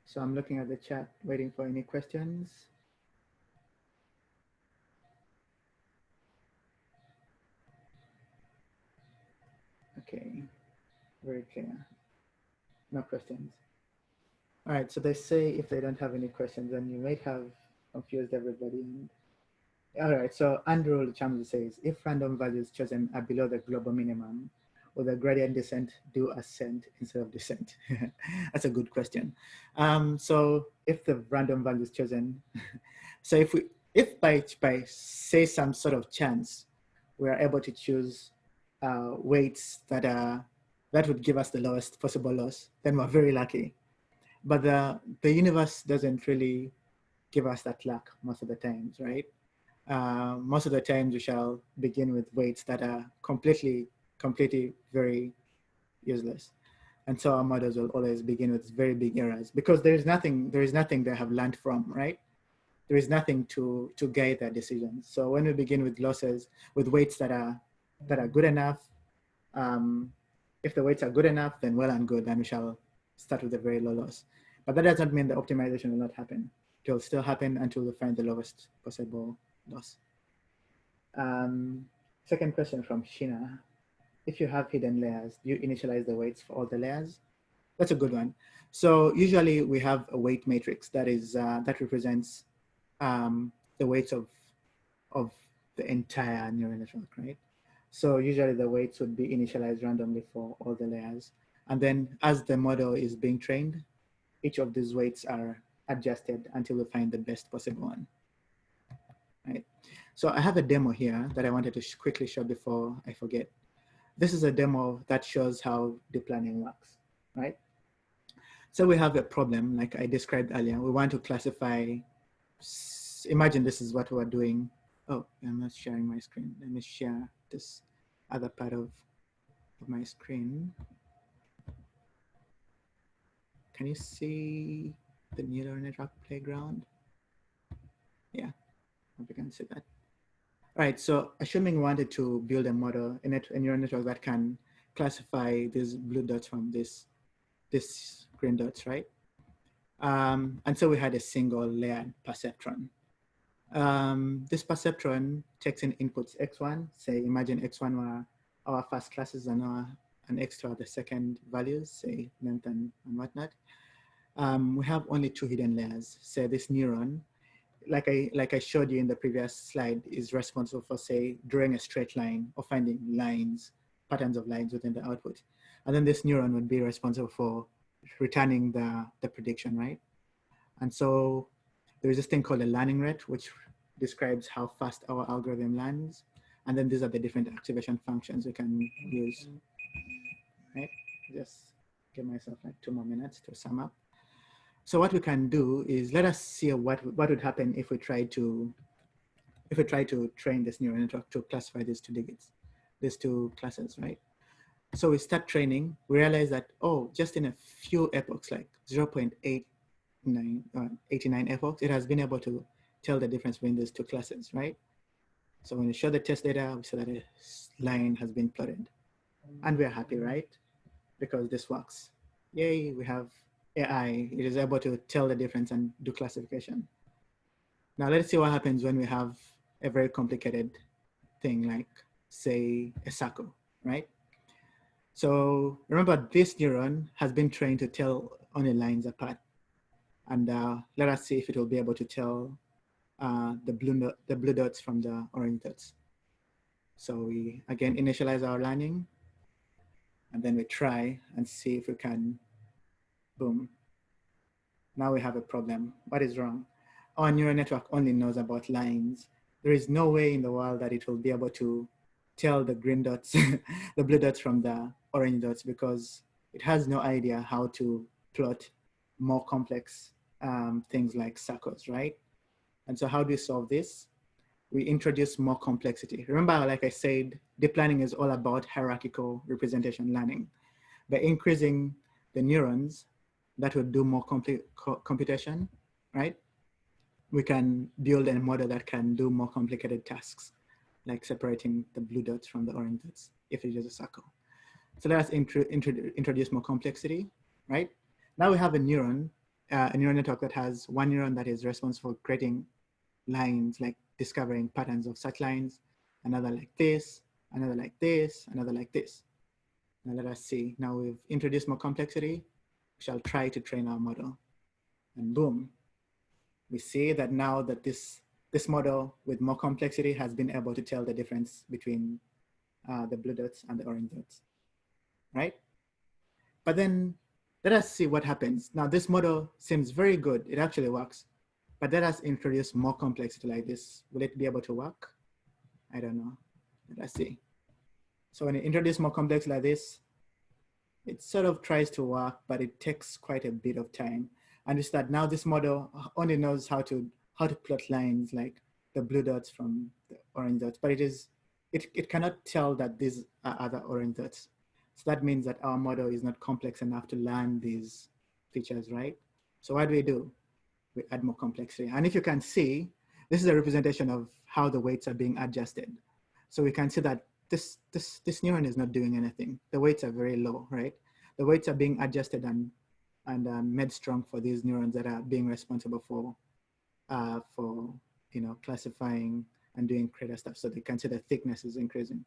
So I'm looking at the chat, waiting for any questions. Okay, very clear. No questions. All right, so they say if they don't have any questions, then you might have confused everybody and All right, so Andrew Chamsley says, if random values chosen are below the global minimum, will the gradient descent do ascent instead of descent? That's a good question. So if the random values chosen, so if by say some sort of chance, we are able to choose weights that would give us the lowest possible loss, then we're very lucky. But the universe doesn't really give us that luck most of the times, right? Most of the times we shall begin with weights that are completely very useless. And so our models will always begin with very big errors because there is nothing they have learned from, right? There is nothing to guide their decisions. So when we begin with losses, with weights that are good enough, if the weights are good enough, then well and good, then we shall start with a very low loss. But that doesn't mean the optimization will not happen. It will still happen until we find the lowest possible loss. Second question from Sheena. If you have hidden layers, do you initialize the weights for all the layers? That's a good one. So usually we have a weight matrix that is that represents the weights of the entire neural network, right? So usually the weights would be initialized randomly for all the layers. And then as the model is being trained, each of these weights are adjusted until we find the best possible one, right? So I have a demo here that I wanted to quickly show before I forget. This is a demo that shows how deep learning works, right? So we have a problem like I described earlier. We want to classify, imagine this is what we're doing. Oh, I'm not sharing my screen. Let me share this other part of my screen. Can you see the neural network playground? Yeah, hope you can see that. All right, so assuming we wanted to build a model, a neural network that can classify these blue dots from this green dots, right? And so we had a single layered perceptron. This perceptron takes in inputs x1, say imagine x1 were our first classes and x2 are the second values, say length and whatnot. We have only two hidden layers. Say this neuron, like I showed you in the previous slide, is responsible for, say, drawing a straight line or finding lines, patterns of lines within the output. And then this neuron would be responsible for returning the prediction, right? And so there is this thing called a learning rate, which describes how fast our algorithm learns. And then these are the different activation functions we can use, right? Just give myself like 2 more minutes to sum up. So what we can do is let us see what would happen if we try to train this neural network to classify these two digits, these two classes, right? So we start training, we realize that, oh, just in a few epochs, like 0.89 epochs, it has been able to tell the difference between these two classes, right? So when we show the test data, we see that a line has been plotted. And we're happy, right? Because this works. Yay, we have AI. It is able to tell the difference and do classification. Now let's see what happens when we have a very complicated thing like, say, a circle, right? So remember, this neuron has been trained to tell only lines apart. And let us see if it will be able to tell the blue dots from the orange dots. So we, again, initialize our learning, and then we try and see if we can, boom. Now we have a problem. What is wrong? Our neural network only knows about lines. There is no way in the world that it will be able to tell the green dots, the blue dots from the orange dots, because it has no idea how to plot more complex things like circles, right? And so how do we solve this? We introduce more complexity. Remember, like I said, deep learning is all about hierarchical representation learning. By increasing the neurons that would do more computation, right? We can build a model that can do more complicated tasks, like separating the blue dots from the orange dots if it is a circle. So let us introduce more complexity, right? Now we have a neural network that has one neuron that is responsible for creating lines, like discovering patterns of such lines, another like this, another like this, another like this. Now let us see. Now we've introduced more complexity. We shall try to train our model. And boom, we see that now that this this model with more complexity has been able to tell the difference between the blue dots and the orange dots, right? But then let us see what happens. Now this model seems very good. It actually works, but let us introduce more complexity like this. Will it be able to work? I don't know. Let us see. So when you introduce more complexity like this, it sort of tries to work, but it takes quite a bit of time. And it's that now this model only knows how to plot lines like the blue dots from the orange dots, but it cannot tell that these are other orange dots. So that means that our model is not complex enough to learn these features, right? So what do? We add more complexity. And if you can see, this is a representation of how the weights are being adjusted. So we can see that this neuron is not doing anything. The weights are very low, right? The weights are being adjusted and made strong for these neurons that are being responsible for classifying and doing creator stuff. So they can see the thickness is increasing.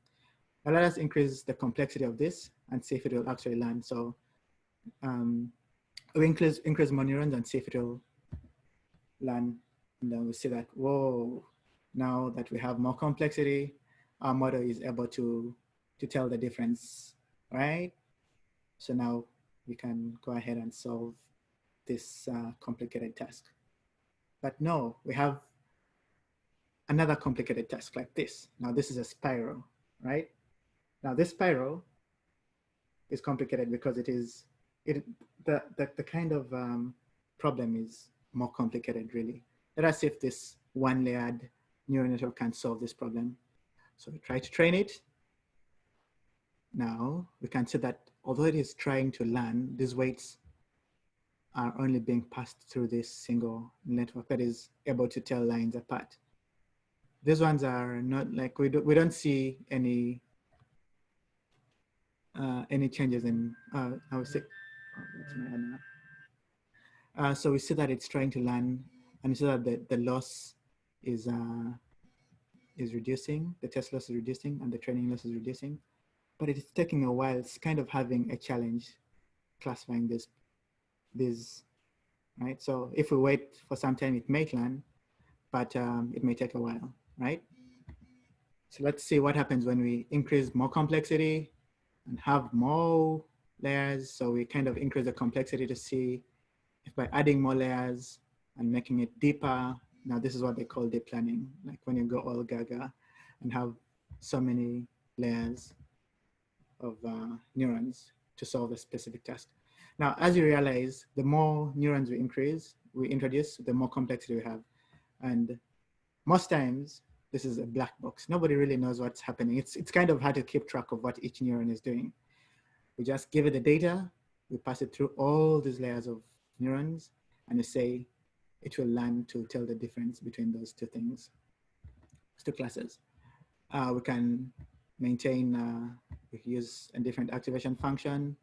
Now let us increase the complexity of this and see if it will actually learn. So we increase more neurons and see if it will learn. And then we see that, whoa, now that we have more complexity, our model is able to tell the difference, right? So now we can go ahead and solve this complicated task. But no, we have another complicated task like this. Now this is a spiral, right? Now this spiral is complicated because the kind of problem is more complicated, really. Let us see if this one-layered neural network can solve this problem. So we try to train it. Now we can see that although it is trying to learn, these weights are only being passed through this single network that is able to tell lines apart. These ones are not like, we don't see any changes in, I would say, so we see that it's trying to learn, and we see that the loss is reducing, the test loss is reducing, and the training loss is reducing, but it is taking a while. It's kind of having a challenge classifying these, right? So if we wait for some time, it may learn, but it may take a while, right? So let's see what happens when we increase more complexity and have more layers. So we kind of increase the complexity to see if by adding more layers and making it deeper. Now this is what they call deep learning, like when you go all gaga and have so many layers of neurons to solve a specific task. Now, as you realize, the more neurons we introduce, the more complexity we have. And most times, this is a black box. Nobody really knows what's happening. It's kind of hard to keep track of what each neuron is doing. We just give it the data, we pass it through all these layers of neurons, and we say it will learn to tell the difference between those two things, those two classes. We can maintain, we use a different activation function.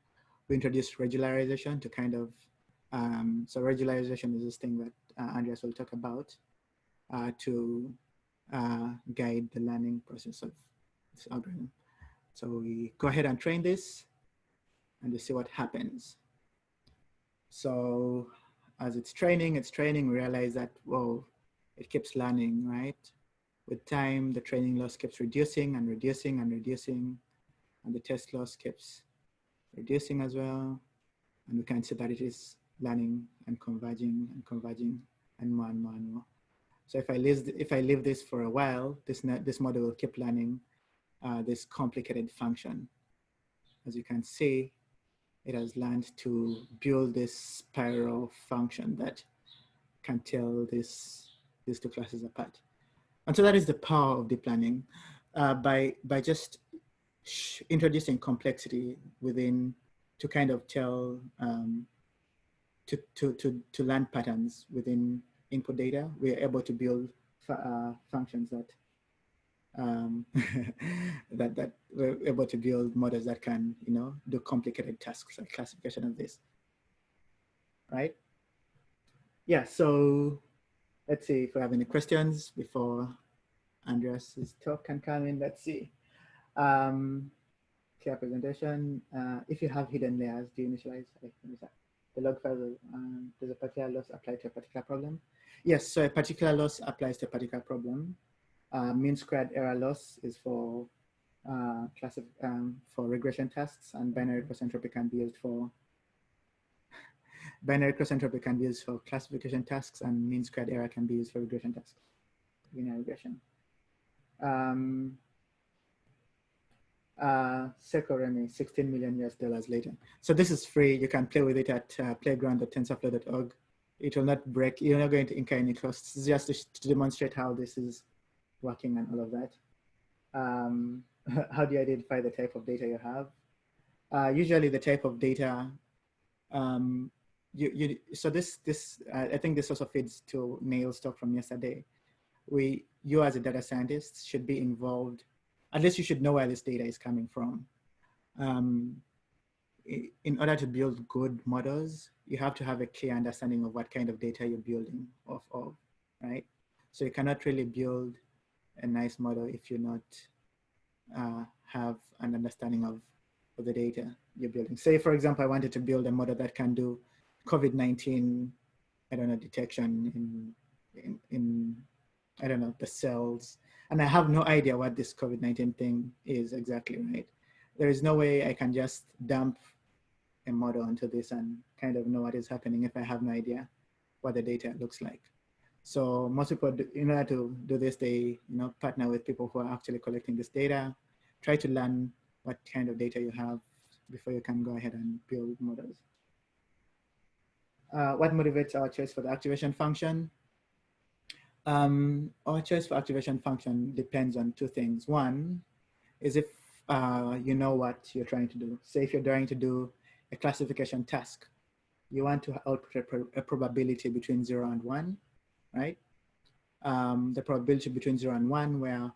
We introduce regularization to kind of, so regularization is this thing that Andreas will talk about to guide the learning process of this algorithm. So we go ahead and train this and we see what happens. So as it's training, we realize that, whoa, it keeps learning, right? With time, the training loss keeps reducing and reducing and reducing, and the test loss keeps reducing as well. And we can see that it is learning and converging and more and more and more. So if I leave this for a while, this model will keep learning this complicated function. As you can see, it has learned to build this spiral function that can tell these two classes apart. And so that is the power of deep learning. By just introducing complexity within to kind of tell, to learn patterns within input data, we are able to build functions that that we're able to build models that can, do complicated tasks like classification of this, right? Yeah, so let's see if we have any questions before Andreas's talk can come in. Let's see. Clear presentation. If you have hidden layers, do you initialize? the log file, does a particular loss apply to a particular problem? Yes, so a particular loss applies to a particular problem. Mean squared error loss is for regression tasks, and binary cross entropy can be used for classification tasks, and mean squared error can be used for regression tasks, linear regression. Sekoremi, $16 million later. So this is free. You can play with it at playground.tensorflow.org. It will not break. You're not going to incur any costs. It's just to demonstrate how this is working and all of that. How do you identify the type of data you have? Usually the type of data, so I think this also feeds to Neil's talk from yesterday. You as a data scientist should be involved. At least you should know where this data is coming from. In order to build good models, you have to have a clear understanding of what kind of data you're building off of, right? So you cannot really build a nice model if you not have an understanding of the data you're building. Say, for example, I wanted to build a model that can do COVID-19, I don't know, detection in I don't know, the cells. And I have no idea what this COVID-19 thing is exactly, right? There is no way I can just dump a model onto this and kind of know what is happening if I have no idea what the data looks like. So most people, in order to do this, they partner with people who are actually collecting this data, try to learn what kind of data you have before you can go ahead and build models. What motivates our choice for the activation function? Our choice for activation function depends on two things. One is if you know what you're trying to do. Say if you're trying to do a classification task, you want to output a probability between 0 and 1, right? The probability between 0 and 1, where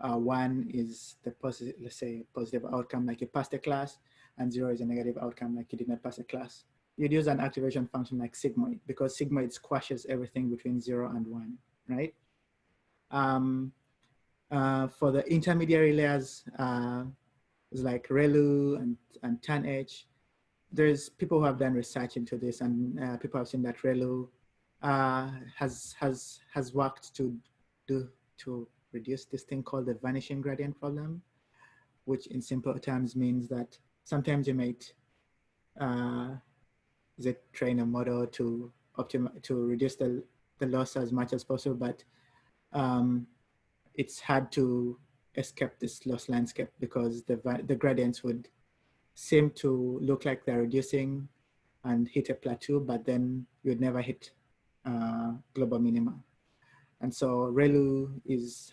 1 is the positive, let's say positive outcome like you passed a class, and 0 is a negative outcome like you did not pass a class. You'd use an activation function like sigmoid, because sigmoid squashes everything between 0 and 1, right? For the intermediary layers, it's like ReLU and TANH. There's people who have done research into this, and people have seen that ReLU has worked to reduce this thing called the vanishing gradient problem, which in simple terms means that sometimes you might train a model to reduce the loss as much as possible, but it's hard to escape this loss landscape because the gradients would seem to look like they're reducing and hit a plateau, but then you'd never hit global minima. And so ReLU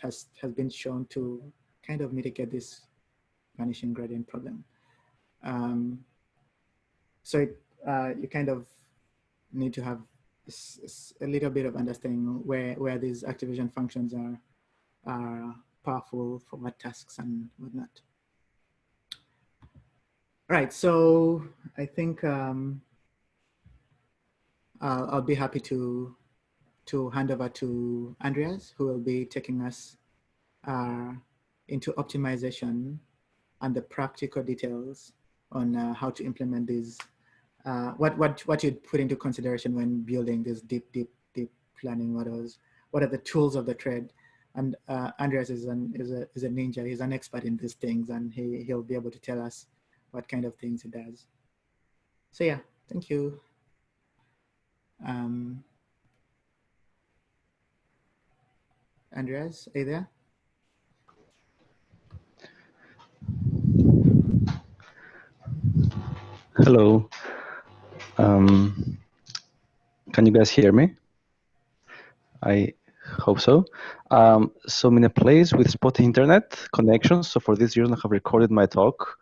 has been shown to kind of mitigate this vanishing gradient problem. So you kind of need to have a little bit of understanding where these activation functions are powerful for what tasks and whatnot. All right, so I think I'll be happy to hand over to Andreas, who will be taking us into optimization and the practical details on how to implement these, what you'd put into consideration when building these deep learning models. What are the tools of the trade? And Andreas is a ninja. He's an expert in these things, and he'll be able to tell us what kind of things he does. So yeah, thank you. Andreas, are you there?
Hello. Can you guys hear me? I hope so. So I'm in a place with spotty internet connection. So for this reason, I have recorded my talk.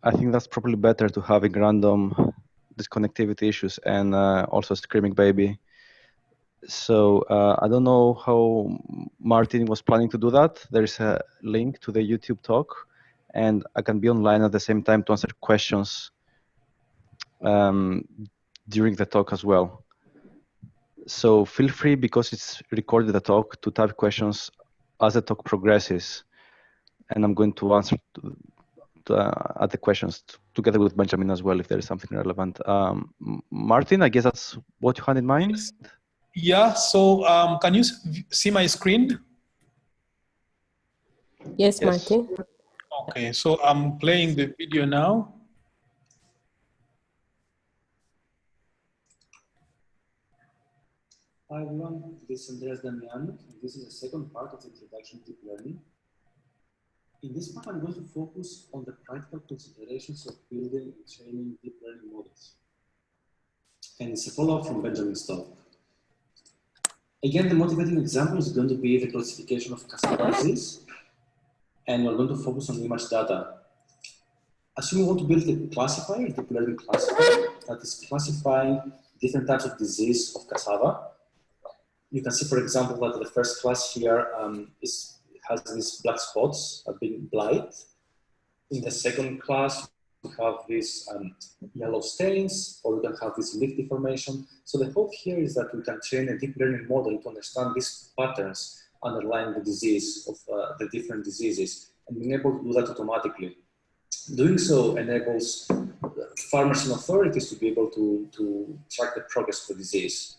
I think that's probably better to having random disconnectivity issues and also screaming baby. So I don't know how Martin was planning to do that. There is a link to the YouTube talk, and I can be online at the same time to answer questions during the talk as well. So feel free, because it's recorded the talk, to type questions as the talk progresses, and I'm going to answer at the questions together with Benjamin as well, if there is something relevant. Martin, I guess that's what you had in mind?
Yes. Yeah, so can you see my screen?
Yes, Martin.
Okay, so I'm playing the video now.
Hi everyone, this is Andreas Damianou, and this is the second part of the introduction to deep learning. In this part, I'm going to focus on the practical considerations of building and training deep learning models. And it's a follow-up from Benjamin's talk. Again, the motivating example is going to be the classification of cassava disease, and we're going to focus on image data. Assume you want to build a classifier, a deep learning classifier, that is classifying different types of disease of cassava. You can see, for example, that the first class here has these black spots being blight. In the second class, we have these yellow stains, or we can have this leaf deformation. So the hope here is that we can train a deep learning model to understand these patterns underlying the disease of the different diseases, and being able to do that automatically. Doing so enables farmers and authorities to be able to track the progress of the disease.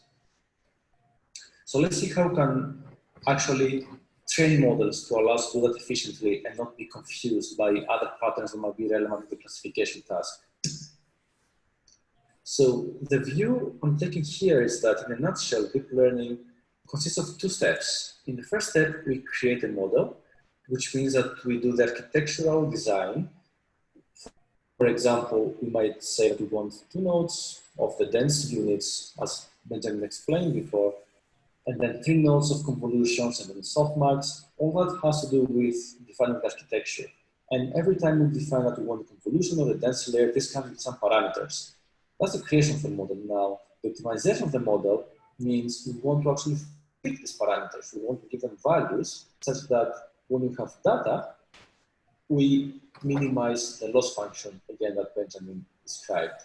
So let's see how we can actually train models to allow us to do that efficiently and not be confused by other patterns that might be relevant to the classification task. So the view I'm taking here is that, in a nutshell, deep learning consists of two steps. In the first step, we create a model, which means that we do the architectural design. For example, we might say that we want 2 nodes of the dense units, as Benjamin explained before, and then 3 nodes of convolutions and then softmax. All that has to do with defining the architecture. And every time we define that we want the convolution or the density layer, this comes with some parameters. That's the creation of the model. Now, the optimization of the model means we want to actually fit these parameters. We want to give them values such that when we have data, we minimize the loss function, again, that Benjamin described.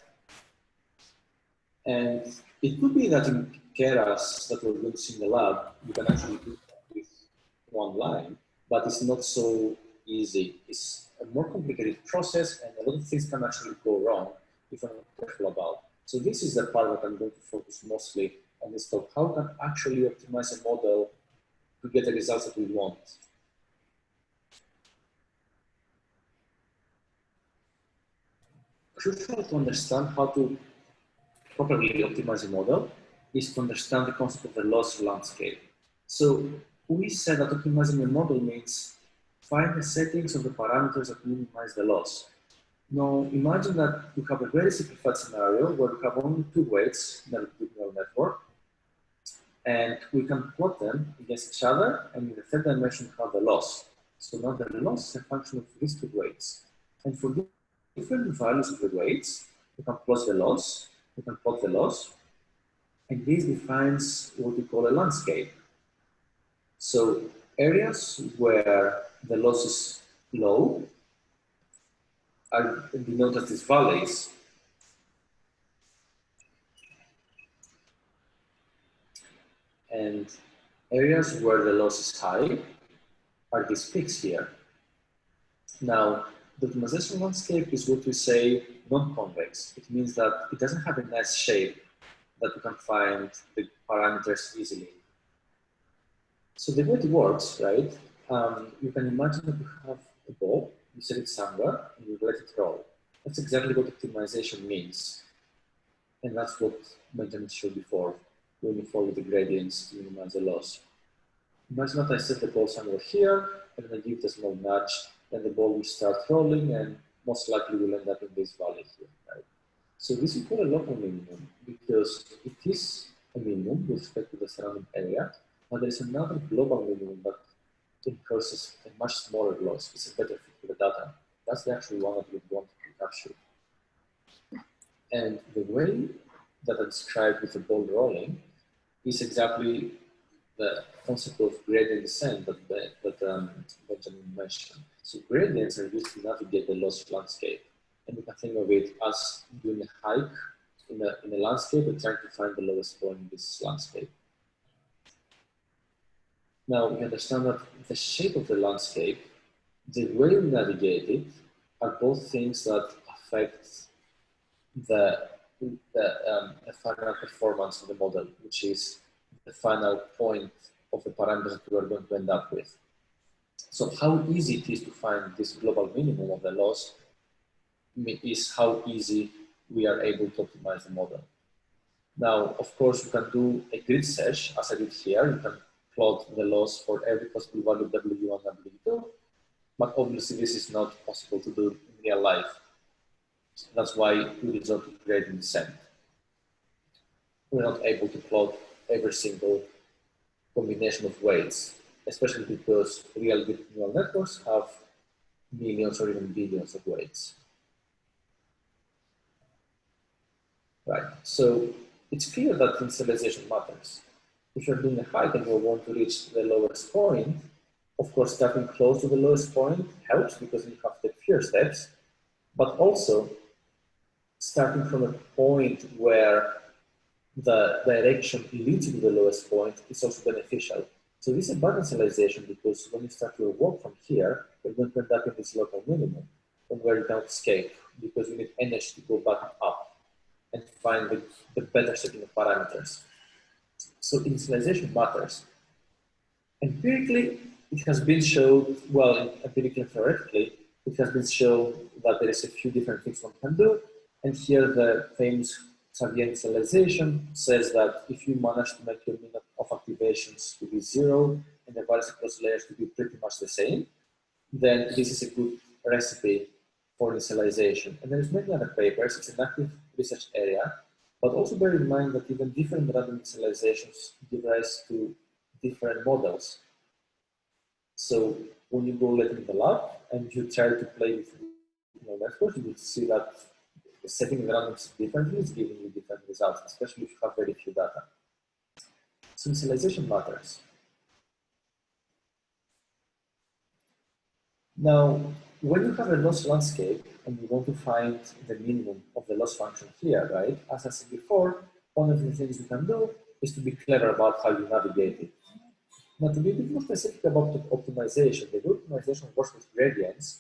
And it could be that in Akeras that we're going to see in the lab, you can actually do that with one line, but it's not so easy. It's a more complicated process, and a lot of things can actually go wrong if we're not careful about. So this is the part that I'm going to focus mostly on this talk. How can actually optimize a model to get the results that we want? Crucial to understand how to properly optimize a model is to understand the concept of the loss landscape. So we said that optimizing a model means find the settings of the parameters that minimize the loss. Now imagine that we have a very simplified scenario where we have only 2 weights in a deep neural network, and we can plot them against each other, and in the third dimension we have the loss. So now the loss is a function of these 2 weights. And for different values of the weights, we can plot the loss, and this defines what we call a landscape. So areas where the loss is low are denoted as valleys. And areas where the loss is high are these peaks here. Now, the optimization landscape is what we say non-convex. It means that it doesn't have a nice shape that we can find the parameters easily. So the way it works, right? You can imagine that you have a ball, you set it somewhere, and you let it roll. That's exactly what optimization means. And that's what Benjamin showed before, when you follow the gradients to minimize the loss. Imagine that I set the ball somewhere here, and then I give it a small nudge, and the ball will start rolling, and most likely will end up in this valley here, right? So this is called a local minimum, because it is a minimum with respect to the surrounding area, but there is another global minimum that incurs a much smaller loss. It's a better fit for the data. That's the actual one that we want to capture. And the way that I described with the ball rolling is exactly the concept of gradient descent that Benjamin mentioned. So gradients are used to navigate the loss landscape. And you can think of it as doing a hike in a landscape and trying to find the lowest point in this landscape. Now we understand that the shape of the landscape, the way we navigate it, are both things that affect the final performance of the model, which is the final point of the parameters that we are going to end up with. So how easy it is to find this global minimum of the loss is how easy we are able to optimize the model. Now, of course, you can do a grid search, as I did here. You can plot the loss for every possible value of W1 and W2, but obviously this is not possible to do in real life. That's why we resort to gradient descent. We're not able to plot every single combination of weights, especially because real deep neural networks have millions or even billions of weights. Right, so it's clear that initialization matters. If you're doing a hike and you want to reach the lowest point, of course, starting close to the lowest point helps because you have to take fewer steps, but also starting from a point where the direction leads to the lowest point is also beneficial. So this is bad initialization because when you start your walk from here, you're going to end up in this local minimum from where you can't escape because you need energy to go back up and find the better setting of parameters. So initialization matters. Empirically, it has been shown, well, empirically and theoretically, it has been shown that there is a few different things one can do. And here the famous Xavier initialization says that if you manage to make your mean of activations to be 0 and the variance across layers to be pretty much the same, then this is a good recipe for initialization. And there's many other papers. It's an active research area, but also bear in mind that even different random initializations give rise to different models. So when you go later in the lab and you try to play with neural networks, you will see that setting the randoms differently is giving you different results, especially if you have very few data. So initialization matters. Now, when you have a loss landscape and you want to find the minimum of the loss function here, right? As I said before, one of the things you can do is to be clever about how you navigate it. Now, to be a bit more specific about the optimization, the way optimization works with gradients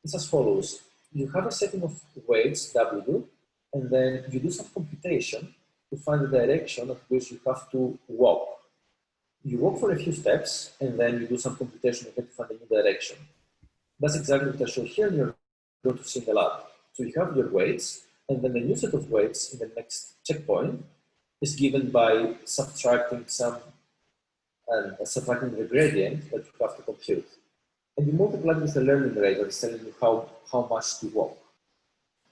is as follows. You have a setting of weights, W, and then you do some computation to find the direction at which you have to walk. You walk for a few steps, and then you do some computation again to find a new direction. That's exactly what I show here, and you're going to see in the lab. So you have your weights, and then the new set of weights in the next checkpoint is given by subtracting subtracting the gradient that you have to compute. And you multiply it with the learning rate that is telling you how much to walk.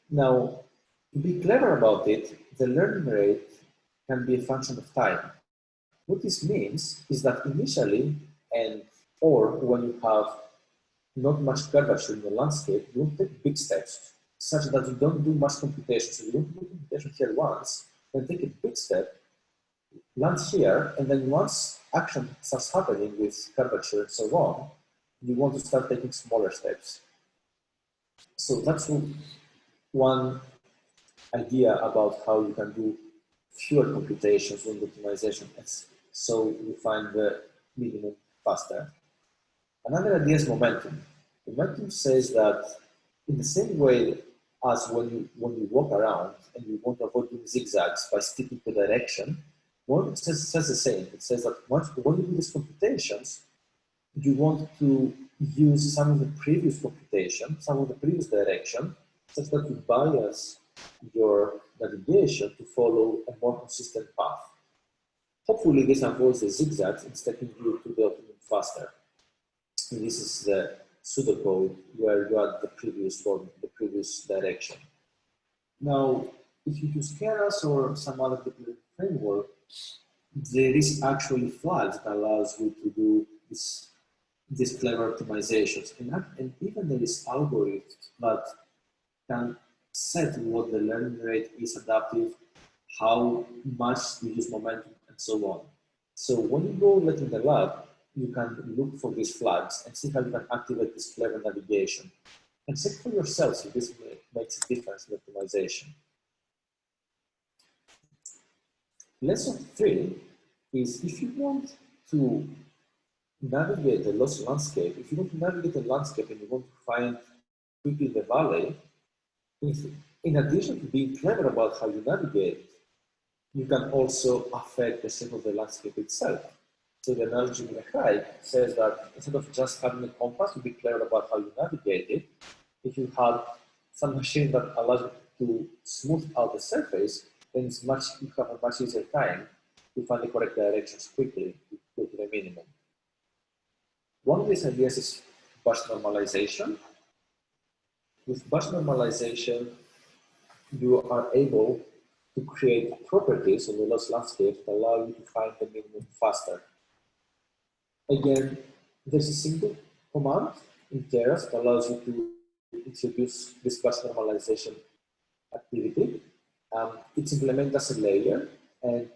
Now, to be clever about it, the learning rate can be a function of time. What this means is that initially, or when you have not much curvature in the landscape, you don't take big steps, such that you don't do much computation. So you don't do computation here once, then take a big step, land here, and then once action starts happening with curvature and so on, you want to start taking smaller steps. So that's one idea about how you can do fewer computations when optimization is, so you find the minimum faster. Another idea is momentum. Momentum says that in the same way as when you walk around and you want to avoid doing zigzags by sticking to direction, it says the same. It says that when you do these computations, you want to use some of the previous computation, some of the previous direction, such that you bias your navigation to follow a more consistent path. Hopefully this avoids the zigzags and taking you to the optimum faster. And this is the pseudocode where you add the previous form, the previous direction. Now, if you use Keras or some other deep learning framework, there is actually flags that allows you to do these clever optimizations. And even there is algorithms that can set what the learning rate is adaptive, how much to use momentum, and so on. So when you go later in the lab, you can look for these flags and see how you can activate this clever navigation. And check for yourselves if this makes a difference in optimization. Lesson 3 is if you want to navigate the loss landscape, if you want to navigate a landscape and you want to find quickly the valley, in addition to being clever about how you navigate, you can also affect the shape of the landscape itself. So the analogy with a hike says that instead of just having a compass to be clever about how you navigate it, if you have some machine that allows you to smooth out the surface, then you have a much easier time to find the correct directions quickly to go to the minimum. One of these ideas is brush normalization. With brush normalization, you are able to create properties on the lost landscape that allow you to find the minimum faster. Again, there's a simple command in Akera that allows you to introduce this brush normalization activity. It's implemented as a layer, and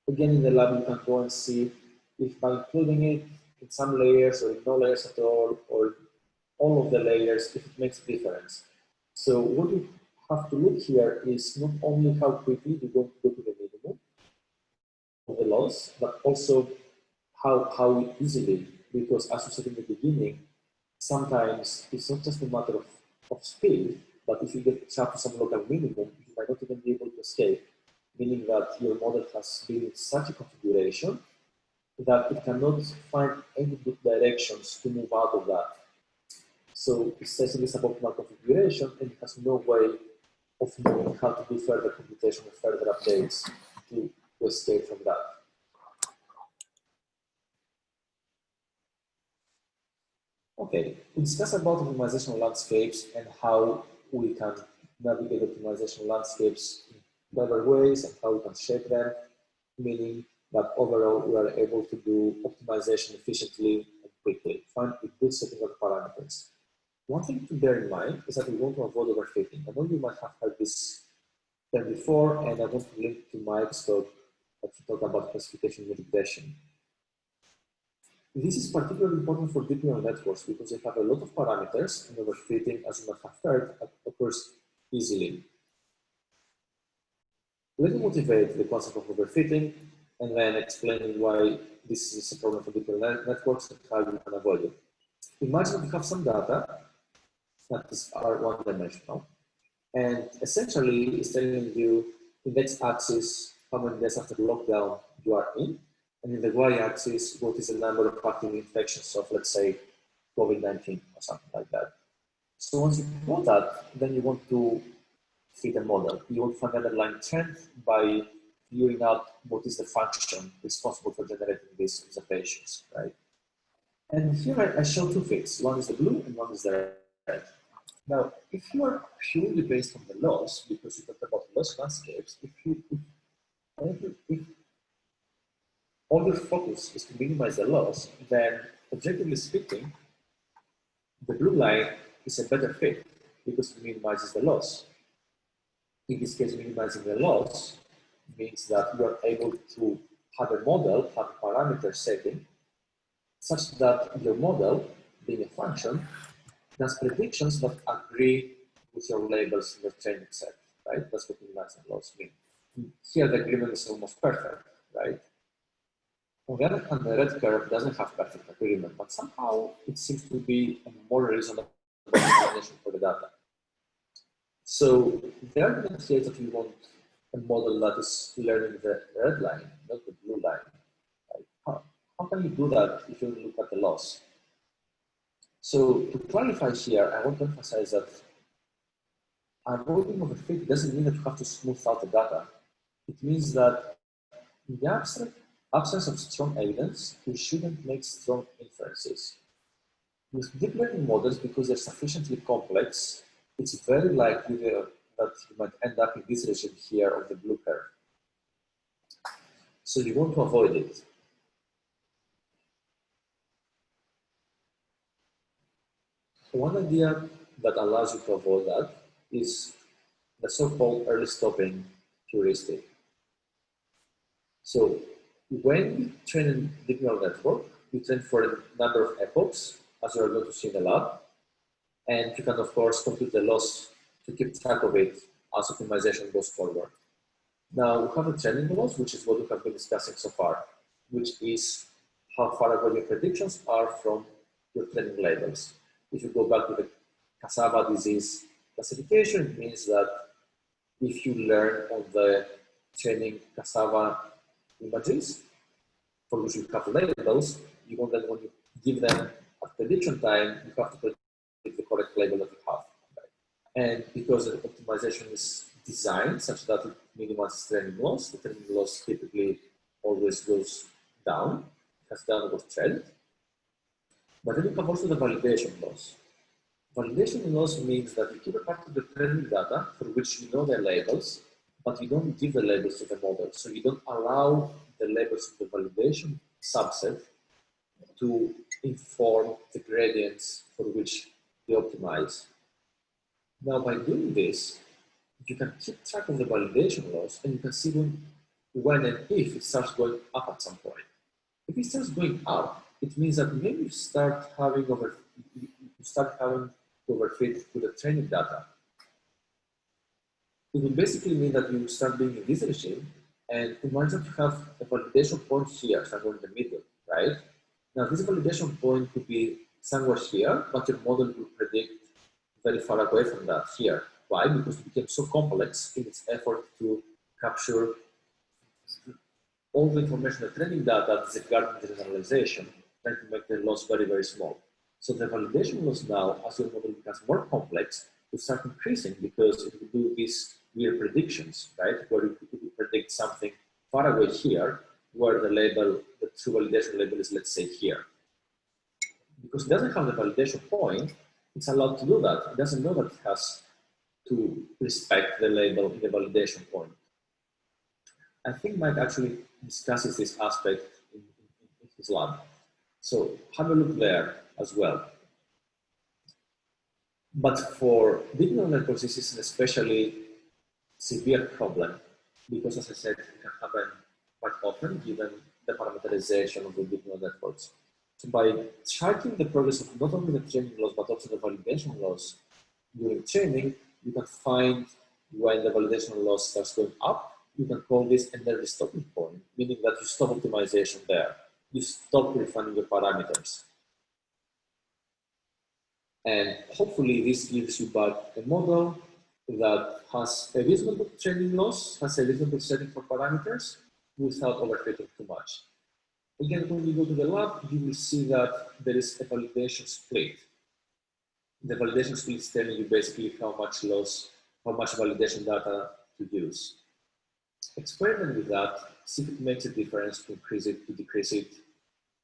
again in the lab you can go and see if by including it in some layers or in no layers at all of the layers, if it makes a difference. So what you have to look here is not only how quickly you go to the minimum of the loss, but also how easily, because as you said in the beginning, sometimes it's not just a matter of speed, but if you get up to some local minimum, you might not even be able to escape, meaning that your model has been in such a configuration that it cannot find any good directions to move out of that. So essentially it's about suboptimal configuration, and it has no way of knowing how to do further computation or further updates to escape from that. Okay, we discussed about optimization landscapes and how we can navigate optimization landscapes in clever ways and how we can shape them, meaning that overall we are able to do optimization efficiently and quickly, find a good setting of parameters. One thing to bear in mind is that we want to avoid overfitting. I know you might have heard this term before, and I want to link to Mike's talk to talk about classification and regression. This is particularly important for deep neural networks because they have a lot of parameters, and overfitting, as you might have heard, occurs easily. Let me motivate the concept of overfitting and then explaining why this is a problem for deep neural networks and how you can avoid it. Imagine you have some data that are one-dimensional, and essentially it's telling you in the x-axis how many days after lockdown you are in, and in the y-axis what is the number of active infections of, let's say, COVID-19 or something like that. So once you know that, then you want to fit a model. You want to find an underlying trend by figuring out what is the function responsible for generating these observations, right? And here I show two fits. One is the blue and one is the red. Now, if you are purely based on the loss, because you talked about loss landscapes, if all your focus is to minimize the loss, then objectively speaking, the blue line is a better fit because it minimizes the loss. In this case, minimizing the loss means that you are able to have a model, have a parameter setting, such that your model, being a function, does predictions that agree with your labels in the training set, right? That's what minimizing loss means. Here, the agreement is almost perfect, right? On the other hand, the red curve doesn't have perfect agreement, but somehow it seems to be a more reasonable explanation for the data. So the argument here is that you want a model that is learning the red line, not the blue line. Right? How can you do that if you look at the loss? So to clarify here, I want to emphasize that avoiding overfit doesn't mean that you have to smooth out the data. It means that in the absence of strong evidence, you shouldn't make strong inferences. With deep learning models, because they're sufficiently complex, it's very likely that you might end up in this region here of the blue curve. So you want to avoid it. One idea that allows you to avoid that is the so-called early stopping heuristic. So when you train a deep neural network, you train for a number of epochs, as you are going to see in the lab, and you can, of course, compute the loss to keep track of it as optimization goes forward. Now, we have a training loss, which is what we have been discussing so far, which is how far away your predictions are from your training labels. If you go back to the cassava disease classification, it means that if you learn on the training cassava images, for which you have labels, you want that when you give them at prediction time, you have to predict the correct label that you have. Right? And because the optimization is designed such that it minimizes training loss, the training loss typically always goes down, it has downward trend. But then you have also the validation loss. Validation loss means that you keep a part of the training data for which you know the labels, but you don't give the labels to the model. So you don't allow the labels of the validation subset to inform the gradients for which they optimize. Now, by doing this, you can keep track of the validation loss and you can see when and if it starts going up at some point. If it starts going up, it means that maybe you start having to overfit with the training data. It will basically mean that you start being in this regime, and imagine you have a validation point here, somewhere in the middle, right? Now, this validation point could be somewhere here, but your model will predict very far away from that here. Why? Because it became so complex in its effort to capture all the information, the training data, disregarding the generalization, trying to make the loss very, very small. So the validation loss now, as your model becomes more complex, will start increasing because it will do these weird predictions, right? Where you predict something far away here, where the label, the true validation label is, let's say, here. Because it doesn't have the validation point, it's allowed to do that. It doesn't know that it has to respect the label in the validation point. I think Mike actually discusses this aspect in his lab. So have a look there as well. But for deep neural networks, this is an especially severe problem because, as I said, it can happen quite often given the parameterization of the deep neural networks. So by tracking the progress of not only the training loss, but also the validation loss during training, you can find when the validation loss starts going up. You can call this an early stopping point, meaning that you stop optimization there. You stop refining your parameters. And hopefully this gives you back a model that has a reasonable training loss, has a reasonable setting for parameters without overfitting too much. Again, when you go to the lab, you will see that there is a validation split. The validation split is telling you basically how much loss, how much validation data to use. Experiment with that, see if it makes a difference, to increase it, to decrease it.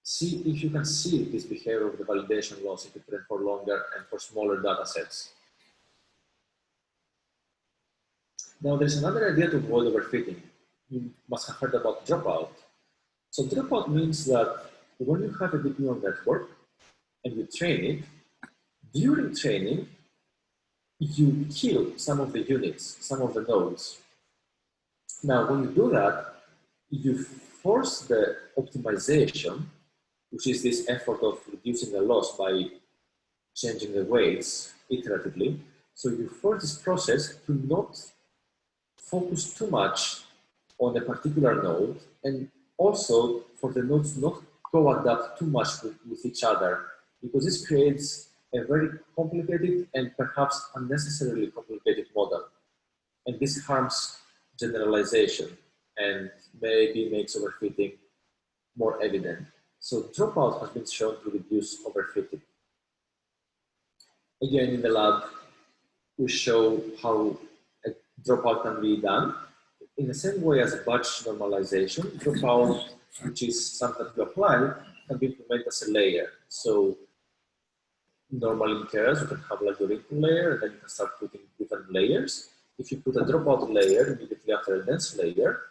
See if you can see this behavior of the validation loss if you train for longer and for smaller data sets. Now, there's another idea to avoid overfitting. You must have heard about dropout. So dropout means that when you have a deep neural network and you train it, during training, you kill some of the units, some of the nodes. Now, when you do that, you force the optimization, which is this effort of reducing the loss by changing the weights iteratively. So you force this process to not focus too much on a particular node, and also for the nodes to not co-adapt too much with each other, because this creates a very complicated and perhaps unnecessarily complicated model. And this harms generalization and maybe makes overfitting more evident. So dropout has been shown to reduce overfitting. Again, in the lab, we show how a dropout can be done. In the same way as a batch normalization, dropout, which is something that you apply, can be implemented as a layer. So normally in Keras, you can have like your input layer, and then you can start putting different layers. If you put a dropout layer immediately after a dense layer,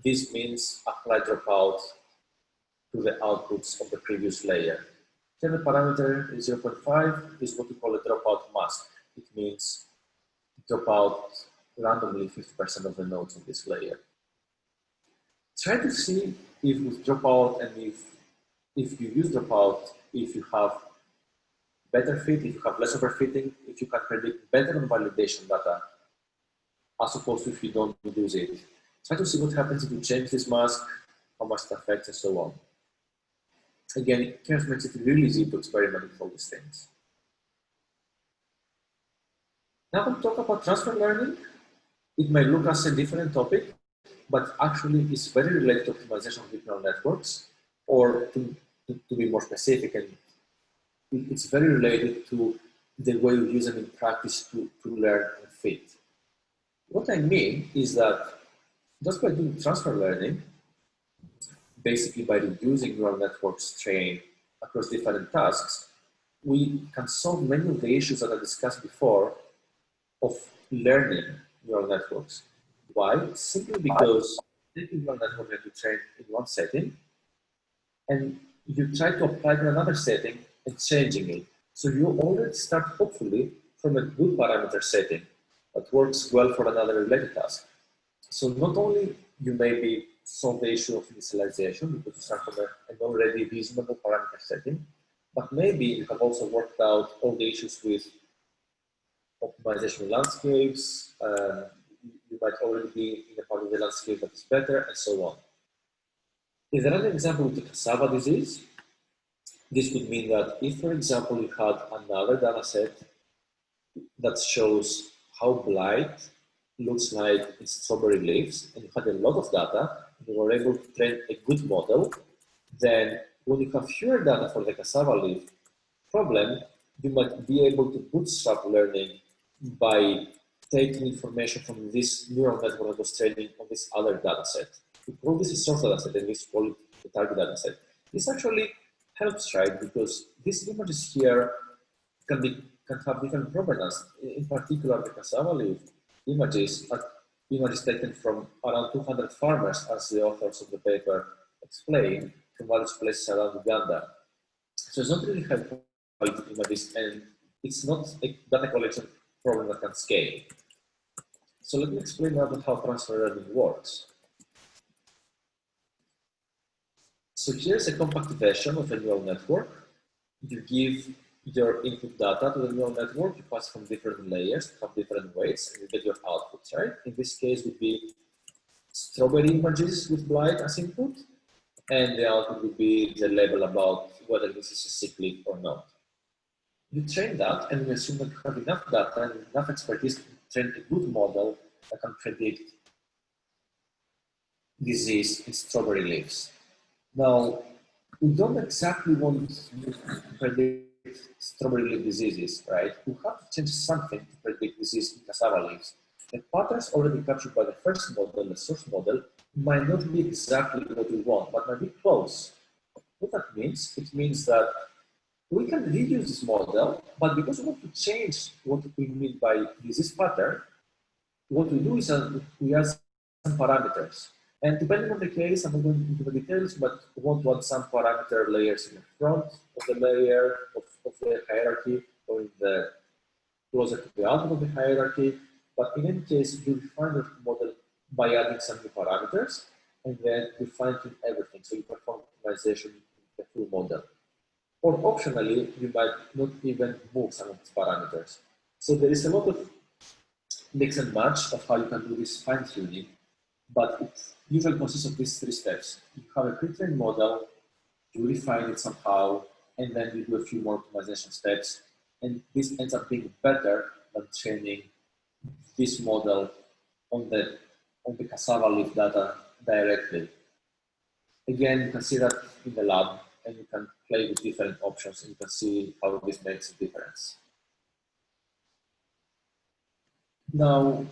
this means apply dropout to the outputs of the previous layer. Here the parameter is 0.5, this is what we call a dropout mask. It means drop out randomly 50% of the nodes on this layer. Try to see if with dropout and if you use dropout, if you have better fit, if you have less overfitting, if you can predict better on validation data, as opposed to if you don't use it. Try to see what happens if you change this mask, how much it affects, and so on. Again, it makes it really easy to experiment with all these things. Now we'll talk about transfer learning. It may look as a different topic, but actually it's very related to optimization of deep neural networks, or to be more specific, and it's very related to the way we use them in practice to learn and fit. What I mean is that just by doing transfer learning, basically by reusing neural networks trained across different tasks, we can solve many of the issues that I discussed before of learning neural networks. Why? Simply because taking neural network that you train in one setting and you try to apply it in another setting and changing it. So you already start, hopefully, from a good parameter setting that works well for another related task. So not only you maybe solve the issue of initialization because you start from an already reasonable parameter setting, but maybe you have also worked out all the issues with optimization landscapes. You might already be in a part of the landscape that is better, and so on. Is there another example with the cassava disease? This could mean that if, for example, you had another data set that shows how blight looks like in strawberry leaves, and you had a lot of data, and you were able to train a good model, then when you have fewer data for the cassava leaf problem, you might be able to bootstrap learning by taking information from this neural network that was training on this other data set. We call this a source data set, and we call it the target data set. This actually helps, right? Because these images here can have different provenance. In particular, the cassava leaf images are images taken from around 200 farmers, as the authors of the paper explain, from various places around Uganda. So it's not really high quality images, and it's not a data collection problem that can scale. So let me explain now how transfer learning works. So here's a compact version of a neural network. You give your input data to the neural network, you pass from different layers, have different weights, and you get your outputs, right? In this case would be strawberry images with blight as input, and the output would be the label about whether this is a cyclic or not. You train that, and we assume that you have enough data and enough expertise to train a good model that can predict disease in strawberry leaves. Now, we don't exactly want to predict strawberry leaf diseases, right? We have to change something to predict disease in cassava leaves. The patterns already captured by the first model, the source model, might not be exactly what we want, but might be close. What that means? It means that we can reuse this model, but because we want to change what we mean by disease pattern, what we do is we add some parameters. And depending on the case, I'm not going into the details, but we want to add some parameter layers in the front of the layer of the hierarchy, or in the closer to the output of the hierarchy. But in any case, you refine the model by adding some new parameters, and then you fine-tune everything. So you perform optimization in the full model. Or optionally, you might not even move some of these parameters. So there is a lot of mix and match of how you can do this fine-tuning, but it usually consists of these three steps. You have a pre-trained model, you refine it somehow, and then you do a few more optimization steps, and this ends up being better than training this model on the cassava leaf data directly. Again, you can see that in the lab, and you can play with different options, and you can see how this makes a difference. Now,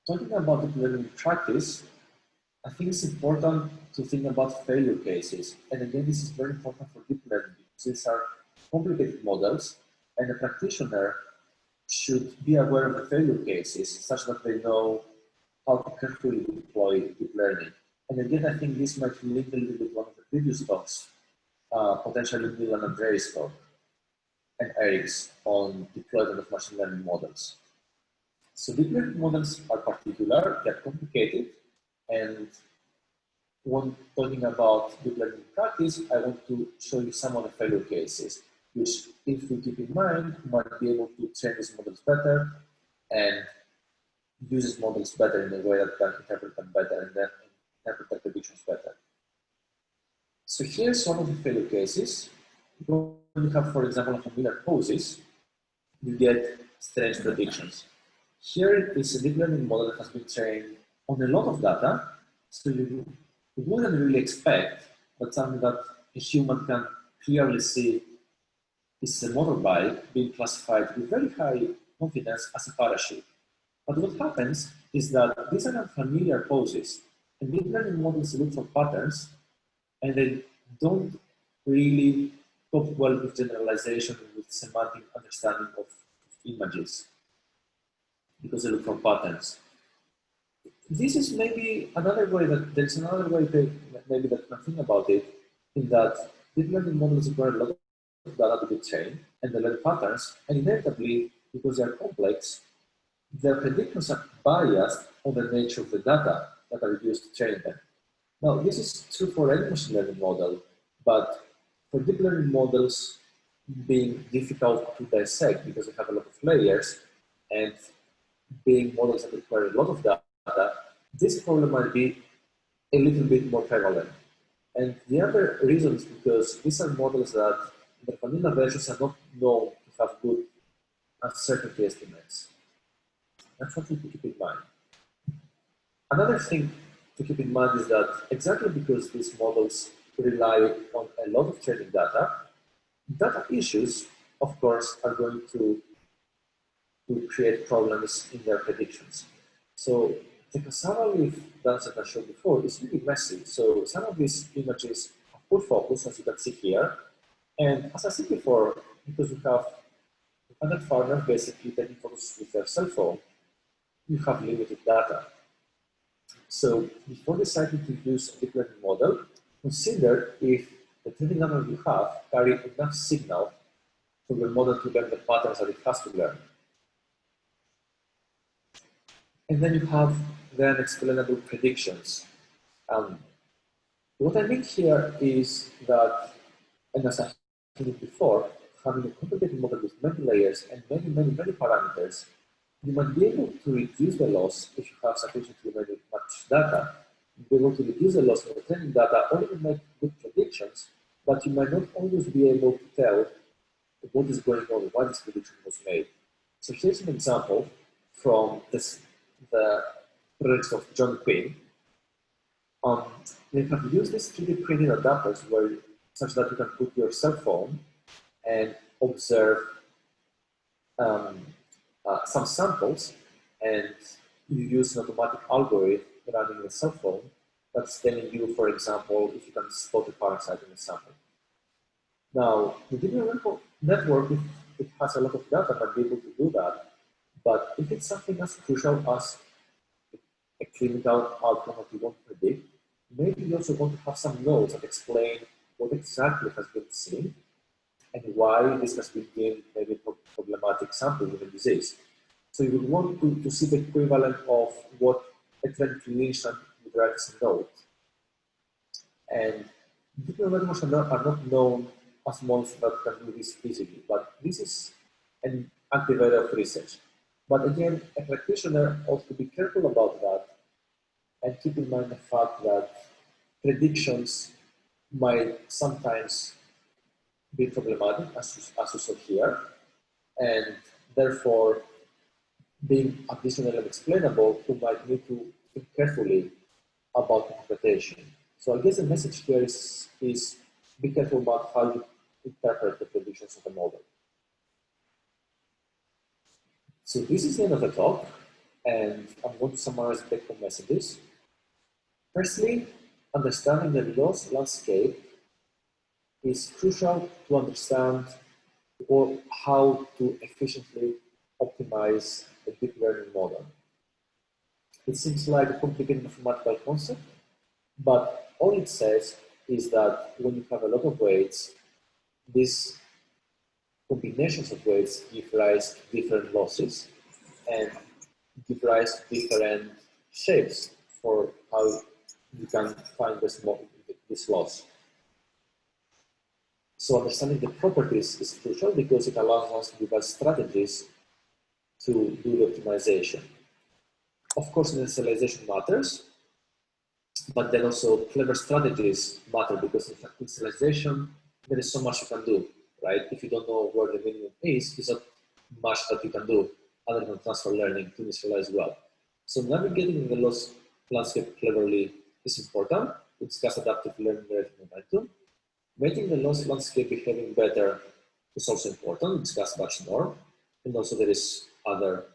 talking about deep learning in practice, I think it's important to think about failure cases. And again, this is very important for deep learning because these are complicated models, and the practitioner should be aware of the failure cases such that they know how to carefully deploy deep learning. And again, I think this might link a little bit one of the previous talks, potentially MILA and Andreas talk, and Eric's on deployment of machine learning models. So deep learning models are particular, they're complicated, and when talking about deep learning practice, I want to show you some of the failure cases, which if we keep in mind, we might be able to train these models better and use these models better in a way that can interpret them better and then interpret the predictions better. So here's one of the failure cases. When you have, for example, familiar poses, you get strange predictions. Here is a deep learning model that has been trained on a lot of data, so you wouldn't really expect that something that a human can clearly see is a motorbike being classified with very high confidence as a parachute. But what happens is that these are unfamiliar poses, and deep learning models look for patterns, and they don't really cope well with generalization and with semantic understanding of images, because they look for patterns. This is maybe another way that there's another way maybe that can think about it, in that deep learning models require a lot of data to be trained and they learn patterns, and inevitably, because they are complex, their predictions are biased on the nature of the data that are used to train them. Now, this is true for any machine learning model, but for deep learning models being difficult to dissect because they have a lot of layers and being models that require a lot of data, this problem might be a little bit more prevalent. And the other reason is because these are models that the vanilla versions are not known to have good uncertainty estimates. That's something to keep in mind. Another thing to keep in mind is that exactly because these models rely on a lot of training data issues, of course, are going to create problems in their predictions. So the cassava leaf dance that I showed before is really messy. So some of these images are poor focus, as you can see here. And as I said before, because you have 100 farmers basically taking photos with their cell phone, you have limited data. So before deciding to use a deep learning model, consider if the training data you have carry enough signal for your model to learn the patterns that it has to learn. And then you have the unexplainable predictions. What I mean here is that, and as I said before, having a complicated model with many layers and many parameters, you might be able to reduce the loss if you have sufficiently much data. You'll be able to reduce the loss of the training data or even make good predictions, but you might not always be able to tell what is going on, why this prediction was made. So here's an example from the project of John Quinn. They have used these 3D printed adapters such that you can put your cell phone and observe some samples, and you use an automatic algorithm running the cell phone that's telling you, for example, if you can spot a parasite in the sample. Now, the deep neural network, if it has a lot of data, might be able to do that. But if it's something as crucial as a clinical outcome that you want to predict, maybe you also want to have some notes that explain what exactly has been seen and why this has been deemed maybe a problematic sample with a disease. So you would want to see the equivalent of what a trained clinician would write as a note. And deep neural networks are not known as models that can do this easily, but this is an active area of research. But again, a practitioner ought to be careful about that and keep in mind the fact that predictions might sometimes be problematic, as you saw here, and therefore, being additional and explainable, you might need to think carefully about interpretation. So I guess the message here is be careful about how you interpret the predictions of the model. So this is the end of the talk, and I'm going to summarize the take-home messages. Firstly, understanding the loss landscape is crucial to understand how to efficiently optimize a deep learning model. It seems like a complicated mathematical concept, but all it says is that when you have a lot of weights, these combinations of weights give rise to different losses and give rise to different shapes for how you can find this loss. So understanding the properties is crucial because it allows us to devise strategies to do the optimization. Of course, initialization matters, but then also clever strategies matter because in initialization, there is so much you can do, right? If you don't know where the minimum is, it's not much that you can do other than transfer learning to initialize well. So navigating the loss landscape cleverly is important. We discuss adaptive learning rate momentum. Making the loss landscape behaving better is also important. We discuss batch norm. And also there is other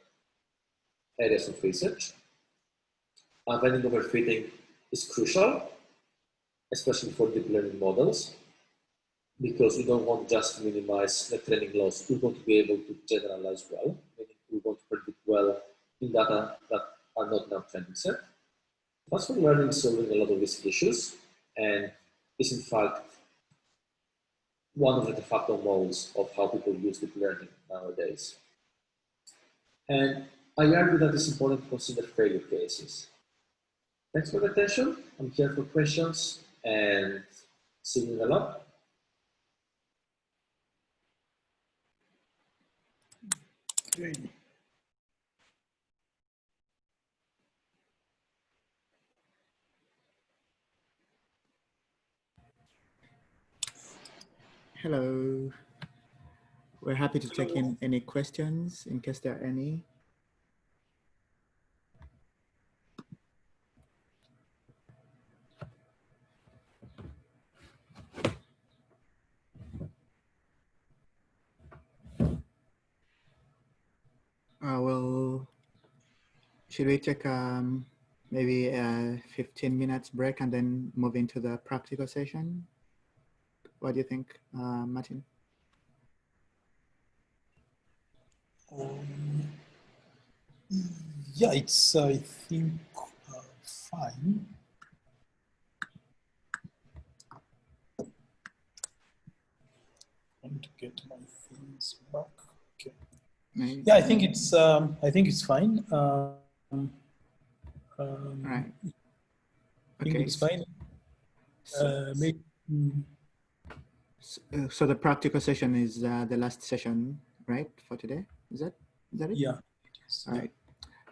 areas of research. Vending overfitting is crucial, especially for deep learning models, because we don't want just to minimize the training loss. We want to be able to generalize well, meaning we want to predict well in data that are not in our training set. Transfer learning is solving a lot of these issues and is in fact one of the de facto modes of how people use deep learning nowadays. And I argue that it's important to consider failure cases. Thanks for the attention. I'm here for questions and see you in the lab.
Okay.
Hello. We're happy to take in any questions in case there are any. Well, should we take maybe a 15 minutes break and then move into the practical session? What do you think, Martin?
Yeah, it's, I think, fine. Trying to get my things back. Okay.
Maybe.
Yeah, I think it's fine.
All right.
I think it's fine.
So the practical session is the last session, right, for today? Is that it?
Yeah.
All right.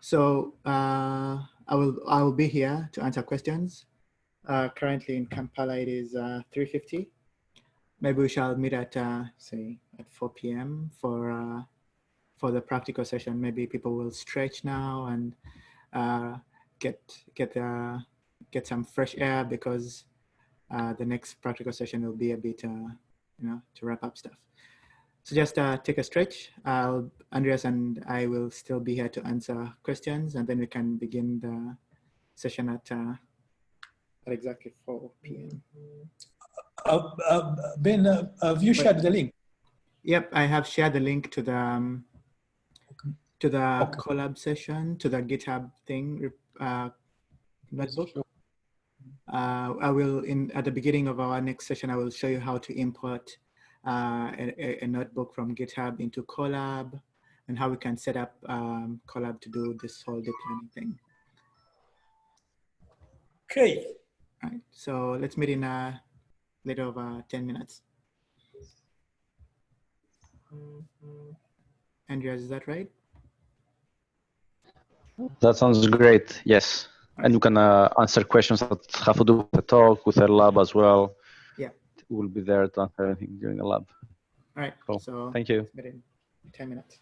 So I will be here to answer questions. Currently in Kampala it is 3:50. Maybe we shall meet at say at 4 p.m. for the practical session. Maybe people will stretch now and get some fresh air, because the next practical session will be a bit to wrap up stuff. So just take a stretch. Andreas and I will still be here to answer questions, and then we can begin the session at exactly 4 p.m.
Ben, have you shared the link?
Yep, I have shared the link to the collab session, to the GitHub thing, notebook. I will, at the beginning of our next session, I will show you how to import a notebook from GitHub into Colab, and how we can set up Colab to do this whole deep learning thing.
Okay.
All right, so let's meet in a little over 10 minutes. Andreas, is that right?
That sounds great, yes. And you can answer questions that have to do with the talk, with the lab as well.
Yeah.
We'll be there to answer anything during the lab.
All right,
cool.
So
thank you.
Let's meet in 10 minutes.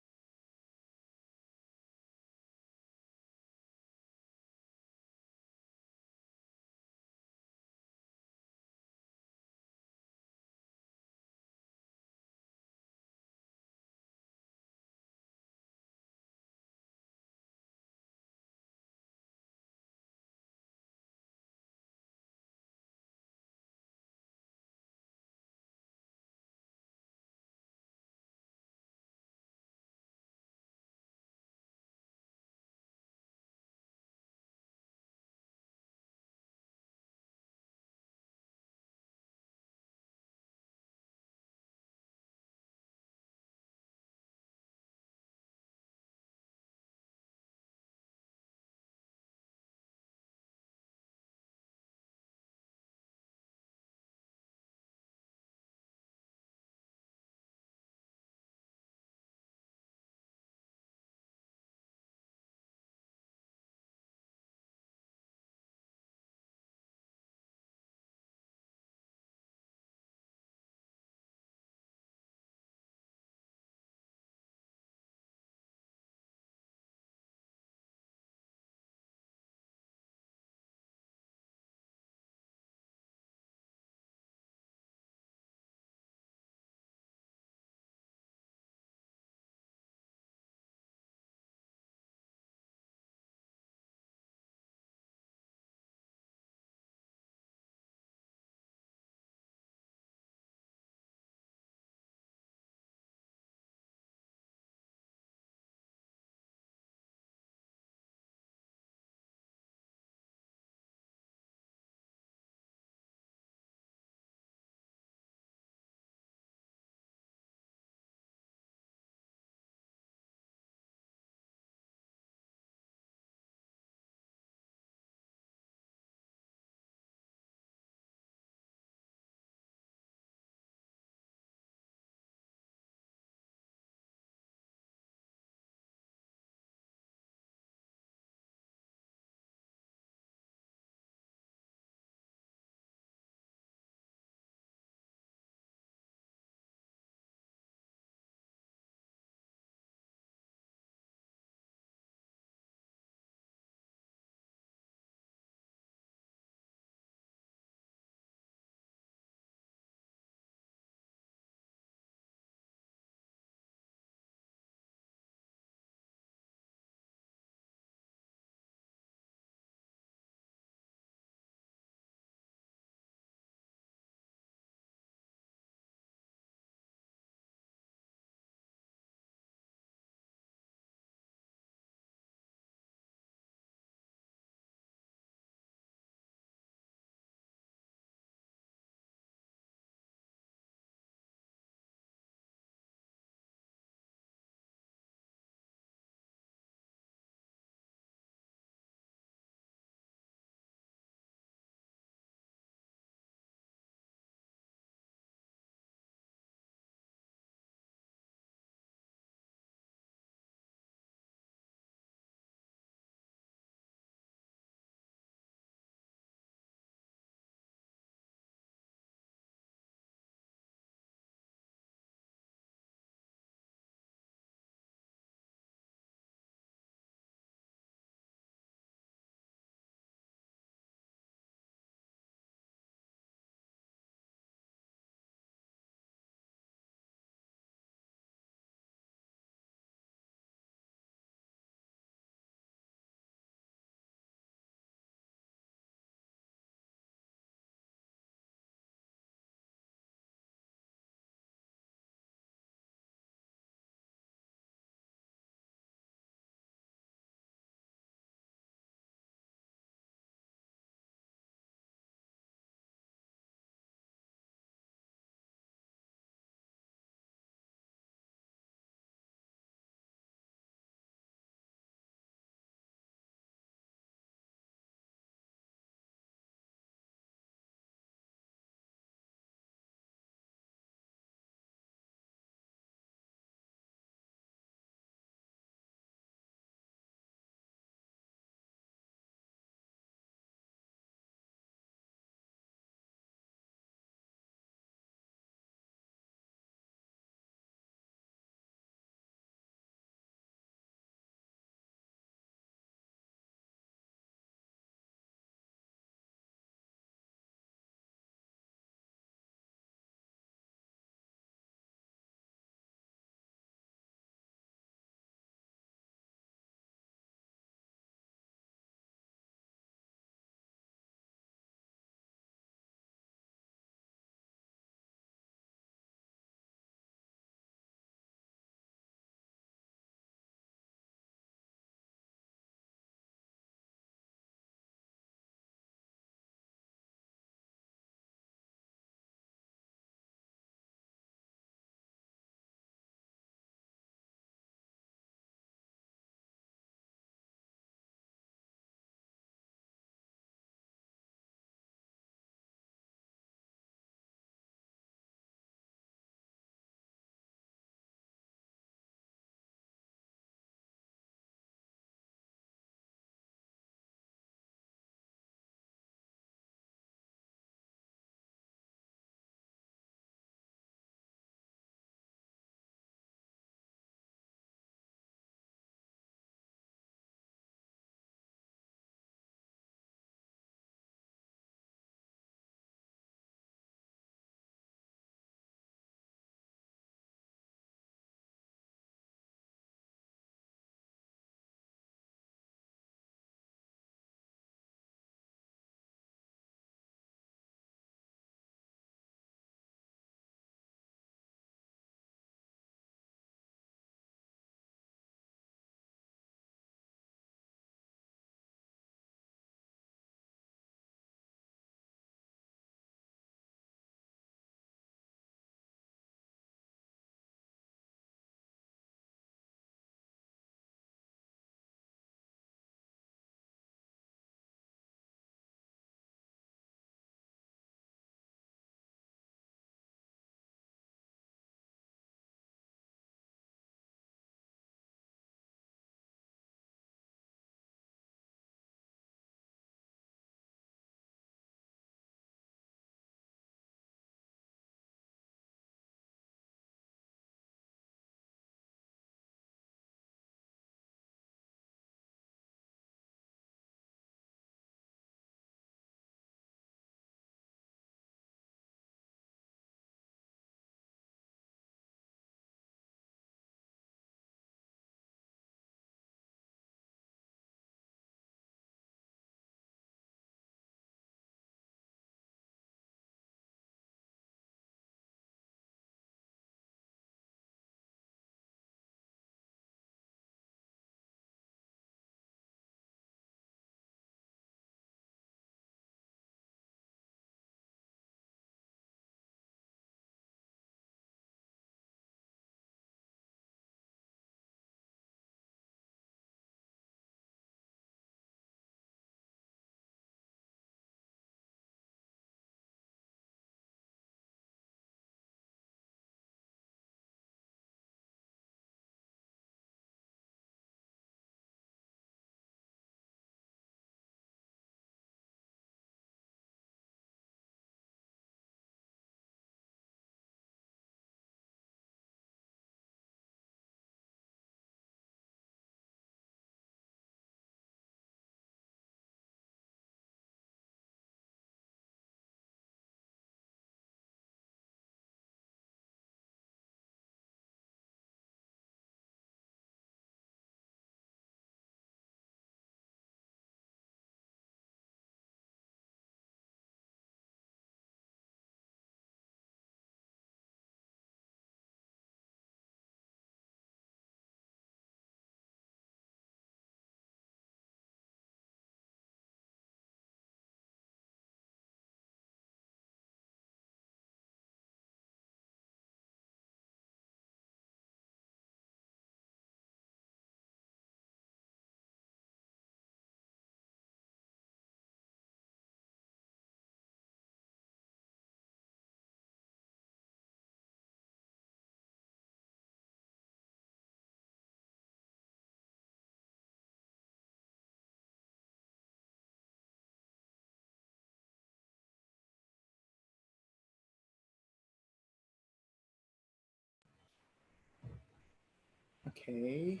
Okay.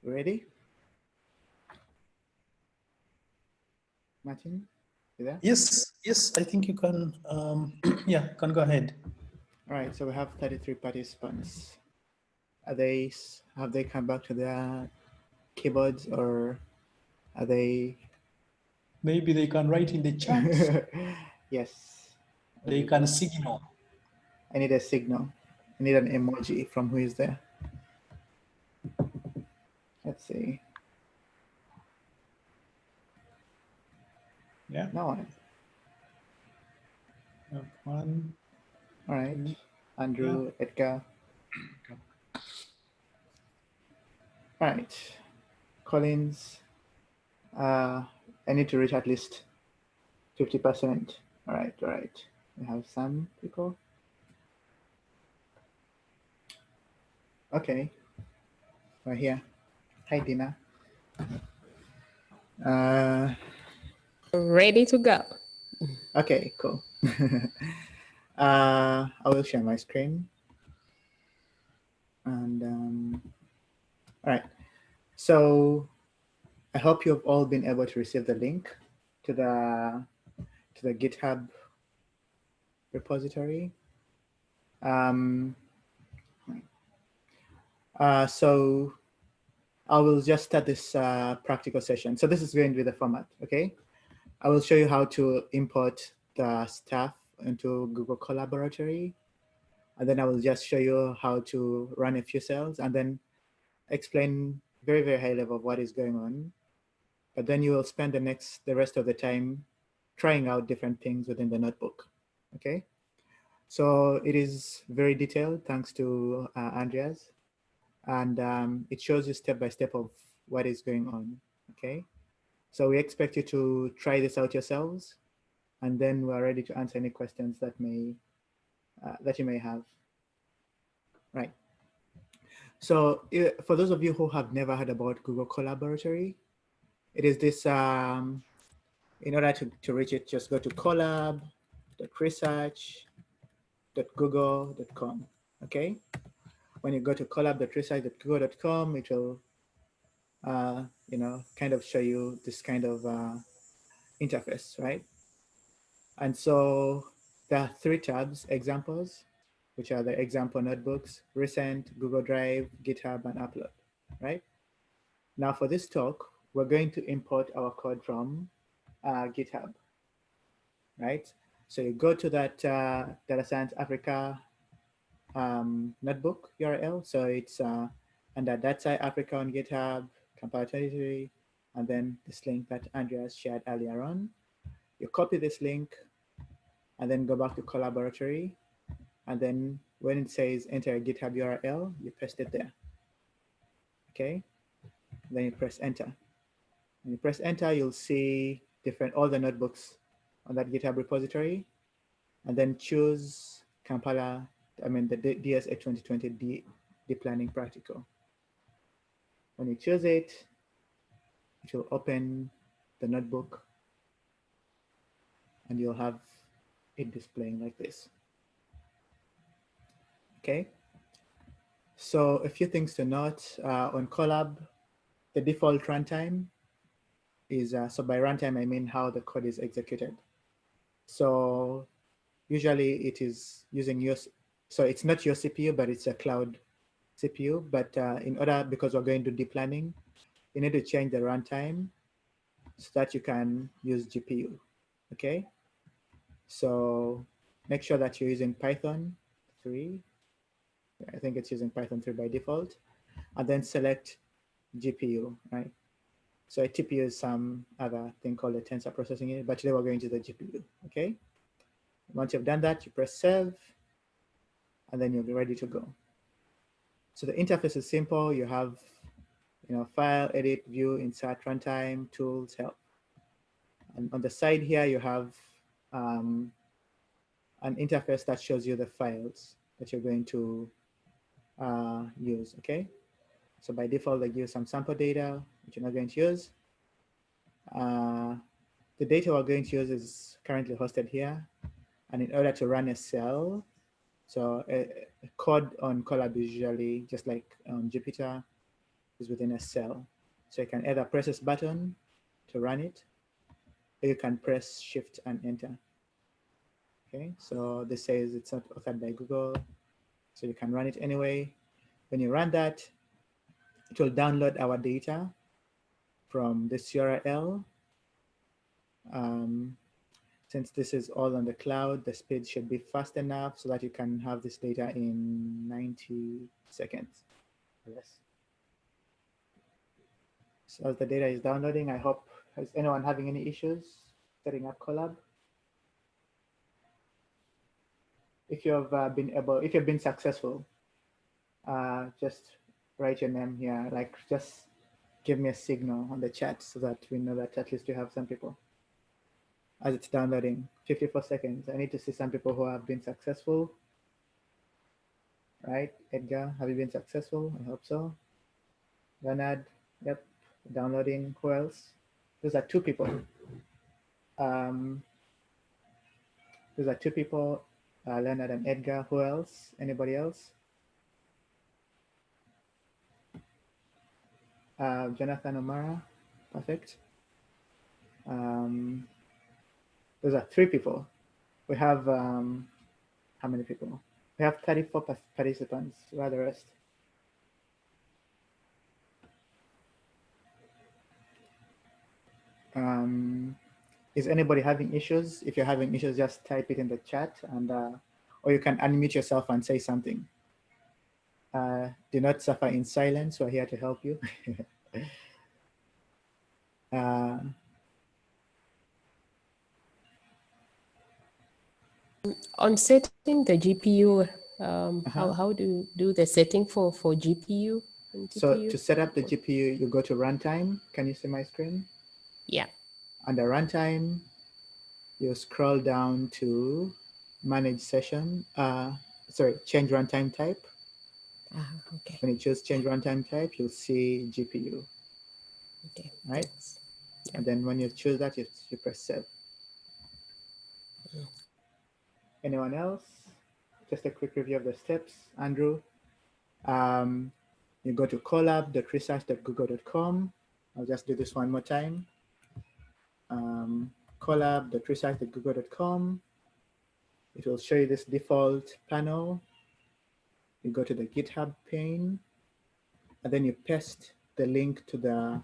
Ready? Martin, you there?
Yes, yes, I think you can, yeah, can go ahead.
All right, so we have 33 participants. Have they come back to their keyboards, or are they?
Maybe they can write in the chat.
Yes.
They can signal.
I need a signal. I need an emoji from who is there. Let's see.
Yeah.
No one.
One.
All right. Andrew, Edgar. All right. Collins. I need to reach at least 50%. All right, all right. We have some people. Okay. We're here. Hi, Dina.
Ready to go.
Okay, cool. I will share my screen. And all right. So I hope you've all been able to receive the link to the GitHub repository. So I will just start this practical session. So this is going to be the format, okay? I will show you how to import the stuff into Google Collaboratory. And then I will just show you how to run a few cells and then explain very, very high level of what is going on. But then you will spend the rest of the time trying out different things within the notebook, okay? So it is very detailed, thanks to Andreas. And it shows you step by step of what is going on, okay? So we expect you to try this out yourselves, and then we're ready to answer any questions that you may have. Right. So for those of you who have never heard about Google Collaboratory, it is this, in order to reach it, just go to collab.research.google.com, okay? When you go to collab.research.google.com, it will, kind of show you this kind of interface, right? And so there are 3 tabs: examples, which are the example notebooks, recent, Google Drive, GitHub, and upload, right? Now for this talk, we're going to import our code from GitHub, right? So you go to that Data Science Africa notebook URL. So it's under Data Africa on GitHub, Kampala 23, and then this link that Andreas shared earlier on. You copy this link and then go back to Collaboratory. And then when it says enter a GitHub URL, you paste it there, okay? Then you press enter. When you press enter, you'll see all the notebooks on that GitHub repository, and then choose Kampala, the DSA 2020 Deep Learning Practical. When you choose it, it will open the notebook and you'll have it displaying like this. Okay. So a few things to note on Colab, the default runtime is, so by runtime, I mean how the code is executed. So usually it is using so it's not your CPU, but it's a cloud CPU. But because we're going to deep learning, you need to change the runtime so that you can use GPU, okay? So make sure that you're using Python 3. I think it's using Python 3 by default, and then select GPU, right? So a TPU is some other thing called a tensor processing unit, but today we're going to the GPU, okay? Once you've done that, you press save, and then you'll be ready to go. So the interface is simple. You have, file, edit, view, insert, runtime, tools, help. And on the side here, you have an interface that shows you the files that you're going to use, okay? So by default, they give you some sample data, which you're not going to use. The data we're going to use is currently hosted here. And in order to run a cell, So a code on Colab is usually just like Jupyter is within a cell. So you can either press this button to run it, or you can press Shift and Enter. Okay, so this says it's not authored by Google, so you can run it anyway. When you run that, it will download our data from this URL. Since this is all on the cloud, the speed should be fast enough so that you can have this data in 90 seconds or less. So as the data is downloading, I hope, is anyone having any issues setting up Colab? If you've if you've been successful, just write your name here, like just give me a signal on the chat so that we know that at least we have some people. As it's downloading, 54 seconds. I need to see some people who have been successful. Right, Edgar, have you been successful? I hope so. Leonard, yep, downloading. Who else? Those are two people. Those are two people, Leonard and Edgar. Who else? Anybody else? Jonathan O'Mara, perfect. Those are three people. We have, how many people? We have 34 participants. Where are the rest? Is anybody having issues? If you're having issues, just type it in the chat, and or you can unmute yourself and say something. Do not suffer in silence. We're here to help you.
On setting the GPU, how do you do the setting for GPU?
So to set up the GPU, you go to runtime. Can you see my screen?
Yeah.
Under runtime, you scroll down to manage session. Sorry, change runtime type.
Okay.
When you choose change runtime type, you'll see GPU.
Okay.
Right?
Yeah.
And then when you choose that, you press save. Anyone else? Just a quick review of the steps. Andrew, you go to collab.research.google.com. I'll just do this one more time. Collab.research.google.com. It will show you this default panel. You go to the GitHub pane, and then you paste the link to the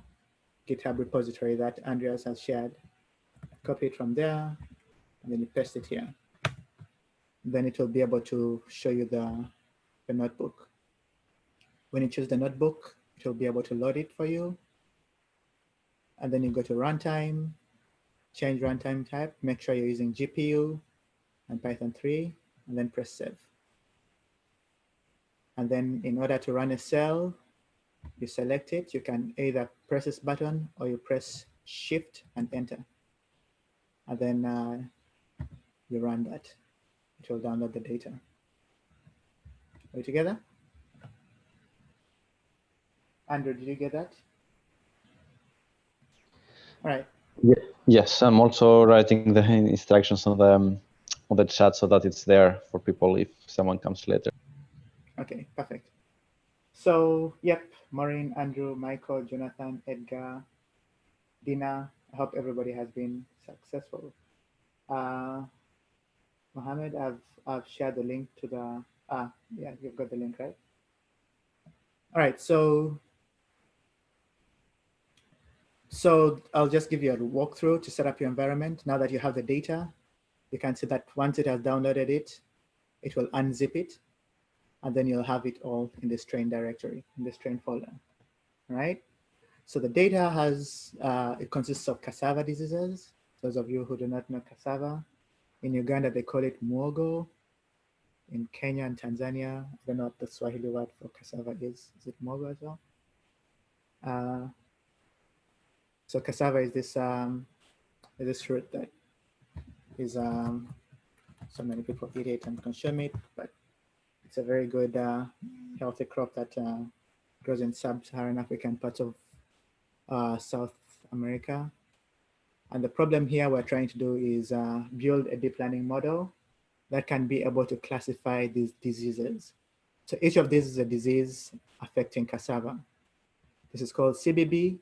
GitHub repository that Andreas has shared. Copy it from there, and then you paste it here. Then it will be able to show you the notebook. When you choose the notebook, it will be able to load it for you. And then you go to runtime, change runtime type, make sure you're using GPU and Python 3, and then press save. And then in order to run a cell, you select it. You can either press this button or you press Shift and Enter. And then you run that. It will download the data. Are we together? Andrew, did you get that? All right.
Yes, I'm also writing the instructions on the chat so that it's there for people if someone comes later.
Okay, perfect. So, yep, Maureen, Andrew, Michael, Jonathan, Edgar, Dina, I hope everybody has been successful. Mohammed, I've shared the link to the, yeah, you've got the link, right? All right, so I'll just give you a walkthrough to set up your environment. Now that you have the data, you can see that once it has downloaded it, it will unzip it, and then you'll have it all in this train directory, in this train folder, right? So the data has, it consists of cassava diseases. Those of you who do not know cassava, in Uganda, they call it muogo. In Kenya and Tanzania, I don't know what the Swahili word for cassava is. Is it muogo as well? So cassava is this fruit that is, so many people eat it and consume it, but it's a very good healthy crop that grows in sub-Saharan African parts of South America. And the problem here we're trying to do is build a deep learning model that can be able to classify these diseases. So each of these is a disease affecting cassava. This is called CBB,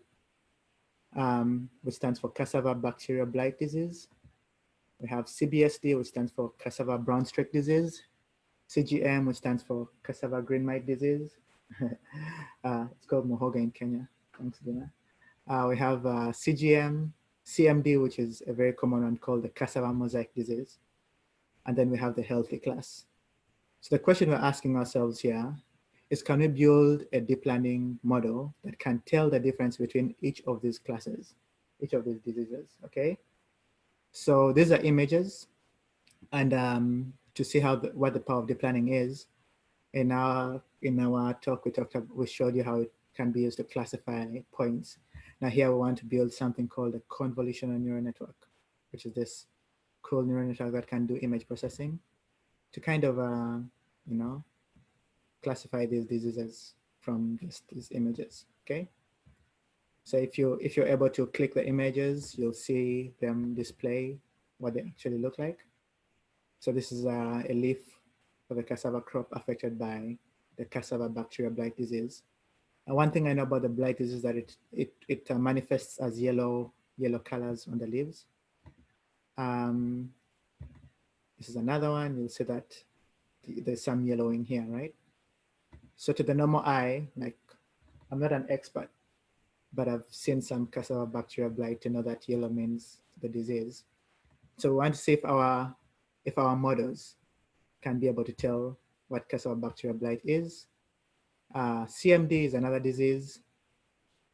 which stands for cassava bacterial blight disease. We have CBSD, which stands for cassava brown streak disease. CGM, which stands for cassava green mite disease. It's called Muhoga in Kenya. Thanks, Dina. We have CGM, CMD, which is a very common one called the cassava mosaic disease. And then we have the healthy class. So the question we're asking ourselves here is, can we build a deep learning model that can tell the difference between each of these classes, each of these diseases, okay? So these are images, and to see what the power of deep learning is, in our talk, we showed you how it can be used to classify points. Now here we want to build something called a convolutional neural network, which is this cool neural network that can do image processing to kind of, classify these diseases from just these images, okay? So if you're able to click the images, you'll see them display what they actually look like. So this is a leaf of a cassava crop affected by the cassava bacterial blight disease. And one thing I know about the blight disease is that it manifests as yellow colors on the leaves. This is another one. You'll see that there's some yellowing here, right? So to the normal eye, like, I'm not an expert, but I've seen some cassava bacterial blight to know that yellow means the disease. So we want to see if our models can be able to tell what cassava bacterial blight is. CMD is another disease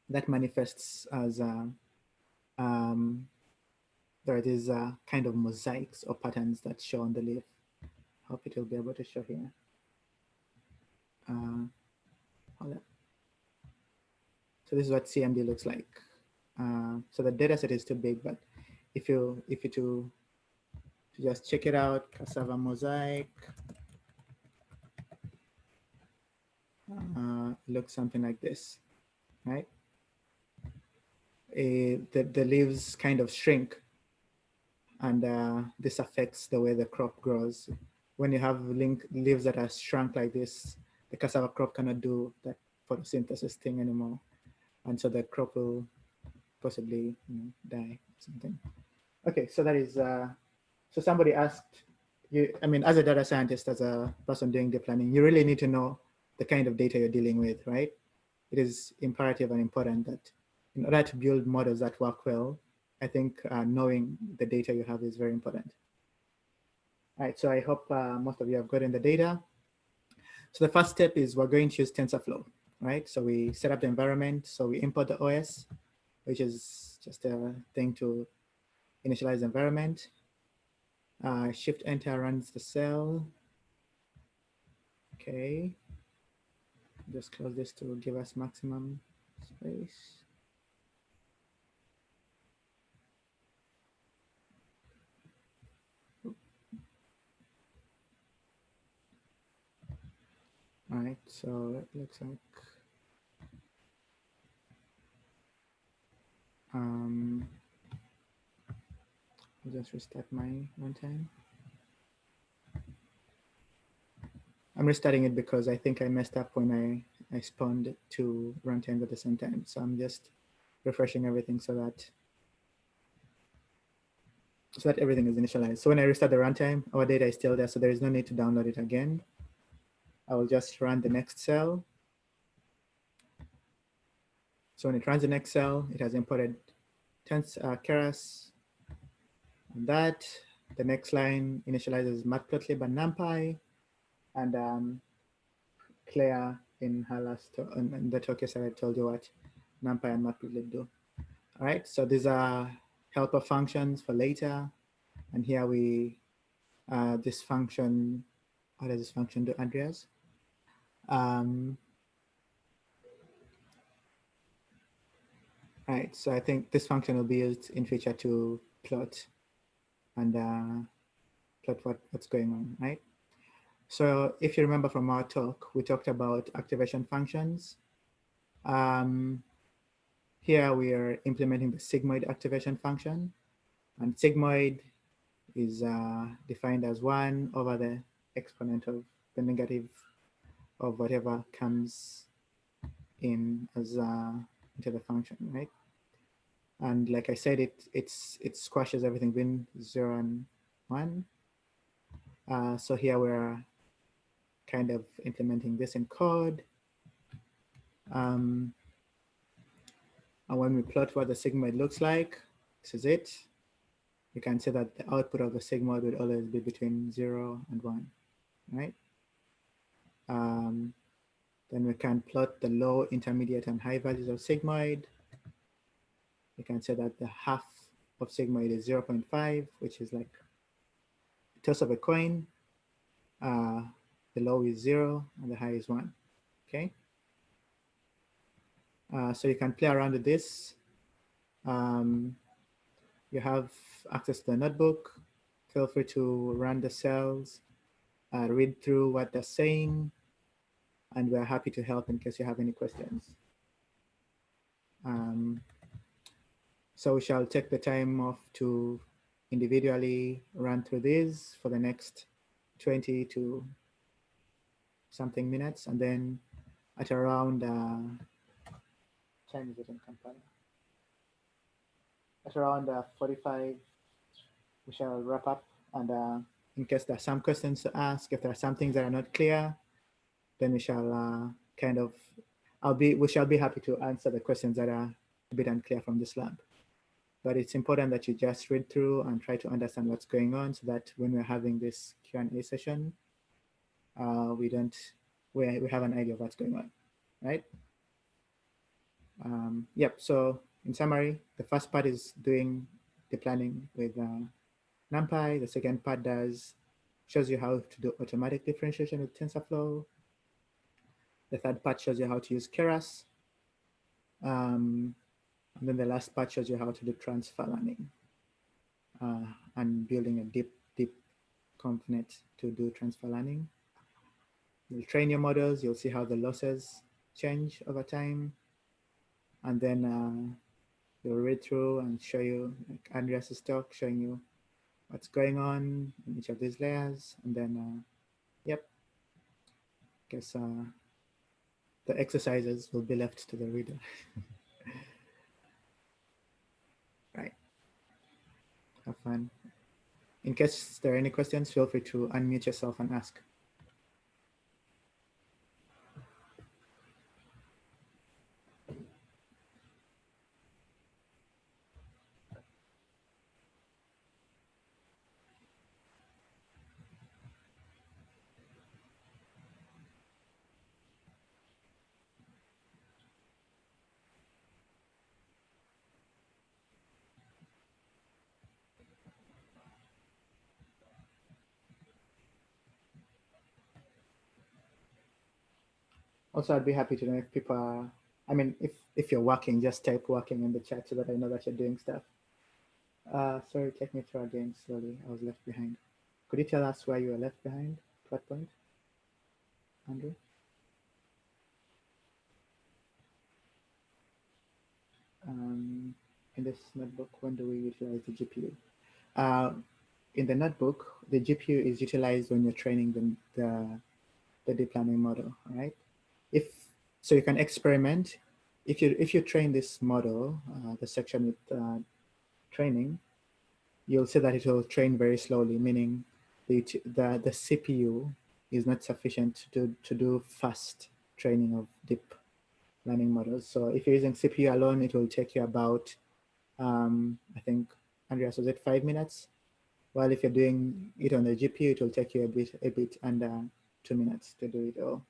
that manifests as there are these kind of mosaics or patterns that show on the leaf. Hope it will be able to show here. Hold up. So this is what CMD looks like. So the data set is too big, but if you to just check it out, cassava mosaic, looks something like this, right? The leaves kind of shrink, and this affects the way the crop grows. When you have leaves that are shrunk like this, the cassava crop cannot do that photosynthesis thing anymore, and so the crop will possibly die or something. Okay, so that is, so somebody asked you, I mean, as a data scientist, as a person doing deep learning, you really need to know the kind of data you're dealing with, right? It is imperative and important that in order to build models that work well, I think knowing the data you have is very important. All right, so I hope most of you have gotten the data. So the first step is we're going to use TensorFlow, right? So we set up the environment. So we import the OS, which is just a thing to initialize the environment. Shift enter runs the cell. Okay. Just close this to give us maximum space. All right, so it looks like I'll just restart my runtime. I'm restarting it because I think I messed up when I spawned two runtimes at the same time. So I'm just refreshing everything so that everything is initialized. So when I restart the runtime, our data is still there, so there is no need to download it again. I will just run the next cell. So when it runs the next cell, it has imported Keras. And that, the next line initializes matplotlib and numpy, and Claire in her last in the talk yesterday I told you what numpy and matplotlib do. All right, so these are helper functions for later, and here we this function. What does this function do, Andreas? Right, so I think this function will be used in future to plot and plot what's going on, right? So if you remember from our talk, we talked about activation functions. Here we are implementing the sigmoid activation function, and sigmoid is defined as 1 over the exponent of the negative of whatever comes in as into the function, right? And like I said, it squashes everything between 0 and 1. So here we're kind of implementing this in code. And when we plot what the sigmoid looks like, this is it. You can see that the output of the sigmoid would always be between 0 and 1, right? Then we can plot the low, intermediate, and high values of sigmoid. You can say that the half of sigmoid is 0.5, which is like a toss of a coin. The low is 0 and the high is 1, okay? So you can play around with this. You have access to the notebook. Feel free to run the cells, read through what they're saying, and we're happy to help in case you have any questions. So we shall take the time off to individually run through these for the next 20 to something minutes, and then at around time is it in Kampala? At around 45, we shall wrap up. And in case there are some questions to ask, if there are some things that are not clear, then we shall we shall be happy to answer the questions that are a bit unclear from this lab. But it's important that you just read through and try to understand what's going on, so that when we're having this Q&A session, we have an idea of what's going on, right? Yep, so in summary, the first part is doing the planning with NumPy. The second part shows you how to do automatic differentiation with TensorFlow. The third part shows you how to use Keras. And then the last part shows you how to do transfer learning and building a deep ConvNet to do transfer learning. You'll train your models, you'll see how the losses change over time. And then you'll read through and show you, like Andreas' talk, showing you what's going on in each of these layers. And then, yep, I guess the exercises will be left to the reader. Right. Have fun. In case there are any questions, feel free to unmute yourself and ask. Also, I'd be happy to know if people are, I mean, if you're working, just type working in the chat so that I know that you're doing stuff. Sorry, take me through again slowly. I was left behind. Could you tell us where you were left behind? At what point, Andrew? In this notebook, when do we utilize the GPU? In the notebook, the GPU is utilized when you're training the deep learning model, right? So you can experiment. If you train this model, the section with training, you'll see that it will train very slowly, meaning the CPU is not sufficient to do fast training of deep learning models. So if you're using CPU alone, it will take you about, I think, Andreas, was it 5 minutes? While if you're doing it on the GPU, it will take you a bit under 2 minutes to do it all.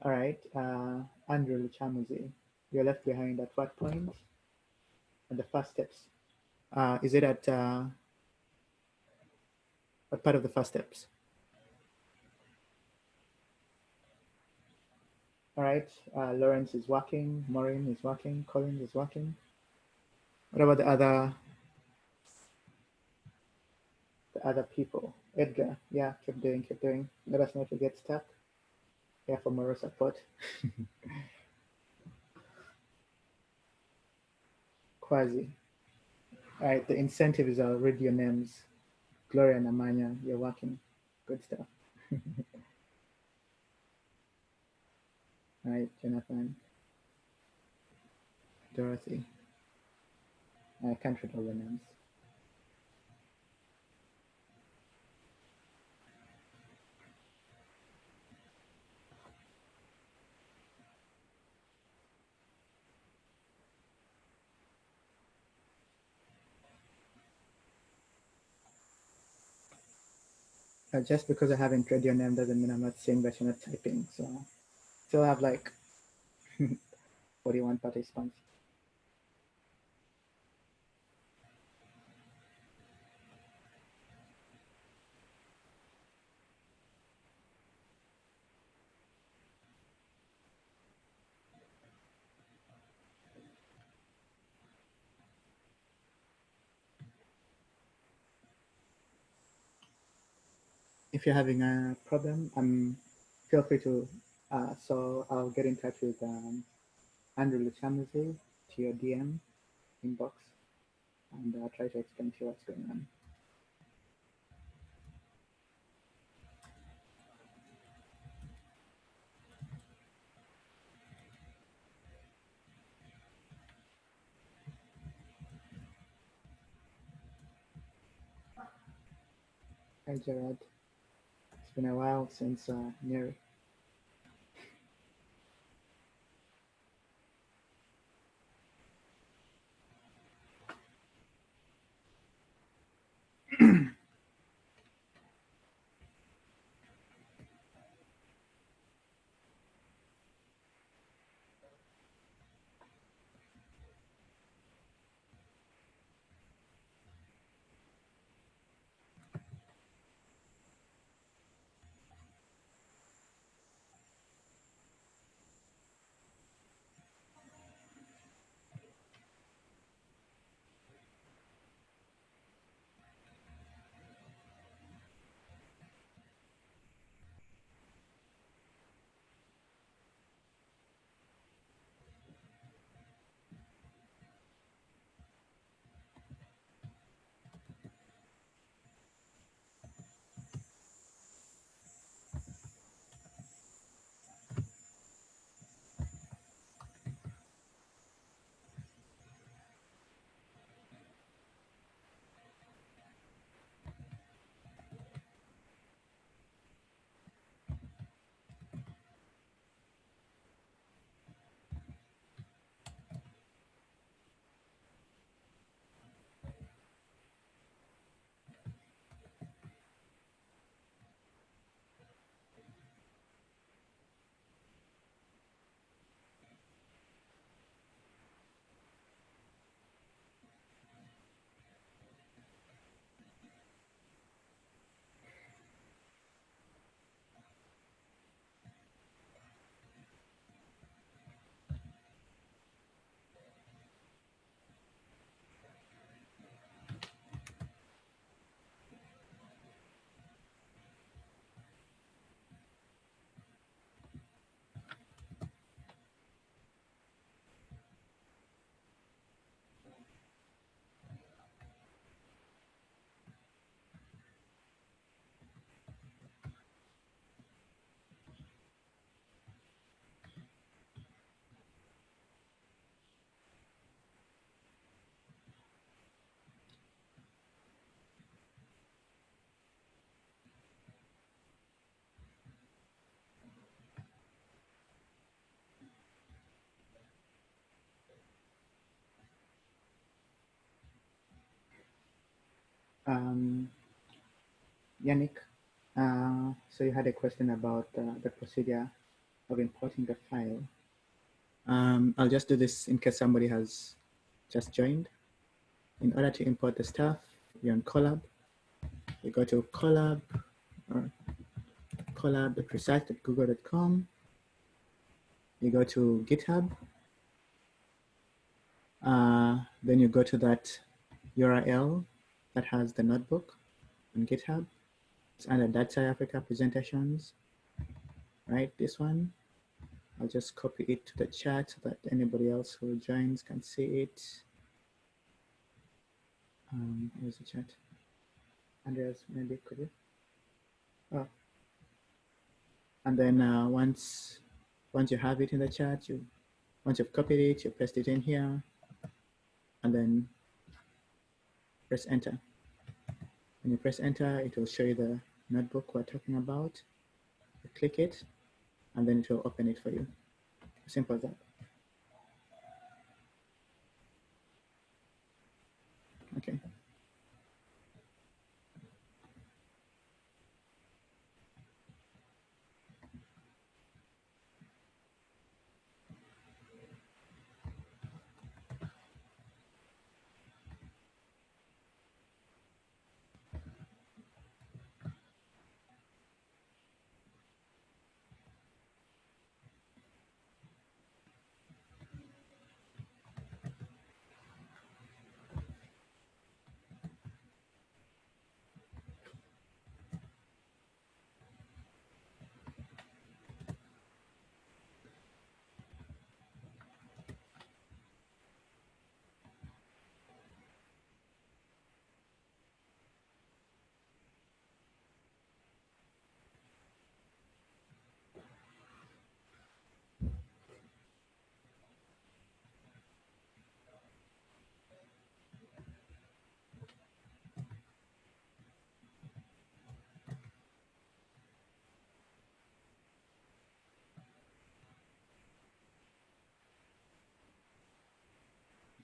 All right, Andrew Chamuzi, you're left behind at what point? At the first steps. Is it at what part of the first steps? All right, Lawrence is working, Maureen is working, Colin is working. What about the other people? Edgar, yeah, keep doing. Let us know if you get stuck. Yeah, for moral support. Quasi. All right, the incentive is I'll read your names. Gloria and Amanya, you're working. Good stuff. All right, Jonathan, Dorothy. I can't read all the names. Just because I haven't read your name doesn't mean I'm not seeing that you're not typing. So still have like 41 participants. If you're having a problem, feel free to, so I'll get in touch with Andrew to your DM inbox, and I'll try to explain to you what's going on. Hi, Gerard. It's been a while since Neri. Yannick, so you had a question about the procedure of importing the file. I'll just do this in case somebody has just joined. In order to import the stuff, you're on Collab. You go to Collab or collab.precise.google.com. You go to GitHub. Then you go to that URL that has the notebook on GitHub. It's under Data Africa presentations, right? This one. I'll just copy it to the chat so that anybody else who joins can see it. Where's the chat? Andreas, maybe could you? Oh. And then once you have it in the chat, once you've copied it, you paste it in here, and then press enter. When you press enter, it will show you the notebook we're talking about. You click it, and then it will open it for you. Simple as that. Okay.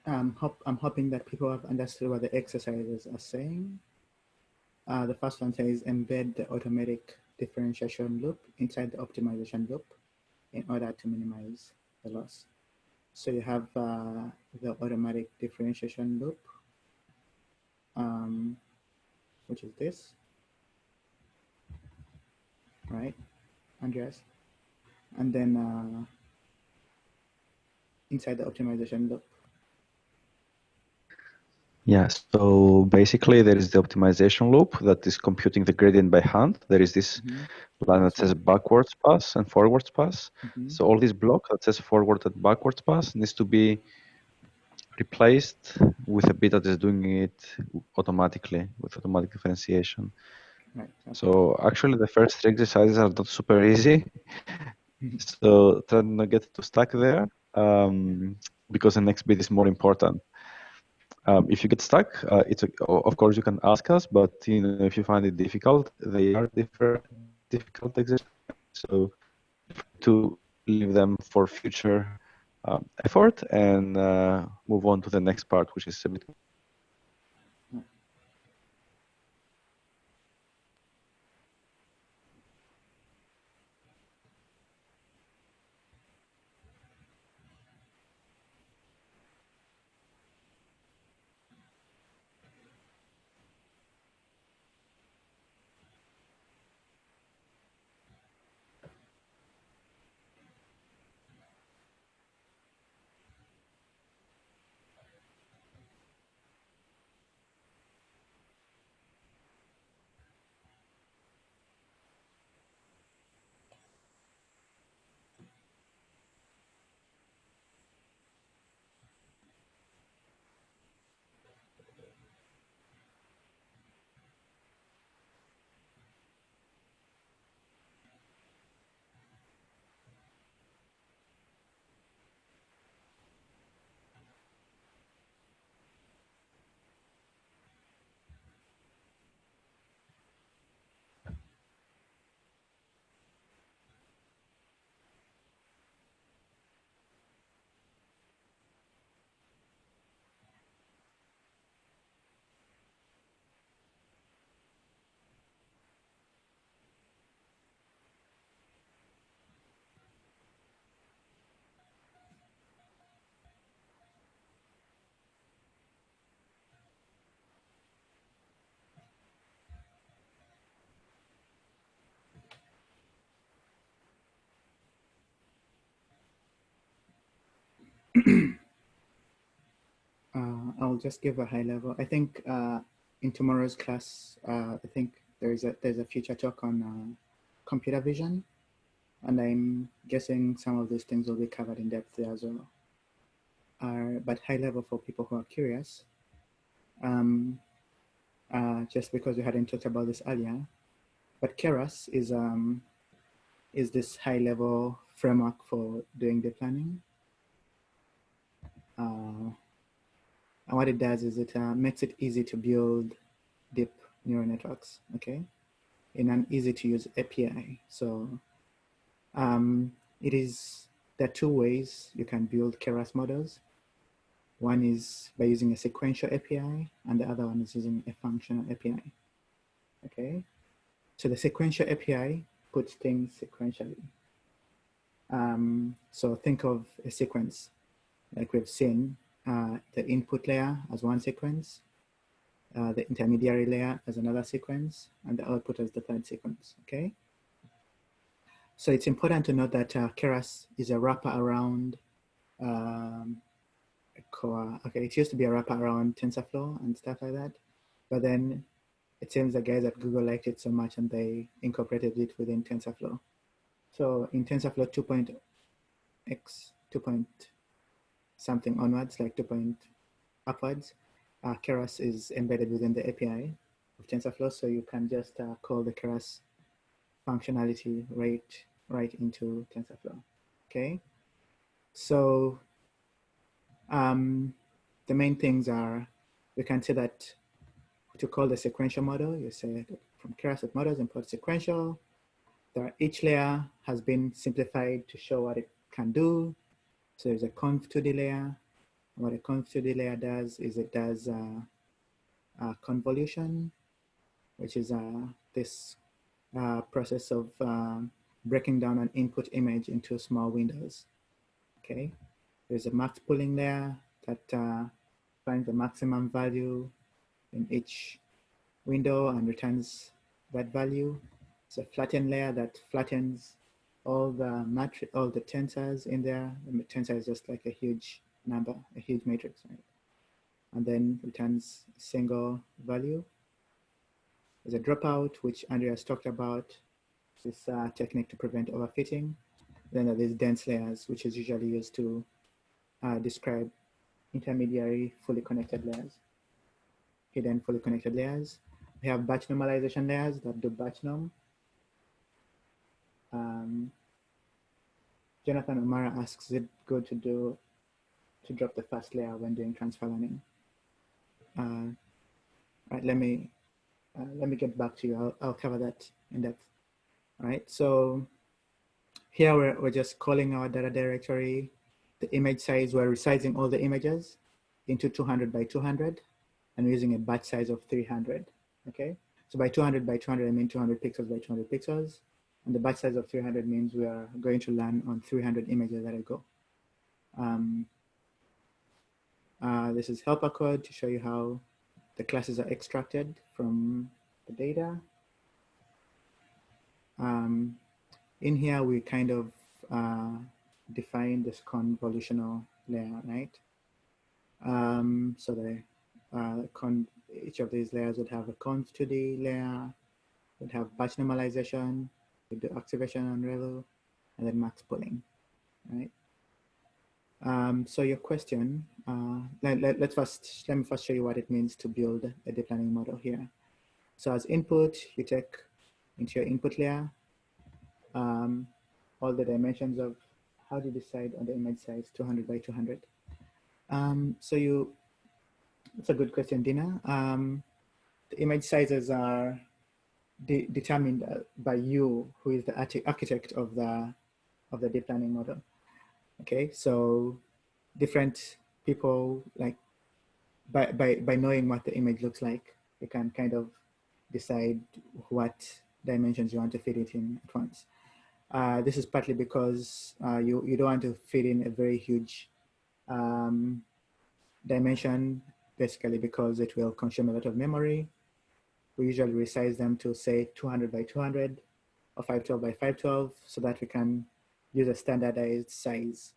I'm hoping that people have understood what the exercises are saying. The first one says embed the automatic differentiation loop inside the optimization loop in order to minimize the loss. So you have the automatic differentiation loop, which is this, right, Andreas? And then inside the optimization loop.
Yeah, so basically there is the optimization loop that is computing the gradient by hand. There is this line that says backwards pass and forwards pass. So all this block that says forward and backwards pass needs to be replaced with a bit that is doing it automatically with automatic differentiation.
Right. Okay.
So actually the first three exercises are not super easy. So try not get too stuck there because the next bit is more important. If you get stuck, of course you can ask us, but if you find it difficult, they are difficult exercises. So to leave them for future effort and move on to the next part, which is a bit.
I'll just give a high level. I think in tomorrow's class, I think there's a future talk on computer vision, and I'm guessing some of these things will be covered in depth there as well. But high level for people who are curious. just because we hadn't talked about this earlier, but Keras is this high-level framework for doing the planning. And what it does is it makes it easy to build deep neural networks, okay, in an easy-to-use API. So there are two ways you can build Keras models. One is by using a sequential API, and the other one is using a functional API, okay? So the sequential API puts things sequentially. So think of a sequence, like we've seen, the input layer as one sequence, the intermediary layer as another sequence, and the output as the third sequence, okay? So it's important to note that Keras is a wrapper around a core. Okay, it used to be a wrapper around TensorFlow and stuff like that, but then it seems the guys at Google liked it so much and they incorporated it within TensorFlow. So in TensorFlow 2.x, 2 point something onwards, like 2 point upwards, Keras is embedded within the API of TensorFlow, so you can just call the Keras functionality right into TensorFlow, okay? So the main things are, we can say that to call the sequential model, you say from Keras models import sequential. Each layer has been simplified to show what it can do. So there's a conv2d layer. What a conv2d layer does is it does convolution, which is this process of breaking down an input image into small windows, okay? There's a max pooling layer that finds the maximum value in each window and returns that value. It's a flatten layer that flattens all the tensors in there. The tensor is just like a huge number, a huge matrix, right? And then returns a single value. There's a dropout, which Andreas talked about, this technique to prevent overfitting. Then there is dense layers, which is usually used to describe intermediary fully connected layers, hidden fully connected layers. We have batch normalization layers that do batch norm. Jonathan O'Mara asks, is it good to drop the first layer when doing transfer learning? Right, let me get back to you. I'll cover that in depth. All right, so here we're just calling our data directory. The image size, we're resizing all the images into 200 by 200 and we're using a batch size of 300, okay? So by 200 by 200, I mean 200 pixels by 200 pixels. And the batch size of 300 means we are going to learn on 300 images at a go. This is helper code to show you how the classes are extracted from the data. In here, we kind of define this convolutional layer, right? So each of these layers would have a conv2d layer, would have batch normalization, we do activation on ReLU, and then max pooling, right? So your question, let me first show you what it means to build a deep learning model here. So as input, you take into your input layer all the dimensions of how to decide on the image size, 200 by 200. That's a good question, Dina. The image sizes are determined by you, who is the architect of the deep learning model. Okay, so different people, like by knowing what the image looks like, you can kind of decide what dimensions you want to fit it in at once. This is partly because you don't want to fit in a very huge dimension, basically because it will consume a lot of memory. We usually resize them to say 200 by 200 or 512 by 512 so that we can use a standardized size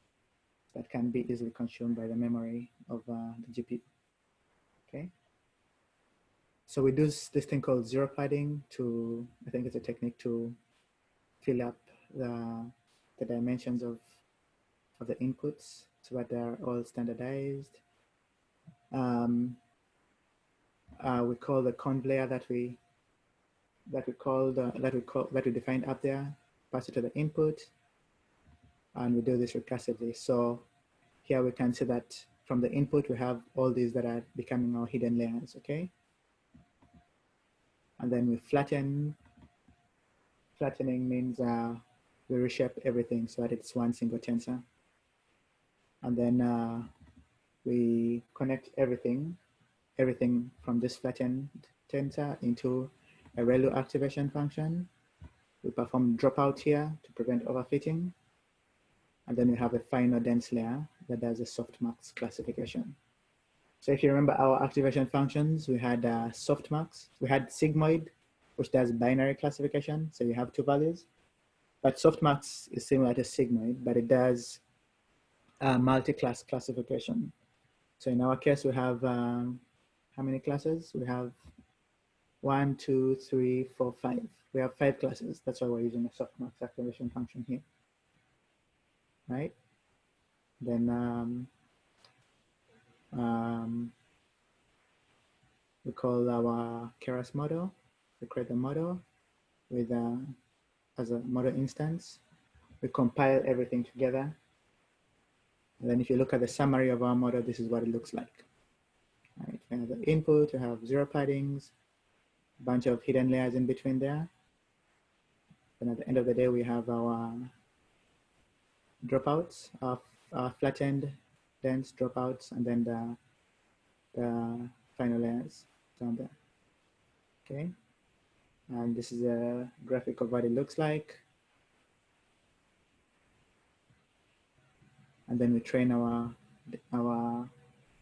that can be easily consumed by the memory of the GPU, okay? So we do this thing called zero padding to, I think it's a technique to fill up the dimensions of the inputs so that they're all standardized. we call the conv layer that we defined up there, pass it to the input, and we do this recursively. So here we can see that from the input, we have all these that are becoming our hidden layers, okay? And then we flatten. Flattening means we reshape everything so that it's one single tensor. And then we connect everything from this flattened tensor into a ReLU activation function. We perform dropout here to prevent overfitting. And then we have a final dense layer that does a softmax classification. So if you remember our activation functions, we had softmax, we had sigmoid, which does binary classification. So you have two values. But softmax is similar to sigmoid, but it does multi-class classification. So in our case, we have how many classes? We have 1, 2, 3, 4, 5. We have 5 classes. That's why we're using a softmax activation function here, right? Then we call our Keras model. We create the model with as a model instance. We compile everything together. And then if you look at the summary of our model, this is what it looks like. Right? We have the input, we have 0 paddings, a bunch of hidden layers in between there. And at the end of the day, we have our dropouts, our flattened, dense dropouts, and then the final layers down there. Okay. And this is a graphic of what it looks like. And then we train our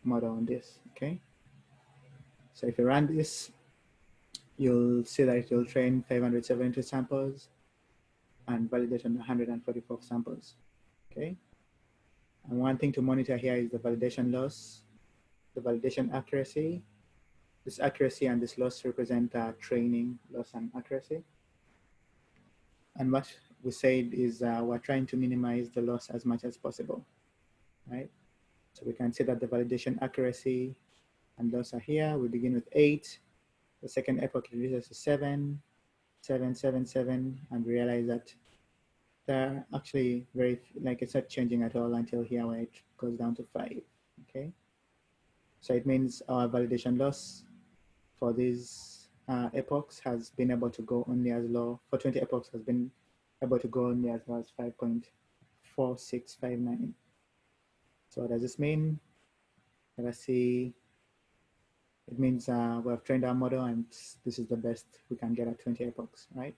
model on this, okay? So if you run this, you'll see that it will train 572 samples and validate on 144 samples, okay? And one thing to monitor here is the validation loss, the validation accuracy. This accuracy and this loss represent training loss and accuracy. And what we said is we're trying to minimize the loss as much as possible, right? So we can see that the validation accuracy and loss are here. We begin with 8. The second epoch reduces to 7, 7, 7, 7, and we realize that they're actually very, like it's not changing at all until here where it goes down to 5, okay? So it means our validation loss for these epochs has been able to go only as low, for 20 epochs has been able to go only as low as 5.4659. So what does this mean? Let us see. It means we have trained our model and this is the best we can get at 20 epochs, right?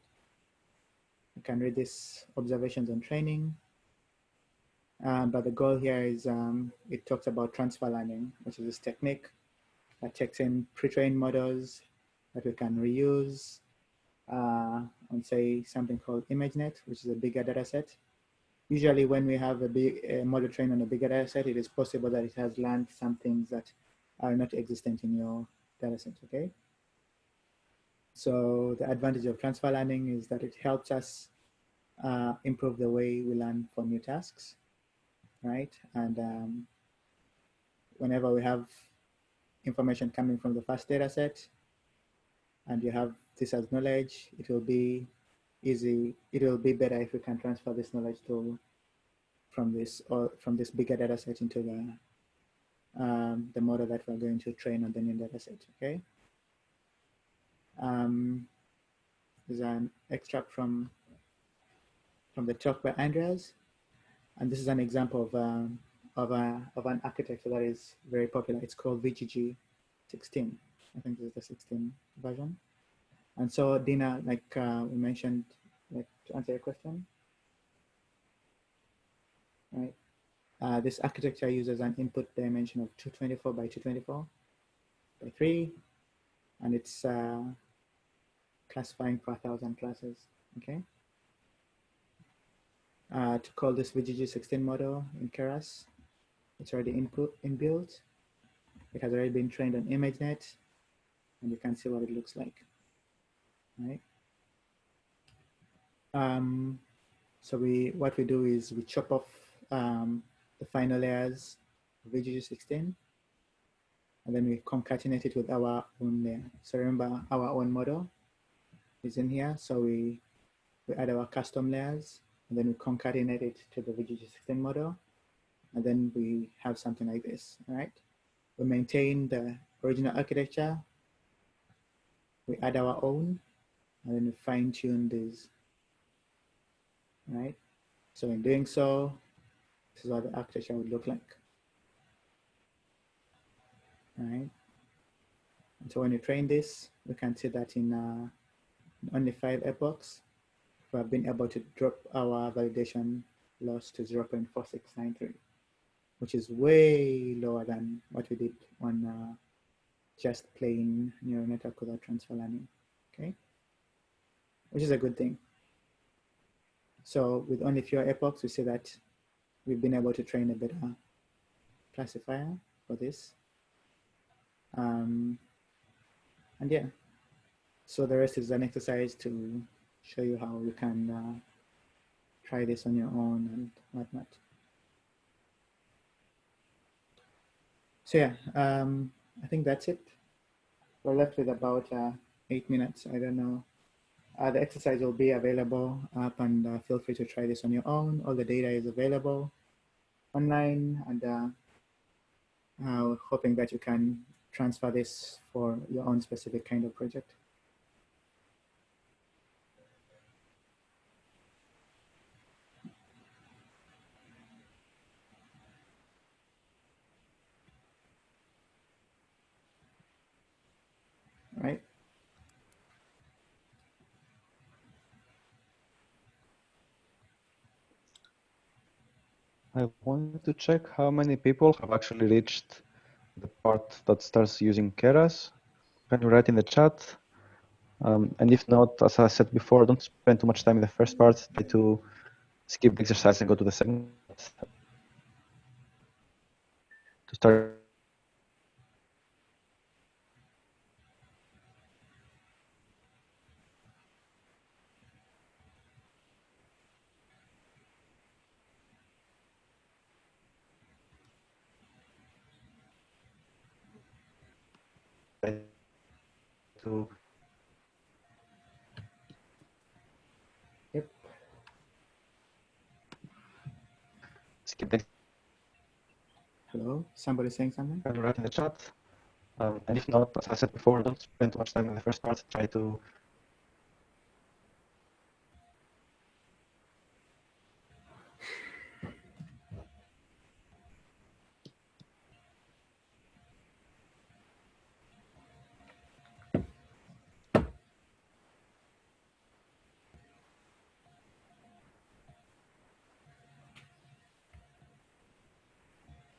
You can read these observations on training. But the goal here is it talks about transfer learning, which is this technique that takes in pre-trained models that we can reuse on, say, something called ImageNet, which is a bigger data set. Usually when we have a model trained on a bigger data set, it is possible that it has learned some things that are not existent in your data set, okay? So the advantage of transfer learning is that it helps us improve the way we learn for new tasks, right? And whenever we have information coming from the first data set and you have this as knowledge, it will be easy. It will be better if we can transfer this knowledge from this bigger data set into the model that we're going to train on the new data set, okay? There's an extract from the talk by Andreas, and this is an example of an architecture that is very popular. It's called VGG 16. I think this is the 16 version. And so Dina, like we mentioned, like to answer your question, right? This architecture uses an input dimension of 224 by 224 by 3, and it's classifying for 1,000 classes, okay? To call this VGG16 model in Keras, it's already inbuilt. It has already been trained on ImageNet, and you can see what it looks like, right? So what we do is we chop off the final layers of VGG16, and then we concatenate it with our own layer. So remember, our own model is in here. So we add our custom layers, and then we concatenate it to the VGG16 model, and then we have something like this, right? We maintain the original architecture, we add our own, and then we fine tune these, right? So in doing so, this is what the architecture would look like, right? And so when you train this, we can see that in only 5 epochs, we have been able to drop our validation loss to 0.4693, which is way lower than what we did on just plain neural network without transfer learning, okay? Which is a good thing. So with only fewer epochs, we see that we've been able to train a better classifier for this. And yeah, so the rest is an exercise to show you how you can try this on your own and whatnot. So yeah, I think that's it. We're left with about 8 minutes. I don't know. The exercise will be available up, and feel free to try this on your own. All the data is available online, and hoping that you can transfer this for your own specific kind of project. Right?
I wanted to check how many people have actually reached the part that starts using Keras. Can you write in the chat? And if not, as I said before, don't spend too much time in the first part. Try to skip the exercise and go to the second part. To start. To
Yep.
skip the.
Hello, somebody saying something?
Can you write in the chat? And if not, as I said before, don't spend too much time in the first part. Try to